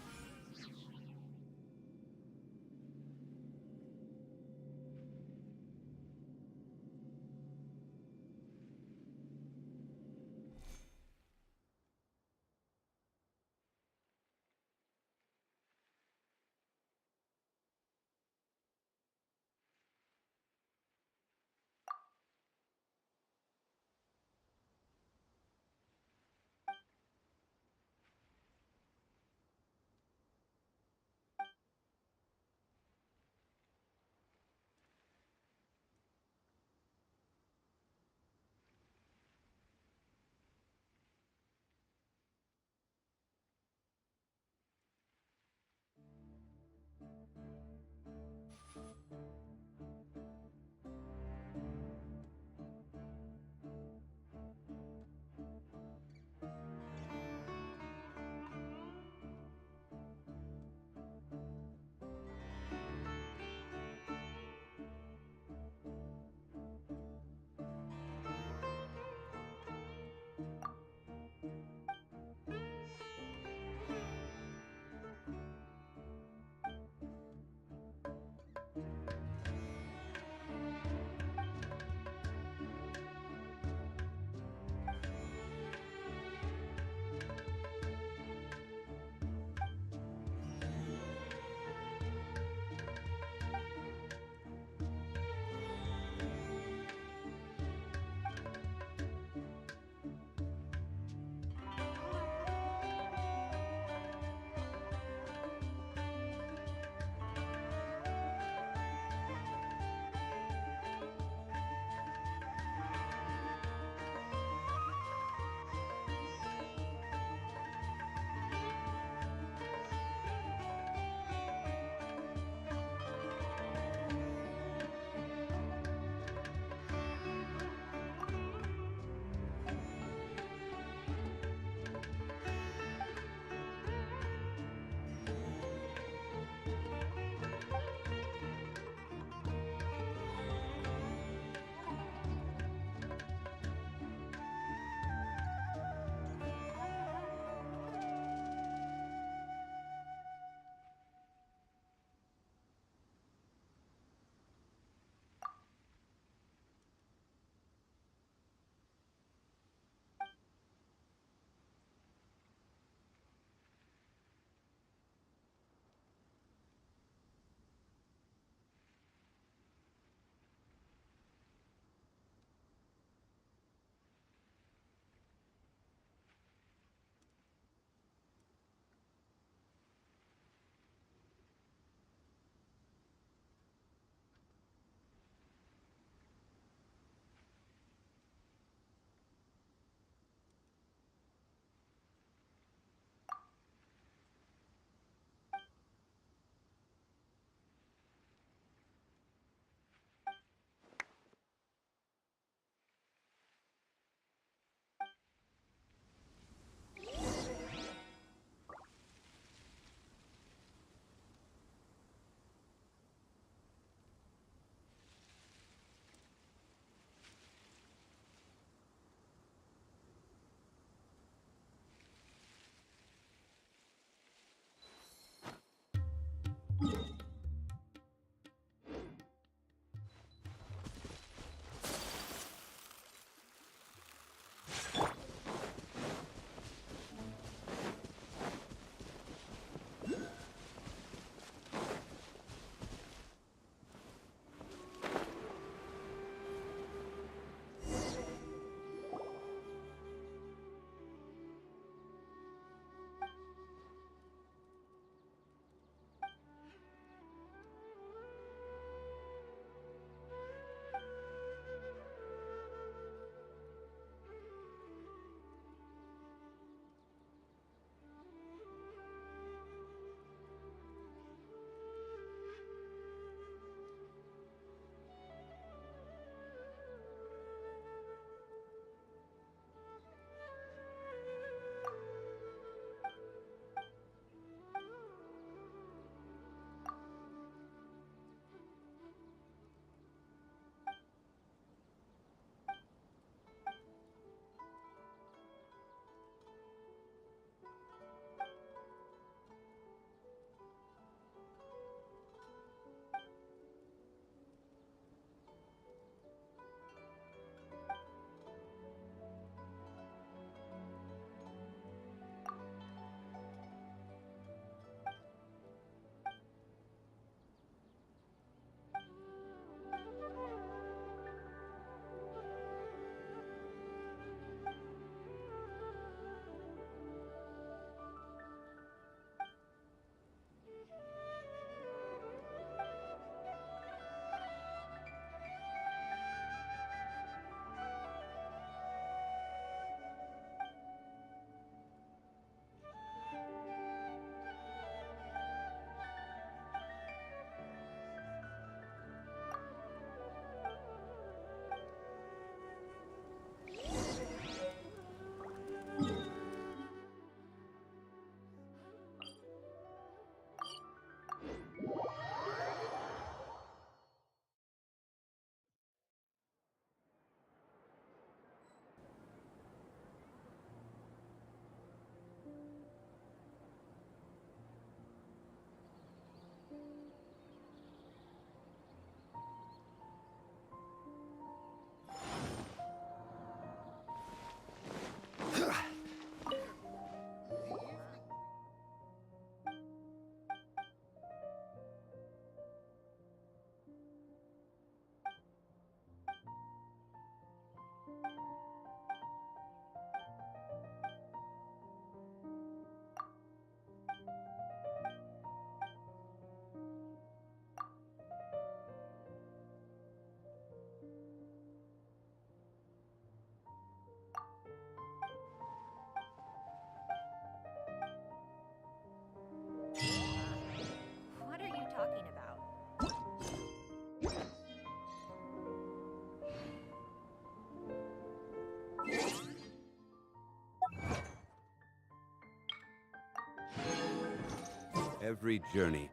S5: Every journey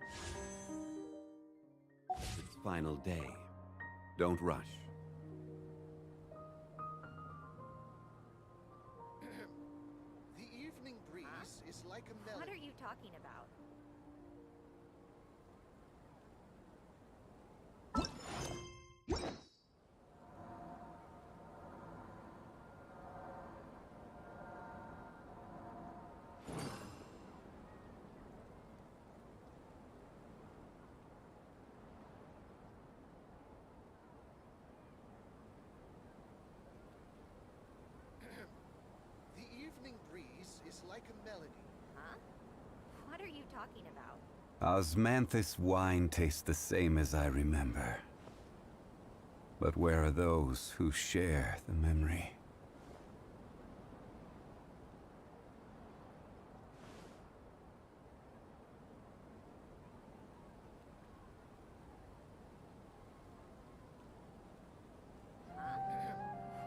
S5: has its final day. Don't rush.
S1: The evening breeze is like a melody.
S6: What are you talking about?
S1: The evening breeze is like a melody.
S6: Huh? What are you talking about?
S5: Osmanthus wine tastes the same as I remember. But where are those who share the memory?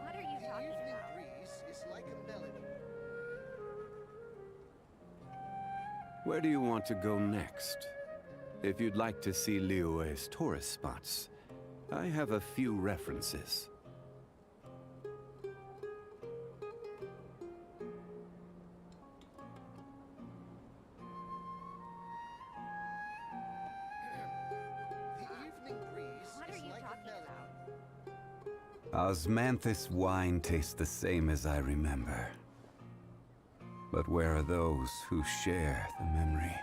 S6: What are you
S1: The
S6: talking
S1: evening
S6: about?
S1: breeze is like a melody.
S5: Where do you want to go next? If you'd like to see Liyue's tourist spots, I have a few references.
S1: The evening breeze
S6: What are
S1: is
S6: you
S1: like a
S6: talking
S1: melody.
S6: about?
S5: Osmanthus wine tastes the same as I remember. But where are those who share the memory?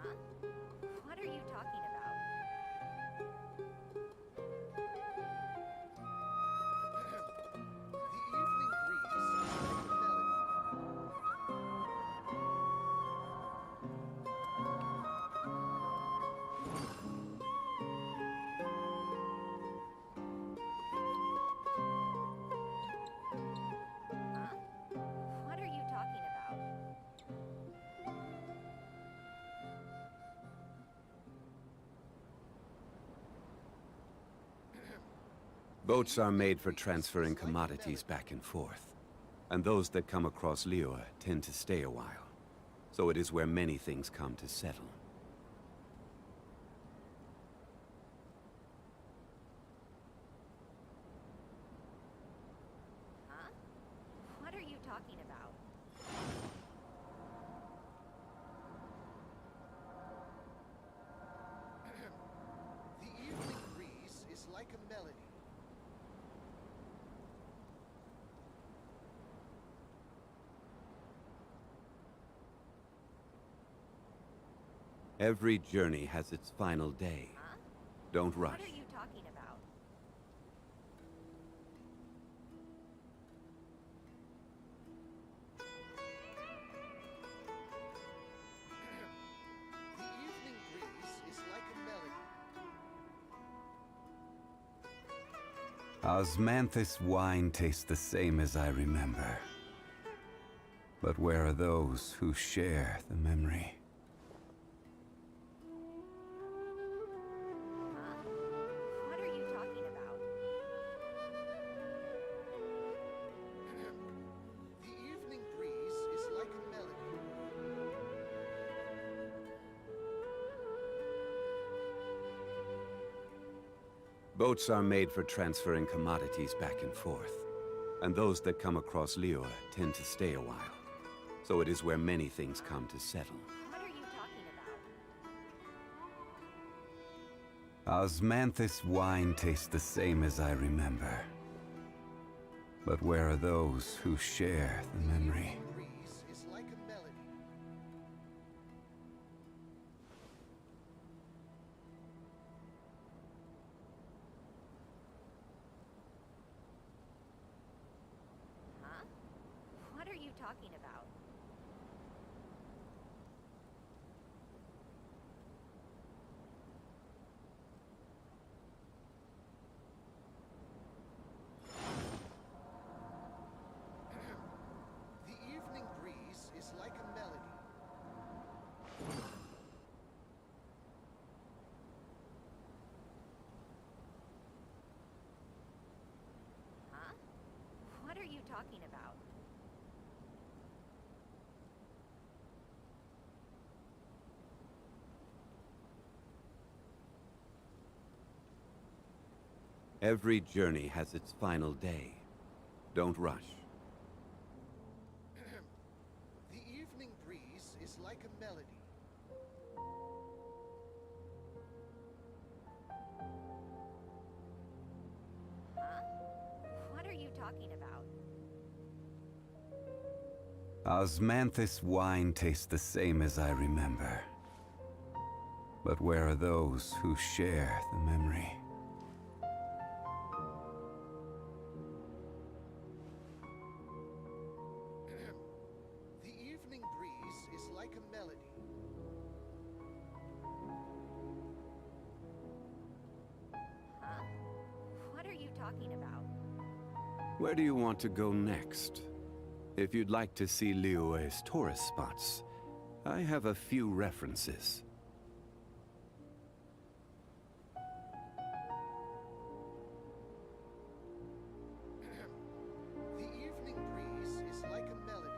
S6: Huh? What are you talking about?
S1: The evening breeze is like a melody.
S6: Huh? What are you talking about?
S5: Boats are made for transferring commodities back and forth. And those that come across Liyue tend to stay a while. So it is where many things come to settle.
S6: Huh? What are you talking about?
S1: The evening breeze is like a melody.
S5: Every journey has its final day.
S6: Huh?
S5: Don't rush.
S6: What are you talking about?
S1: The evening breeze is like a melody.
S5: Osmanthus wine tastes the same as I remember. But where are those who share the memory?
S6: Huh? What are you talking about?
S1: The evening breeze is like a melody.
S5: Boats are made for transferring commodities back and forth. And those that come across Liyue tend to stay a while. So it is where many things come to settle.
S6: What are you talking about?
S5: Osmanthus wine tastes the same as I remember. But where are those who share the memory?
S1: The breeze is like a melody.
S6: Huh? What are you talking about?
S1: The evening breeze is like a melody.
S2: talking about?
S5: Every journey has its final day. Don't rush.
S1: The evening breeze is like a melody.
S2: Huh? What are you talking about?
S5: Osmanthus wine tastes the same as I remember. But where are those who share the memory?
S1: The evening breeze is like a melody.
S2: Huh? What are you talking about?
S5: Where do you want to go next? If you'd like to see Liyue's tourist spots, I have a few references.
S1: The evening breeze is like a melody.